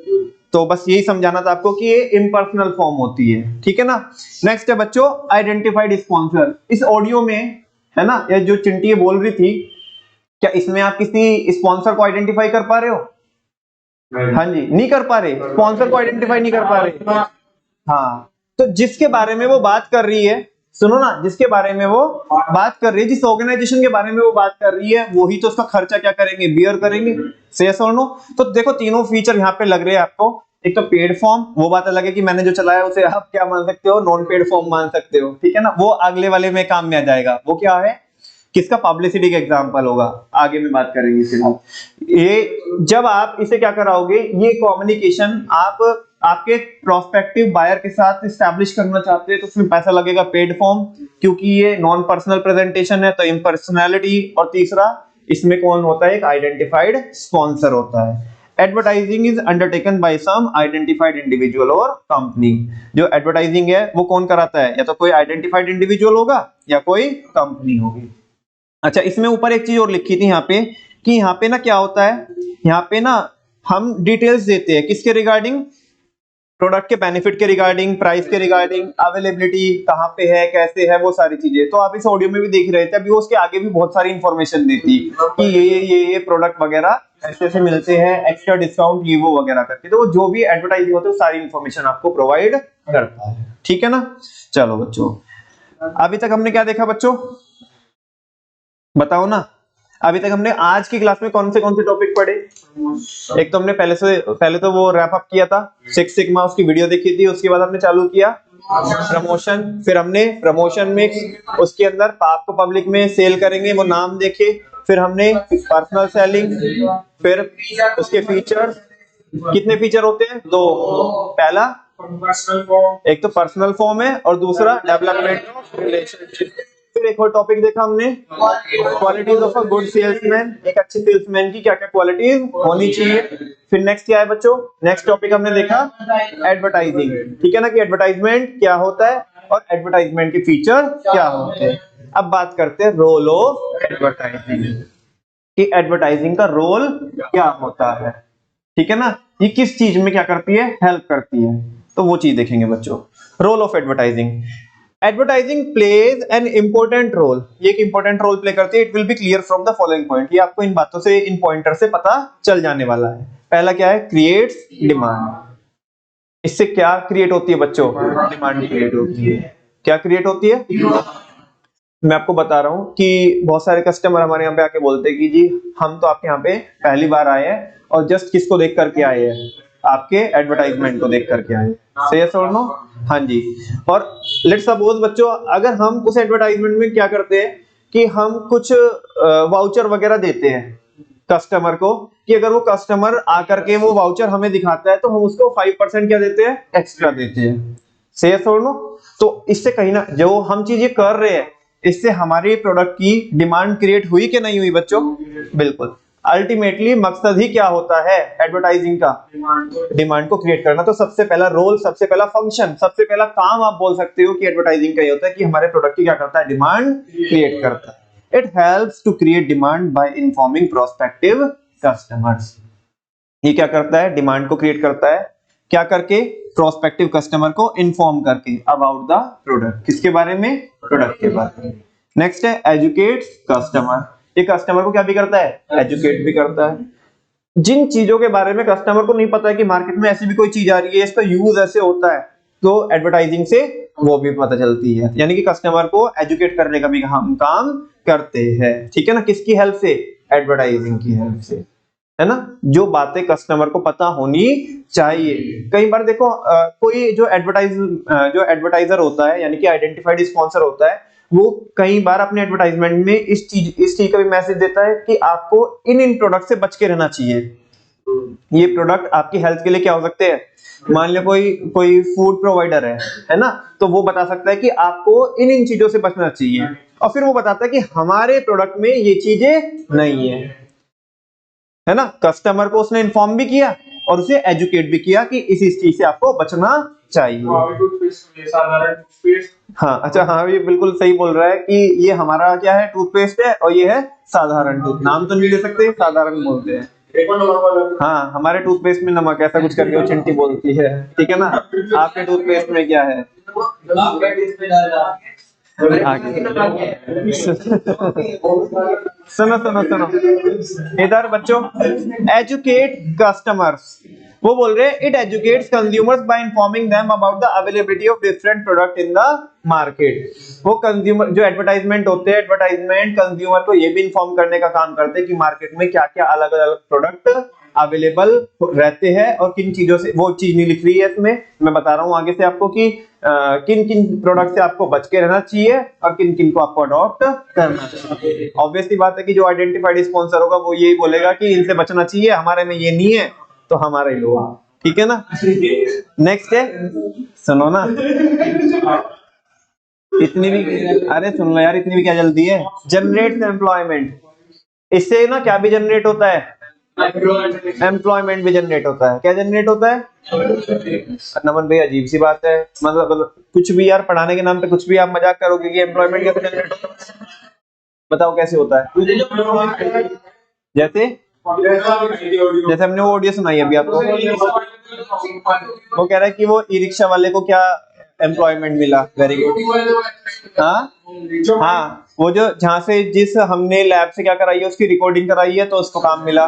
तो बस यही समझाना था आपको कि ये इम्पर्सनल फॉर्म होती है, ठीक है ना। नेक्स्ट है बच्चों आइडेंटिफाइड स्पॉन्सर। इस ऑडियो में है ना, ये जो चिंटी बोल रही थी, क्या इसमें आप किसी स्पॉन्सर को आइडेंटिफाई कर पा रहे हो? हाँ जी, नहीं कर पा रहे। स्पॉन्सर को आइडेंटिफाई नहीं कर पा रहे। हाँ, तो जिसके बारे में वो बात कर रही है, सुनो ना, जिसके बारे में वो बात कर रही है, जिस ऑर्गेनाइजेशन के बारे में वो बात कर रही है, वही तो उसका खर्चा क्या करेंगे? बियर करेंगे। से यस और नो? तो देखो तीनों फीचर यहाँ पे लग रहे हैं आपको। एक तो पेड फॉर्म, वो बात अलग है कि मैंने जो चलाया उसे आप क्या मान सकते हो? नॉन पेड फॉर्म मान सकते हो, ठीक है ना। वो अगले वाले में काम में आ जाएगा। वो क्या है? किसका? पब्लिसिटी का एग्जांपल होगा, आगे में बात करेंगे फिलहाल। ये जब आप इसे क्या कराओगे, ये कम्युनिकेशन आप आपके प्रोस्पेक्टिव बायर के साथ एस्टैब्लिश करना चाहते हैं, तो उसमें पैसा लगेगा पेड फॉर्म, क्योंकि ये नॉन पर्सनल प्रेजेंटेशन है तो इम्पर्सनैलिटी। और तीसरा इसमें कौन होता है? एक आइडेंटिफाइड स्पॉन्सर होता है। Advertising is undertaken by some identified individual और कंपनी। जो एडवर्टाइजिंग है वो कौन कराता है? या तो कोई आइडेंटिफाइड इंडिविजुअल होगा या कोई कंपनी होगी। अच्छा, इसमें ऊपर एक चीज और लिखी थी यहाँ पे कि यहाँ पे ना क्या होता है, यहाँ पे ना हम डिटेल्स देते हैं किसके रिगार्डिंग? प्रोडक्ट के बेनिफिट के रिगार्डिंग, प्राइस के रिगार्डिंग, अवेलेबिलिटी कहाँ पे है, कैसे है, वो सारी चीजें। तो आप इस ऑडियो में भी देख रहे थे, अभी वो उसके आगे भी बहुत सारी इंफॉर्मेशन देती कि ये प्रोडक्ट वगैरह ऐसे ऐसे मिलते हैं, एक्स्ट्रा डिस्काउंट ये वो वगैरह करके। तो वो जो भी एडवर्टाइजिंग होती है वो सारी इंफॉर्मेशन आपको प्रोवाइड करता है, ठीक है ना। चलो बच्चों, अभी तक हमने क्या देखा बच्चों? बताओ ना। अभी तक हमने आज की क्लास में कौन से टॉपिक पढ़े? एक तो हमने पहले तो वो रैप अप किया था, सिक्स सिग्मा, उसकी वीडियो देखी थी। उसके बाद हमने चालू किया प्रमोशन। फिर हमने प्रमोशन में उसके अंदर आपको पब्लिक में सेल करेंगे वो नाम देखे। फिर हमने पर्सनल सेलिंग, फिर उसके फीचर। कितने फीचर होते हैं? 2। पहला एक तो पर्सनल फॉर्म है और दूसरा डेवलपमेंट ऑफ रिलेशनशिप। फिर एक और टॉपिक देखा हमने, qualities of a good salesman. एक अच्छे सेल्समैन की क्या क्या क्वालिटीज होनी चाहिए। फिर नेक्स्ट क्या है बच्चों, नेक्स्ट टॉपिक हमने देखा एडवर्टाइजिंग। ठीक है ना, कि एडवर्टाइजमेंट क्या होता है और एडवर्टाइजमेंट के फीचर क्या होते हैं। अब बात करते हैं रोल ऑफ एडवर्टाइजिंग, कि एडवर्टाइजिंग का रोल क्या होता है। ठीक है ना, ये किस चीज में क्या करती है, हेल्प करती है, तो वो चीज देखेंगे बच्चों। Role of advertising, advertising plays an important role. ये एक इंपॉर्टेंट रोल प्ले करती है। It will be clear from the following point. ये आपको इन बातों से, इन पॉइंटर से पता चल जाने वाला है। पहला क्या है, क्रिएट्स डिमांड। इससे क्या क्रिएट होती है बच्चों, डिमांड क्रिएट होती है। क्या क्रिएट होती है, मैं आपको बता रहा हूं कि बहुत सारे कस्टमर हमारे यहाँ पे आके बोलते हैं कि जी हम तो आपके यहाँ पे पहली बार आए हैं और जस्ट किसको देख करके आए हैं, आपके एडवर्टाइजमेंट को देख करके आए। से यस और नो, हाँ जी। और लेट्स सपोज बच्चों, अगर हम उस एडवर्टाइजमेंट में क्या करते हैं कि हम कुछ वाउचर वगैरह देते हैं कस्टमर को, कि अगर वो कस्टमर आकर के वो वाउचर हमें दिखाता है तो हम उसको 5% क्या देते हैं, एक्स्ट्रा देते हैं। से यस और नो। तो इससे कहीं ना, जो हम चीजें कर रहे हैं, इससे हमारे प्रोडक्ट की डिमांड क्रिएट हुई कि नहीं हुई बच्चों, बिल्कुल। अल्टीमेटली मकसद ही क्या होता है एडवर्टाइजिंग का, डिमांड को क्रिएट करना। तो सबसे पहला रोल, सबसे पहला फंक्शन, सबसे पहला काम आप बोल सकते हो कि एडवर्टाइजिंग का ये होता है कि हमारे प्रोडक्ट की क्या करता है, डिमांड क्रिएट करता है। It helps to create demand by informing prospective customers. ये क्या करता है, डिमांड को क्रिएट करता है, क्या करके, प्रोस्पेक्टिव कस्टमर को इन्फॉर्म करके अबाउट द प्रोडक्ट। किसके बारे में, प्रोडक्ट के बारे में। नेक्स्ट है एजुकेट्स कस्टमर। ये कस्टमर को क्या भी करता है, एजुकेट भी करता है। जिन चीजों के बारे में कस्टमर को नहीं पता है कि मार्केट में ऐसी भी कोई चीज आ रही है, इसका यूज ऐसे होता है, तो एडवर्टाइजिंग से वो भी पता चलती है। यानी कि कस्टमर को एजुकेट करने का भी हम काम करते हैं। ठीक है ना, किसकी हेल्प से, एडवर्टाइजिंग की हेल्प से, है ना। जो बातें कस्टमर को पता होनी चाहिए। कई बार देखो कोई जो एडवर्टाइजर होता है, यानी कि आइडेंटिफाइड स्पॉन्सर होता है, वो कई बार अपने एडवर्टाइजमेंट में इस चीज का भी मैसेज देता है कि आपको इन प्रोडक्ट से बच के रहना चाहिए। ये प्रोडक्ट आपकी हेल्थ के लिए क्या हो सकते हैं। मान लो कोई फूड प्रोवाइडर है ना, तो वो बता सकता है कि आपको इन चीजों से बचना चाहिए, और फिर वो बताता है कि हमारे प्रोडक्ट में ये चीजें नहीं है ना। कस्टमर को उसने इन्फॉर्म भी किया और उसे एजुकेट भी किया कि इस चीज से आपको बचना चाहिए। हाँ, अच्छा, हाँ, ये बिल्कुल सही बोल रहा है कि ये हमारा क्या है, टूथपेस्ट है और ये है साधारण टूथ। नाम तो नहीं ले सकते, साधारण बोलते हैं। हाँ, हमारे टूथपेस्ट में नमक, ऐसा कुछ करके वो चिंटी बोलती है। ठीक है ना, आपके टूथपेस्ट में क्या है, सुनो इधर बच्चों, एजुकेट कस्टमर्स। वो बोल रहे हैं it educates consumers by informing them about the availability of different product in the market. वो कंज्यूमर, जो एडवर्टाइजमेंट होते हैं, एडवर्टाइजमेंट कंज्यूमर को ये भी इन्फॉर्म करने का काम करते हैं कि मार्केट में क्या क्या अलग अलग प्रोडक्ट अवेलेबल रहते हैं और किन चीजों से, वो चीज नहीं लिख रही है इसमें, मैं बता रहा हूँ आगे से आपको कि किन किन प्रोडक्ट से आपको बच के रहना चाहिए और किन किन को आपको अडॉप्ट करना चाहिए। ऑब्वियसली बात है कि जो आइडेंटिफाइड स्पॉन्सर होगा वो यही बोलेगा कि इनसे बचना चाहिए, हमारे में ये नहीं है तो हमारा ही लो। ठीक है ना। नेक्स्ट है, सुनो ना, इतनी भी, अरे सुन लो यार, इतनी भी क्या जल्दी है। जनरेट एम्प्लॉयमेंट, इससे ना क्या भी जनरेट होता है, एम्प्लॉयमेंट भी जनरेट होता है। क्या जनरेट होता है नमन भाई, अजीब सी बात है, मतलब कुछ भी यार, पढ़ाने के नाम पे कुछ भी आप मजाक करोगे कि एम्प्लॉयमेंट कैसे जनरेट होता है, बताओ कैसे होता है। जैसे हमने वो ऑडियो सुनाई अभी आपको, वो कह रहा है कि वो ई रिक्शा वाले को क्या एम्प्लॉयमेंट मिला। Very good. हाँ, वो जो जहाँ से जिस हमने लैब से क्या कराई है उसकी रिकॉर्डिंग कराई है तो उसको काम मिला।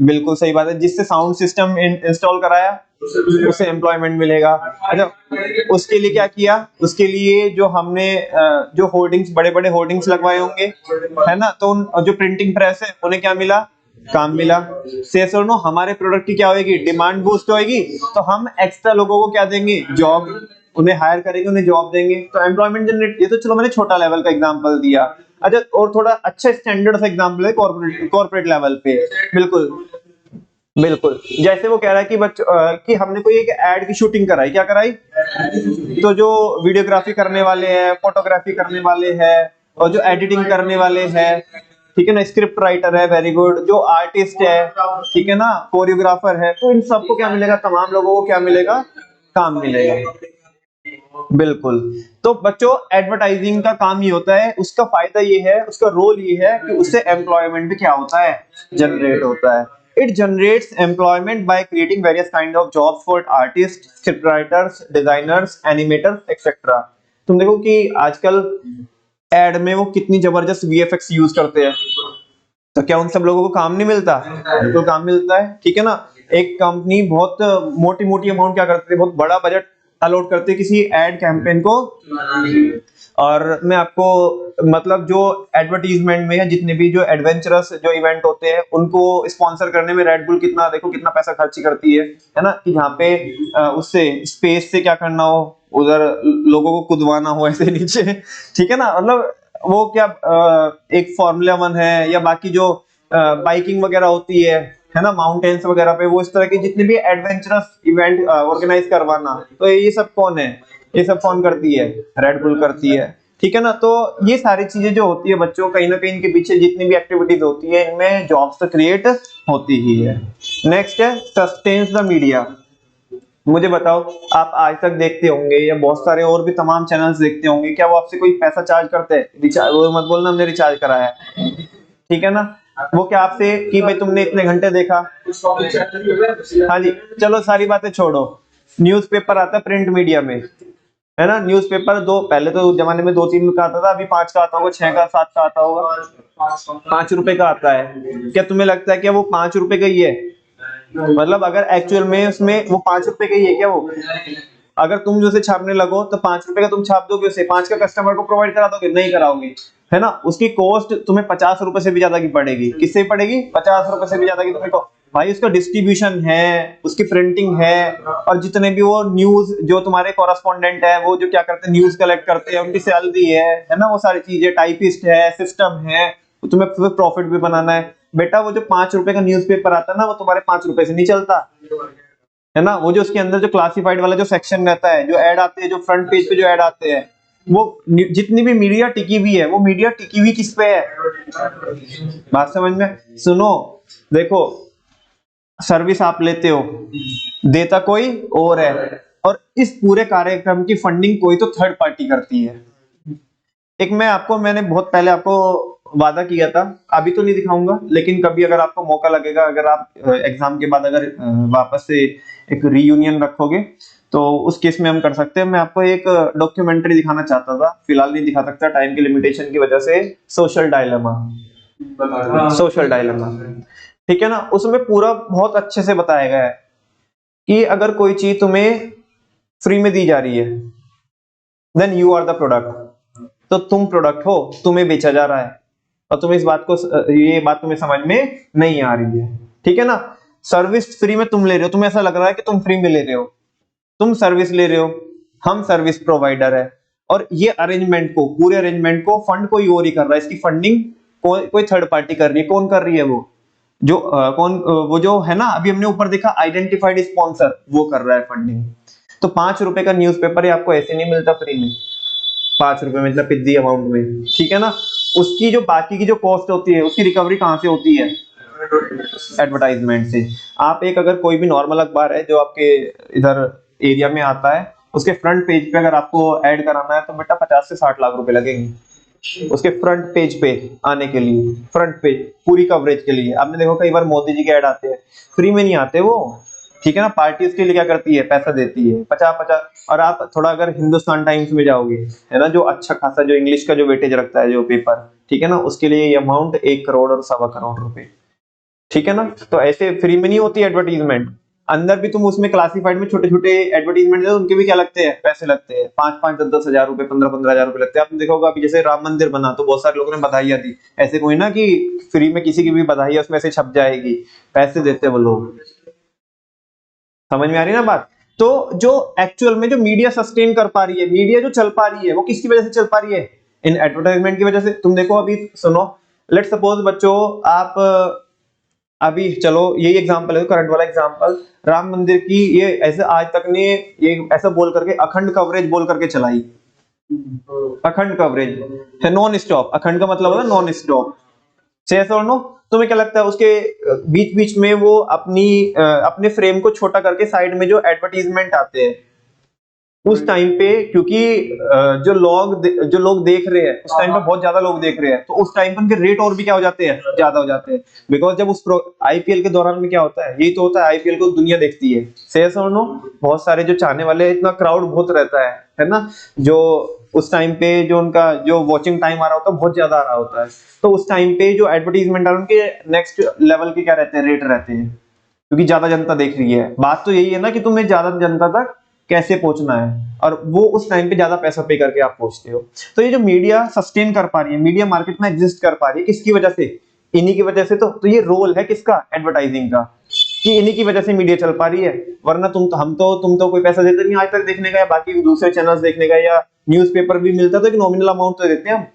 बिल्कुल सही बात है। जिससे साउंड सिस्टम इंस्टॉल कराया उसे एम्प्लॉयमेंट मिलेगा। अच्छा, उसके लिए क्या किया, उसके लिए जो हमने जो होर्डिंग्स, बड़े बड़े होर्डिंग्स लगवाए होंगे, है ना, तो जो प्रिंटिंग प्रेस है उन्हें क्या मिला, काम मिला। से सुनो, हमारे प्रोडक्ट की क्या होगी, डिमांड बूस्ट होगी, तो हम एक्स्ट्रा लोगों को क्या देंगे, जॉब, उन्हें हायर करेंगे, उन्हें जॉब देंगे, तो एम्प्लॉयमेंट जनरेट। ये तो चलो मैंने छोटा लेवल का एग्जांपल दिया। अच्छा, और थोड़ा अच्छा स्टैंडर्ड सा एग्जांपल है कॉर्पोरेट लेवल पे। बिल्कुल, बिल्कुल, जैसे वो कह रहा है कि कि हमने कोई एक एड की शूटिंग कराई, क्या कराई? तो जो वीडियोग्राफी करने वाले हैं, फोटोग्राफी करने वाले हैं और जो एडिटिंग करने वाले हैं, ठीक है ना, स्क्रिप्ट राइटर है, वेरी गुड, जो आर्टिस्ट है, ठीक है ना, कोरियोग्राफर है, तो इन सबको क्या मिलेगा? तमाम लोगों को क्या मिलेगा? काम मिलेगा। बिल्कुल। तो बच्चों, एडवर्टाइजिंग का काम ये होता है, उसका फायदा ये है, उसका रोल ये है कि उससे एम्प्लॉयमेंट भी क्या होता है? जनरेट होता है। It generates employment by creating various kind of jobs for artists, scriptwriters, designers, animators, etc. तुम देखो कि आजकल एड में वो कितनी जबरदस्त VFX यूज करते हैं, तो क्या उन सब लोगों को काम नहीं मिलता? बिल्कुल काम मिलता है, ठीक है ना। एक कंपनी बहुत मोटी मोटी अमाउंट क्या करती है, बहुत बड़ा बजट अलॉट करते हैं किसी एड कैंपेन को, और मैं आपको मतलब जो एडवर्टीजमेंट में है, जितने भी जो एडवेंचरस जो इवेंट होते हैं उनको स्पॉन्सर करने में रेड बुल कितना, देखो कितना पैसा खर्च करती है ना, कि जहाँ पे उससे स्पेस से क्या करना हो, उधर लोगों को कूदवाना हो ऐसे नीचे, ठीक है ना, मतलब वो क्या एक फॉर्मूला 1 है या बाकी जो बाइकिंग वगैरह होती है ना, माउंटेन्स वगैरह पे, वो इस तरह के जितने भी एडवेंचरस इवेंट ऑर्गेनाइज करवाना, तो ये सब कौन है? ये सब कौन करती है? रेड बुल करती है, ठीक है ना। तो ये सारी चीजें जो होती है बच्चों, कहीं ना कहीं इनके पीछे जितनी भी एक्टिविटीज होती है, इनमें जॉब्स तो क्रिएट होती ही है। नेक्स्ट है सस्टेन्स द मीडिया। मुझे बताओ, आप आज तक देखते होंगे या बहुत सारे और भी तमाम चैनल्स देखते होंगे, क्या वो आपसे कोई पैसा चार्ज करते हैं? रिचार्ज, वो मत बोलना हमने रिचार्ज कराया है, ठीक है ना। वो क्या आपसे कि भाई तुमने इतने घंटे देखा? हाँ जी, चलो सारी बातें छोड़ो, न्यूज़पेपर आता है प्रिंट मीडिया में, है ना। न्यूज़पेपर दो, पहले तो जमाने में 2-3 का आता था, अभी 5 का आता होगा, 6 का, 7 का आता होगा, 5 रुपए का आता है। क्या तुम्हें लगता है कि वो 5 रुपए का ही है? मतलब अगर एक्चुअल में उसमें वो 5 रुपए का ही है क्या वो? अगर तुम जो उसे छापने लगो तो 5 रुपए का तुम छाप दोगे, उसे 5 का कस्टमर को प्रोवाइड करा दोगे? नहीं कराओगे, है ना। उसकी कॉस्ट तुम्हें 50 रुपए से भी ज्यादा की पड़ेगी। किससे पड़ेगी? 50 रुपए से भी ज्यादा की तुम्हें भाई। उसका डिस्ट्रीब्यूशन है, उसकी प्रिंटिंग है, और जितने भी वो न्यूज जो तुम्हारे कॉरेस्पॉन्डेंट है, वो जो क्या करते हैं, न्यूज कलेक्ट करते हैं, उनकी सैलरी है ना, वो सारी चीजें, टाइपिस्ट है, सिस्टम है, तुम्हें प्रॉफिट भी बनाना है। बेटा वो जो 5 रुपए का न्यूज़पेपर आता है ना, वो तुम्हारे 5 रुपए से नहीं चलता, है ना। वो जो उसके अंदर जो क्लासिफाइड वाला जो सेक्शन रहता है, जो ऐड आते हैं, जो फ्रंट पेज पे जो ऐड आते हैं, वो जितनी भी मीडिया टिकी हुई है, वो मीडिया टिकी हुई किस पे है? बात समझ में? सुनो, देखो, सर्विस आप लेते हो, देता कोई और है, और इस पूरे कार्यक्रम की फंडिंग कोई तो थर्ड पार्टी करती है। एक मैंने बहुत पहले आपको वादा किया था, अभी तो नहीं दिखाऊंगा, लेकिन कभी अगर आपको मौका लगेगा, अगर आप एग्जाम के बाद अगर वापस से एक रीयूनियन रखोगे, तो उस केस में हम कर सकते हैं। मैं आपको एक डॉक्यूमेंट्री दिखाना चाहता था, फिलहाल नहीं दिखा सकता टाइम की लिमिटेशन की वजह से। सोशल डायलेमा, सोशल डायलेमा, ठीक है ना। उसमें पूरा बहुत अच्छे से बताया गया है कि अगर कोई चीज तुम्हें फ्री में दी जा रही है, then you are the product, तो तुम प्रोडक्ट हो, तुम्हें बेचा जा रहा है, और तुम्हें ये बात तुम्हें समझ में नहीं आ रही है, ठीक है ना। सर्विस फ्री में तुम ले रहे हो, तुम्हें ऐसा लग रहा है कि तुम फ्री में ले रहे हो, तुम सर्विस ले रहे हो, हम सर्विस प्रोवाइडर है, और ये अरेंजमेंट को, पूरे अरेंजमेंट को फंड कोई और ही कर रहा है, इसकी फंडिंग कोई थर्ड पार्टी कर रही है। कौन कर रही है? वो जो है ना, अभी हमने ऊपर देखा आइडेंटिफाइड स्पॉन्सर, वो कर रहा है फंडिंग। तो 5 रुपए का न्यूज़पेपर ही आपको ऐसे नहीं मिलता फ्री में, 5 रुपए में, मतलब पिद्दी अमाउंट में, ठीक है ना। उसकी जो बाकी की जो कॉस्ट होती है, उसकी रिकवरी कहां से होती है? एडवर्टाइजमेंट से। आप अगर कोई भी नॉर्मल अखबार है जो आपके इधर एरिया में आता है, उसके फ्रंट पेज पे अगर आपको ऐड कराना है, तो बेटा 50 से 60 लाख रुपए लगेंगे उसके फ्रंट पेज पे आने के लिए, फ्रंट पेज पूरी कवरेज के लिए। आपने देखो कई बार मोदी जी के ऐड आते हैं, फ्री में नहीं आते वो, ठीक है ना। पार्टी उसके लिए क्या करती है? पैसा देती है 50-50। और आप थोड़ा अगर हिंदुस्तान टाइम्स में जाओगे, है ना, जो अच्छा खासा जो इंग्लिश का जो वेटेज रखता है जो पेपर, ठीक है ना, उसके लिए ये अमाउंट 1 करोड़ और 1.25 करोड़ रुपए, ठीक है ना। तो ऐसे फ्री में नहीं होती एडवर्टीजमेंट। अंदर भी तुम उसमें क्लासिफाइड में छोटे छोटे एडवर्टीजमेंट है, उनके भी क्या लगते हैं? पैसे लगते हैं, 5-5, 10-10 हजार रुपए, 15-15 हजार रुपए लगते हैं। आपने देखा होगा अभी जैसे राम मंदिर बना, तो बहुत सारे लोगों ने बधाइयां दी। ऐसे कोई ना कि फ्री में किसी की भी बधाई उसमें से छप जाएगी, पैसे देते वो लोग। समझ में आ रही है ना बात? तो जो एक्चुअल में जो मीडिया सस्टेन कर पा रही है, मीडिया जो चल पा रही है, वो किसकी वजह से चल पा रही है? इन एडवर्टाइजमेंट की वजह से। तुम देखो अभी, सुनो, लेट्स सपोज बच्चों, आप अभी चलो यही एग्जांपल है, करंट वाला एग्जांपल, राम मंदिर की ये ऐसे आज तक ने ये ऐसा बोल करके अखंड कवरेज बोल करके चलाई, अखंड कवरेज है, नॉन स्टॉप, अखंड का मतलब होता है नॉन स्टॉप, यस और नो। तुम्हें क्या लगता है उसके बीच बीच में वो अपने फ्रेम को छोटा करके साइड में जो एडवर्टीजमेंट आते हैं उस टाइम पे, क्योंकि जो लोग देख रहे हैं उस टाइम पे बहुत ज्यादा लोग देख रहे हैं, तो उस टाइम पे उनके रेट और भी क्या हो जाते हैं, ज्यादा हो जाते हैं। बिकॉज जब उस आईपीएल के दौरान में क्या होता है, यही तो होता है, आईपीएल को दुनिया देखती है, यस और नो। बहुत सारे जो चाहने वाले, इतना क्राउड बहुत रहता है ना, जो उस टाइम पे जो उनका जो वॉचिंग टाइम आ रहा होता है बहुत ज्यादा आ रहा होता है, तो उस टाइम पे जो एडवर्टीजमेंट आ रहा है उनके नेक्स्ट लेवल के क्या रहते हैं, रेट रहते हैं, क्योंकि ज्यादा जनता देख रही है। बात तो यही है ना कि तुम्हें ज्यादा जनता तक कैसे पहुंचना है, और वो उस टाइम पे ज्यादा पैसा पे करके आप पहुंचते हो। तो ये जो मीडिया सस्टेन कर पा रही है, मीडिया मार्केट में एग्जिस्ट कर पा रही है, किसकी वजह से, इन्हीं की वजह से। तो ये रोल है किसका, एडवर्टाइजिंग का, कि इन्हीं की वजह से मीडिया चल पा रही है। वरना तुम तो कोई पैसा देते नहीं आज तक देखने का, या बाकी दूसरे चैनल्स देखने का, या न्यूज़पेपर भी मिलता तो एक नॉमिनल अमाउंट तो देते हैं हम,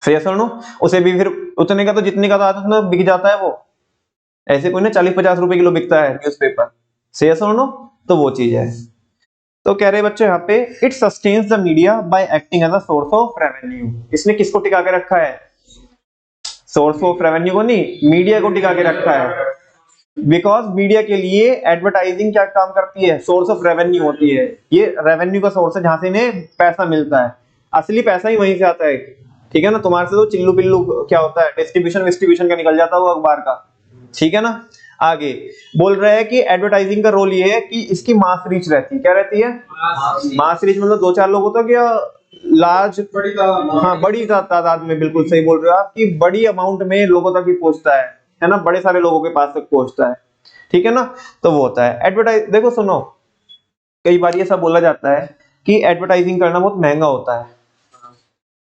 सही है नो, उसे भी फिर उतने का तो जितने का तो उतना बिक जाता है वो, ऐसे कोई ना 40-50 रुपए किलो बिकता है न्यूज़पेपर, सही है नो। तो वो चीज है। तो कह रहे बच्चों यहाँ पे, it sustains the media by acting as a source of revenue. इसने किसको टिका के रखा है, सोर्स ऑफ रेवेन्यू को नहीं, मीडिया को टिका के रखा है। बिकॉज मीडिया के लिए एडवर्टाइजिंग क्या काम करती है, सोर्स ऑफ रेवेन्यू होती है, ये रेवेन्यू का सोर्स है जहां से इन्हें पैसा मिलता है, असली पैसा ही वहीं से आता है, ठीक है ना। तुम्हारे से तो चिल्लू पिल्लू क्या होता है, डिस्ट्रीब्यूशन का निकल जाता है वो अखबार का, ठीक है ना। आगे बोल रहे हैं कि एडवर्टाइजिंग का रोल ये है कि इसकी मास रीच रहती है, क्या रहती है, मास रीच, मतलब 2-4 लोगों तक या लार्ज, हाँ बड़ी तादाद में, बिल्कुल सही बोल रहे हो आप, कि बड़ी अमाउंट में लोगों तक ही पहुंचता है ना, बड़े सारे लोगों के पास तक पहुंचता है, ठीक है ना। तो वो होता है एडवर्टाइज। देखो सुनो, कई बार ये सब बोला जाता है कि एडवर्टाइजिंग करना बहुत महंगा होता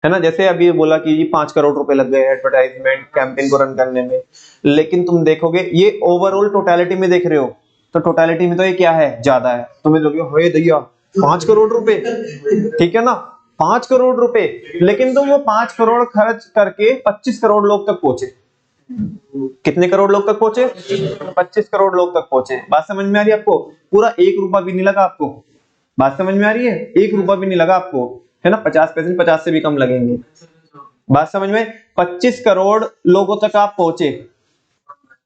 है ना। जैसे अभी बोला कि जी 5 करोड़ रुपए लग गए एडवर्टाइजमेंट कैंपेन को रन करने में, लेकिन तुम देखोगे ये ओवरऑल टोटलिटी में देख रहे हो, तो टोटलिटी में तो ये क्या है, ज्यादा है। तुम्हें लोगे हे दैया 5 करोड़ रुपए, ठीक है ना, 5 करोड़ रुपए, लेकिन तुम वो 5 करोड़ खर्च करके 25 करोड़ लोग तक पहुंचे। कितने करोड़ लोग तक पहुंचे, 25 करोड़ लोग तक पहुंचे। बात समझ में आ रही है आपको, पूरा 1 रुपया भी नहीं लगा आपको, बात समझ में आ रही है, 1 रुपया भी नहीं लगा आपको, है ना, 50 पैसे, 50 से भी कम लगेंगे, बात समझ में। 25 करोड़ लोगों तक आप पहुंचे,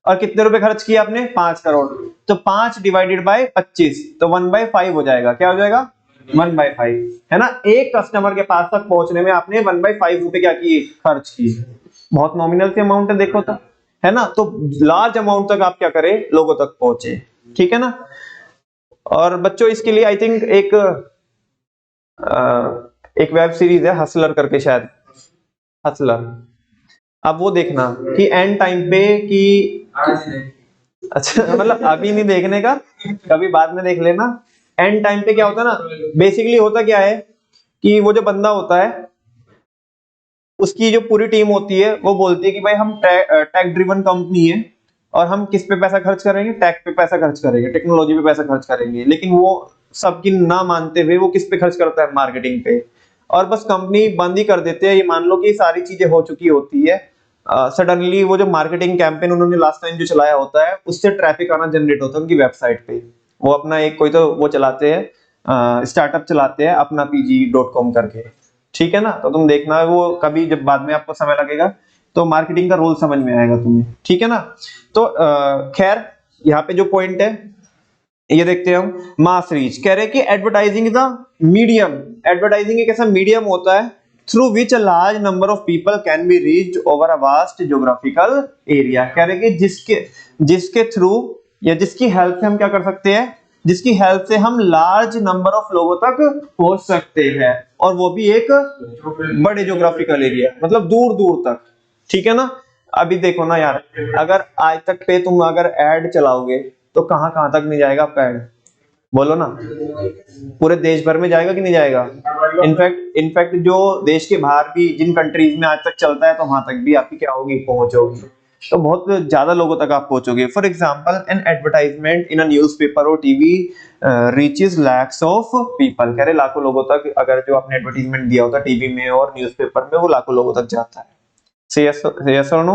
और कितने रुपए खर्च किए आपने, 5 करोड़, तो 5 डिवाइडेड बाय 25, तो 1/5 हो जाएगा, क्या हो जाएगा, 1/5, है ना। एक कस्टमर के पास तक पहुंचने में आपने 1/5 रुपए क्या किए, खर्च किए। बहुत नॉमिनल सी अमाउंट है, देखो तो, है ना। तो लार्ज अमाउंट तक आप क्या करें, लोगों तक पहुंचे, ठीक है ना। और बच्चों इसके लिए आई थिंक एक वेब सीरीज है हसलर करके, शायद हसलर, अब वो देखना कि एंड टाइम पे कि, अच्छा मतलब अभी नहीं देखने का, कभी बाद में देख लेना। एंड टाइम पे क्या होता है ना, बेसिकली होता क्या है कि वो जो बंदा होता है उसकी जो पूरी टीम होती है वो बोलती है कि भाई हम टेक ड्रिवन कंपनी है, और हम किस पे पैसा खर्च करेंगे, टेक पे पैसा खर्च करेंगे, टेक्नोलॉजी पे पैसा खर्च करेंगे। लेकिन वो सबकी ना मानते हुए वो किस पे खर्च करता है, मार्केटिंग पे, और बस कंपनी बंद ही कर देते हैं। ये मान लो कि सारी चीजें हो चुकी होती है, सडनली वो जो मार्केटिंग कैंपेन उन्होंने लास्ट टाइम जो चलाया होता है उससे ट्रैफिक आना जनरेट होता है उनकी वेबसाइट पे। वो अपना एक कोई तो वो चलाते हैं, स्टार्टअप चलाते हैं अपना pg.com करके, ठीक है ना। तो तुम देखना है वो कभी, जब बाद में आपको समय लगेगा तो मार्केटिंग का रोल समझ में आएगा तुम्हें, ठीक है ना। तो खैर यहाँ पे जो पॉइंट है ये देखते हैं हम, मास रीच। कह रहे हैं कि advertising is the medium, advertising एक ऐसा मीडियम होता है through which a large number of people can be reached over a vast geographical area. कह रहे हैं कि जिसके थ्रू या जिसकी हेल्प से हम क्या कर सकते हैं, जिसकी हेल्प से हम लार्ज नंबर ऑफ लोगों तक पहुंच सकते हैं, और वो भी एक बड़े ज्योग्राफिकल एरिया, मतलब दूर दूर तक, ठीक है ना। अभी देखो ना यार, अगर आज तक पे तुम अगर एड चलाओगे तो कहां कहां तक नहीं जाएगा आपका एड, बोलो ना, पूरे देश भर में जाएगा कि नहीं जाएगा। इनफैक्ट जो देश के बाहर भी जिन कंट्रीज में आज तक चलता है तो वहां तक भी आपकी क्या होगी, पहुंच होगी, तो बहुत ज्यादा लोगों तक आप पहुंचोगे। For example an advertisement in a newspaper और TV reaches lakhs of people. कह रहे लाखों लोगों तक अगर जो आपने एडवर्टाइजमेंट दिया होता टीवी में और न्यूज़पेपर में, वो लाखों लोगों तक जाता है। से यस और नो,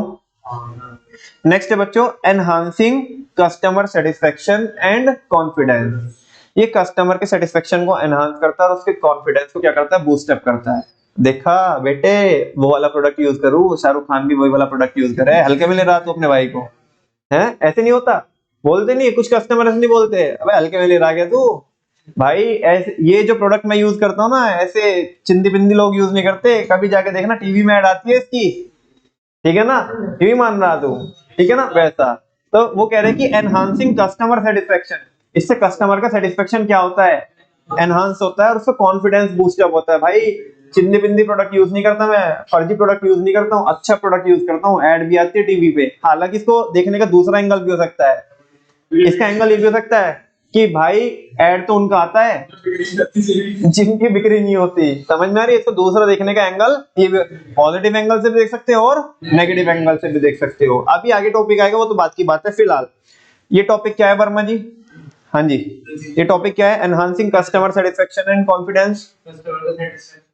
नेक्स्ट है बच्चों enhancing customer satisfaction and confidence. ये कस्टमर के सेटिस्फेक्शन को एनहांस करता है और उसके कॉन्फिडेंस को क्या करता है, बूस्ट अप करता है। देखा बेटे वो वाला प्रोडक्ट यूज करूं, शाहरुख खान भी वही वाला प्रोडक्ट यूज करे, हल्के में ले रहा तू अपने भाई को, है ऐसे नहीं होता, बोलते नहीं, कुछ कस्टमर ऐसे नहीं बोलते, अबे हल्के में ले रहा क्या तू भाई, ऐसे ये जो प्रोडक्ट मैं यूज करता हूँ ना, ऐसे चिंदी बिंदी लोग यूज नहीं करते, कभी जाके देखना टीवी में ऐड आती है इसकी, ठीक है ना, टीवी मान रहा तू, ठीक है ना, वैसा। तो वो कह रहे हैं कि एनहांसिंग कस्टमर सेटिस्फेक्शन, इससे कस्टमर का सेटिस्फेक्शन क्या होता है, एनहांस होता है और उसका कॉन्फिडेंस बूस्ट अप होता है। भाई चिंदी बिंदी प्रोडक्ट यूज नहीं करता मैं, फर्जी प्रोडक्ट यूज नहीं करता हूँ, अच्छा प्रोडक्ट यूज करता हूँ, ऐड भी आती है टीवी पे। हालांकि इसको देखने का दूसरा एंगल भी हो सकता है, इसका एंगल ये भी हो सकता है कि भाई ऐड तो उनका आता है जिनकी बिक्री नहीं होती, समझ में आ रही है। इसको दूसरा देखने का एंगल, ये पॉजिटिव एंगल से भी देख सकते हो और नेगेटिव एंगल से भी देख सकते हो। अभी आगे टॉपिक आएगा, वो तो बात की बात है। फिलहाल ये टॉपिक क्या है वर्मा जी? हाँ जी, ये टॉपिक क्या है? Enhancing customer satisfaction and confidence.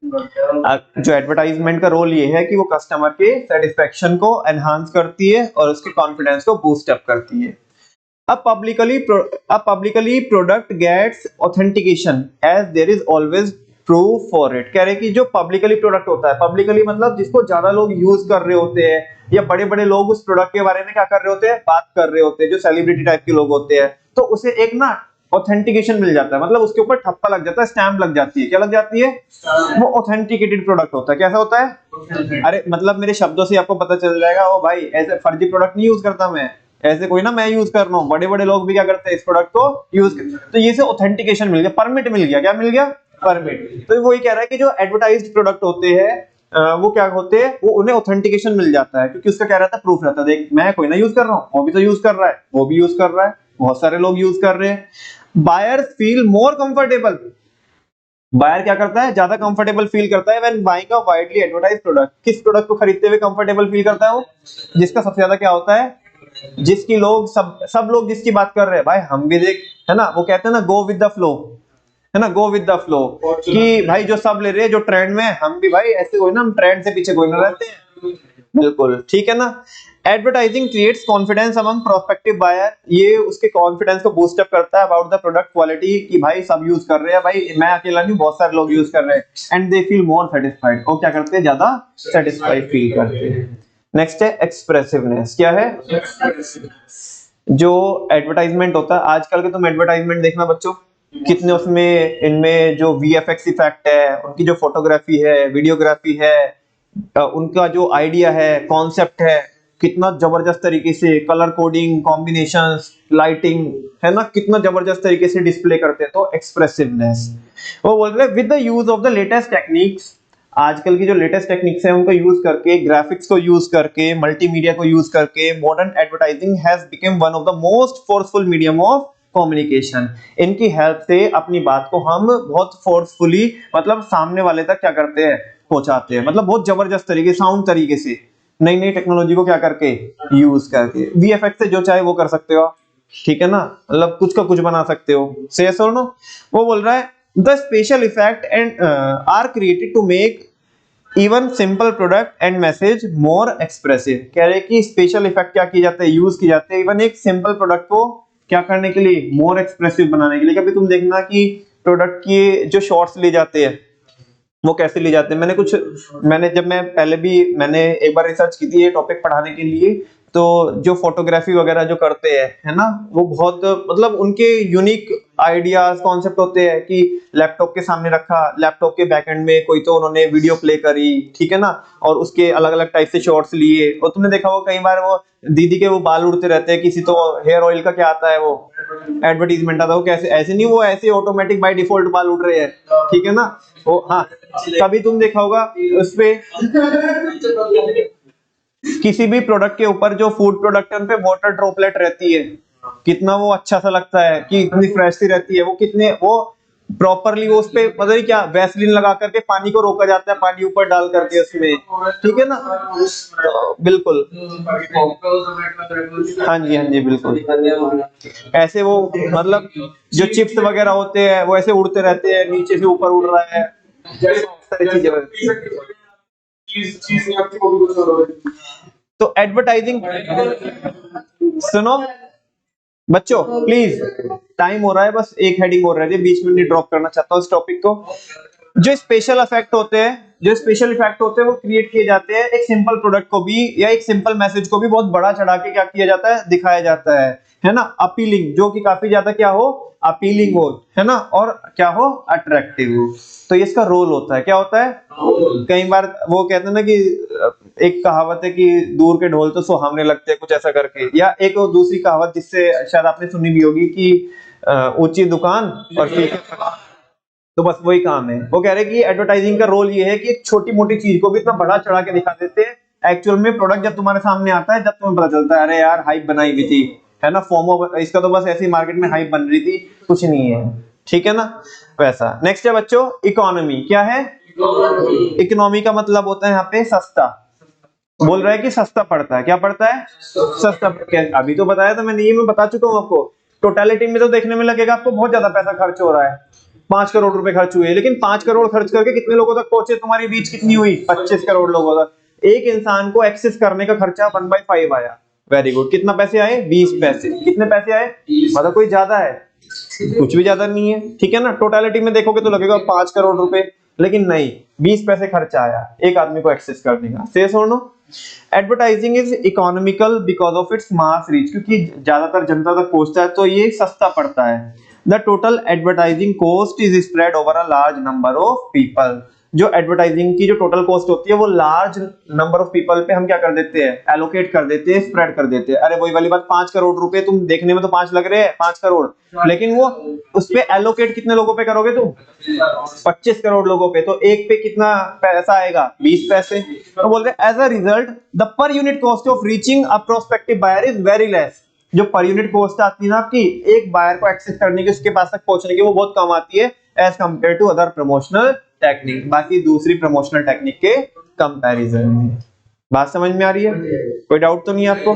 जो एडवर्टाइजमेंट का रोल ये है कि वो कस्टमर के सेटिस्फेक्शन को एनहांस करती है और उसके कॉन्फिडेंस को बूस्ट अप करती है। A publicly product gets authentication as there is always proof for it। कह रहे कि जो पब्लिकली प्रोडक्ट होता है, पब्लिकली मतलब जिसको ज्यादा लोग यूज कर रहे होते हैं या बड़े बड़े लोग उस प्रोडक्ट के बारे में क्या कर रहे होते हैं, बात कर रहे होते हैं, जो सेलिब्रिटी टाइप के लोग होते हैं, तो उसे एक ना ऑथेंटिकेशन मिल जाता है, मतलब उसके ऊपर ठप्पा लग जाता है, स्टैम्प लग जाती है। क्या लग जाती है? वो ऑथेंटिकेटेड प्रोडक्ट होता है। कैसा होता है? अरे मतलब मेरे शब्दों से आपको पता चल जाएगा, ओ भाई ऐसे फर्जी प्रोडक्ट नहीं यूज करता मैं, ऐसे कोई ना मैं यूज कर रहा हूँ, बड़े बड़े लोग भी क्या करते हैं इस प्रोडक्ट को यूज करते हैं। तो ये से ऑथेंटिकेशन मिल गया, परमिट मिल गया। क्या मिल गया? परमिट। तो वही कह रहा है कि जो एडवर्टाइज्ड प्रोडक्ट होते हैं वो क्या होते हैं, वो उन्हें ऑथेंटिकेशन मिल जाता है, क्योंकि उसका क्या रहता है, प्रूफ रहता है, देख मैं कोई ना यूज कर रहा हूँ, वो भी तो यूज कर रहा है, वो भी यूज कर रहा है, बहुत सारे लोग यूज कर रहे हैं। Buyers feel more comfortable. Buyer क्या करता है, ज्यादा कंफर्टेबल फील करता है when buying a widely advertised product. किस प्रोडक्ट को खरीदते हुए कंफर्टेबल फील करता है? वो जिसका सबसे ज्यादा क्या होता है, जिसकी लोग सब लोग जिसकी बात कर रहे हैं, भाई हम भी देख, है ना, वो कहते हैं ना गो विद द फ्लो, है ना, गो विद द फ्लो, कि भाई जो सब ले रहे हैं, जो ट्रेंड में, हम भी भाई ऐसे कोई ना, हम ट्रेंड से पीछे कोई ना रहते हैं, बिल्कुल ठीक है ना। Advertising creates confidence among prospective buyer. ये उसके कॉन्फिडेंस को बूस्ट अप करता है अबाउट द प्रोडक्ट क्वालिटी, कि भाई सब यूज कर रहे हैं, भाई मैं अकेला नहीं, बहुत सारे लोग यूज कर रहे हैं, and they feel more satisfied. और क्या करते हैं, ज्यादा सेटिस्फाइड फील करते हैं। नेक्स्ट है एक्सप्रेसिवनेस। क्या है? जो एडवर्टाइजमेंट होता है, आजकल के तुम एडवर्टाइजमेंट देखना बच्चों, कितने उसमें इनमें जो वीएफएक्स इफेक्ट है, उनकी जो फोटोग्राफी है, वीडियोग्राफी है, उनका जो आइडिया है, कॉन्सेप्ट है, कितना जबरदस्त तरीके से कलर कोडिंग, कॉम्बिनेशंस, लाइटिंग, है ना, कितना जबरदस्त तरीके से डिस्प्ले करते हैं। तो एक्सप्रेसिवनेस, वो बोल रहे हैं with the use of the latest techniques. आजकल की जो लेटेस्ट टेक्निक्स है उनको यूज करके, ग्राफिक्स को यूज करके, मल्टीमीडिया को यूज करके, modern advertising has become one of the most forceful medium of communication. इनकी हेल्प से अपनी बात को हम बहुत फोर्सफुली, मतलब सामने वाले तक क्या करते हैं, पहुंचाते हैं, मतलब बहुत जबरदस्त तरीके, साउंड तरीके से, नई नई टेक्नोलॉजी को क्या करके, यूज करके। वीएफएक्स से जो चाहे वो कर सकते हो, ठीक है ना, मतलब कुछ का कुछ बना सकते हो। से yes or no? वो बोल रहा है the special effect and are created to make even simple product and message more expressive. कह रहे कि स्पेशल इफेक्ट क्या किए जाते हैं, यूज किए जाते हैं इवन एक सिंपल प्रोडक्ट को क्या करने के लिए, मोर एक्सप्रेसिव बनाने के लिए। कभी तुम देखना कि प्रोडक्ट के जो शॉट्स ले जाते हैं वो कैसे ले जाते हैं। मैंने एक बार रिसर्च की थी ये टॉपिक पढ़ाने के लिए, तो जो फोटोग्राफी वगैरह जो करते हैं, है ना, वो बहुत, मतलब उनके यूनिक आइडियाज, कॉन्सेप्ट होते हैं कि लैपटॉप के सामने रखा, लैपटॉप के बैकएंड में कोई तो उन्होंने वीडियो प्ले करी, ठीक है ना, और उसके अलग अलग टाइप से शॉट्स लिए। और तुमने देखा होगा कई बार वो दीदी के वो बाल उड़ते रहते हैं, किसी तो हेयर ऑयल का क्या आता है, वो एडवर्टीजमेंट आता है, वो कैसे, ऐसे नहीं, वो ऐसे ऑटोमेटिक बाय डिफॉल्ट बाल उड़ रहे हैं, ठीक है ना। वो हाँ, कभी तुम देखा होगा उसपे किसी भी प्रोडक्ट के ऊपर जो फूड प्रोडक्ट है उन पे वाटर ड्रॉपलेट रहती है, कितना वो अच्छा सा लगता है, कि इतनी फ्रेश सी रहती है, वो कितने वो प्रॉपरली वो उस पे पता नहीं क्या वैसलीन लगा करके पानी को रोका जाता है, पानी ऊपर डाल करके उसमें, ठीक है ना, तो बिल्कुल, हाँ जी बिल्कुल। ऐसे वो मतलब जो चिप्स वगैरह होते हैं वो ऐसे उड़ते रहते हैं, नीचे से ऊपर उड़ रहा है, सारी चीजें। तो एडवर्टाइजिंग, सुनो बच्चों प्लीज, टाइम हो रहा है, बस एक हेडिंग और रहती है, बीच में नहीं ड्रॉप करना चाहता हूं इस टॉपिक को। जो स्पेशल इफेक्ट होते हैं वो क्रिएट किए जाते हैं एक सिंपल प्रोडक्ट को भी या एक सिंपल मैसेज को भी बहुत बड़ा चढ़ा के क्या किया जाता है, दिखाया जाता है ना, अपीलिंग, जो कि काफी ज्यादा क्या हो, अपीलिंग हो, है ना, और क्या हो, अट्रैक्टिव हो। तो ये इसका रोल होता है, क्या होता है, कई बार वो कहते हैं ना कि एक कहावत है कि दूर के ढोल तो सुहावने लगते हैं, कुछ ऐसा करके, या एक और दूसरी कहावत जिससे शायद आपने सुनी भी होगी कि ऊंची दुकान और फीके, तो बस वही काम है। वो कह रहे हैं कि एडवर्टाइजिंग का रोल ये है कि एक छोटी मोटी चीज को भी इतना बड़ा चढ़ा के दिखा देते हैं, एक्चुअल में प्रोडक्ट जब तुम्हारे सामने आता है, जब तुम्हें पता चलता है अरे यार हाइप बनाई हुई थी, है ना, फोमो, इसका तो बस ऐसी मार्केट में हाइप बन रही थी, कुछ नहीं है, ठीक है ना, वैसा। नेक्स्ट है बच्चों इकोनॉमी। क्या है इकोनॉमी? का मतलब होता है यहाँ पे सस्ता, बोल रहा है कि सस्ता पड़ता है, क्या पड़ता है, सस्ता। अभी तो बताया था मैंने, ये मैं बता चुका हूँ आपको। टोटलिटी में तो देखने में लगेगा आपको बहुत ज्यादा पैसा खर्च हो रहा है, 5 करोड़ रुपए खर्च हुए, लेकिन 5 करोड़ खर्च करके कितने लोगों तक पहुंचे, तुम्हारी रीच कितनी हुई, 25 करोड़ लोगों तक। एक इंसान को एक्सेस करने का खर्चा 1/5 आया, वेरी गुड। कितना पैसे आए, 20 पैसे। कितने पैसे आए, मतलब कोई ज्यादा है, कुछ भी ज्यादा नहीं है, ठीक है ना। टोटलिटी में देखोगे तो लगेगा 5 करोड़ रुपए, लेकिन नहीं, 20 पैसे खर्चा आया एक आदमी को एक्सेस करने का। से सुनो, advertising is economical because of its mass reach, क्योंकि ज्यादातर जनता तक पहुंचता है तो ये सस्ता पड़ता है। The total advertising cost is spread over a large number of people. जो एडवर्टाइजिंग की जो टोटल कॉस्ट होती है वो लार्ज नंबर ऑफ पीपल पे हम क्या कर देते हैं, एलोकेट कर देते हैं, स्प्रेड कर देते हैं। अरे वही वाली बात, 5 करोड़ रुपए, तुम देखने में तो 5 लग रहे हैं, 5 करोड़, लेकिन वो उस पे एलोकेट कितने लोगों पे करोगे तुम, 25 करोड़ लोगों पे, तो एक पे कितना पैसा आएगा, 20 पैसे। तो बोल रहे as a result the per unit cost of reaching a prospective buyer is very less. जो पर यूनिट कॉस्ट आती है ना आपकी एक बायर को एक्सेस करने की, उसके पास तक पहुंचने की, वो बहुत कम आती है as compare to other promotional technique, बाकी दूसरी प्रमोशनल टेक्निक के कंपैरिजन में। बात समझ में आ रही है, कोई डाउट तो नहीं है आपको?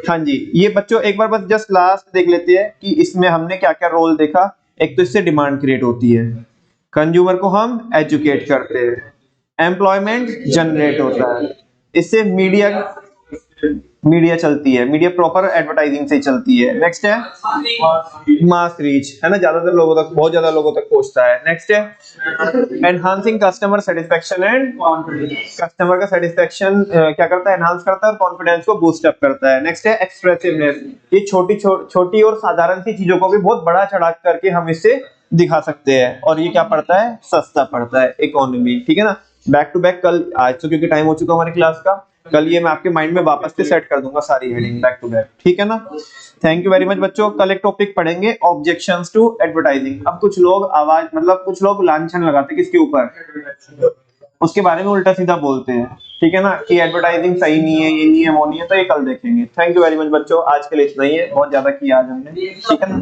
हाँ जी, ये बच्चों एक बार बस जस्ट लास्ट देख लेते हैं कि इसमें हमने क्या क्या रोल देखा। एक तो इससे डिमांड क्रिएट होती है, कंज्यूमर को हम एजुकेट करते हैं, एम्प्लॉयमेंट जनरेट होता है, इससे मीडिया चलती है, मीडिया प्रॉपर एडवर्टाइजिंग से चलती है। नेक्स्ट है मास रीच, है ना, ज्यादातर लोगों तक, बहुत ज्यादा लोगों तक पहुंचता है। नेक्स्ट है enhancing customer satisfaction and confidence, customer का सेटिस्फेक्शन क्या करता है, एनहांस करता है और कॉन्फिडेंस को बूस्ट अप करता है। नेक्स्ट है एक्सप्रेसिवनेस, ये छोटी और साधारण सी चीजों को भी बहुत बड़ा चढ़ा करके हम इससे दिखा सकते हैं, और ये क्या पड़ता है, सस्ता पड़ता है, इकोनॉमी, ठीक है ना। बैक टू बैक कल, आज तो क्योंकि टाइम हो चुका हमारी क्लास का, कल ये मैं आपके माइंड में वापस से सेट कर दूंगा सारी हेडिंग बैक टू बैक, ठीक है ना। थैंक यू वेरी मच बच्चों। कल एक टॉपिक पढ़ेंगे ऑब्जेक्शंस टू एडवर्टाइजिंग। अब कुछ लोग आवाज, मतलब कुछ लोग लांछन लगाते किसके ऊपर, उसके बारे में उल्टा सीधा बोलते हैं, ठीक है ना, कि एडवर्टाइजिंग सही नहीं है, ये नहीं है, वो नहीं है, तो ये कल देखेंगे। थैंक यू वेरी मच बच्चों, आज के लिए इतना ही है, बहुत ज्यादा किया आज हमने, ठीक है ना।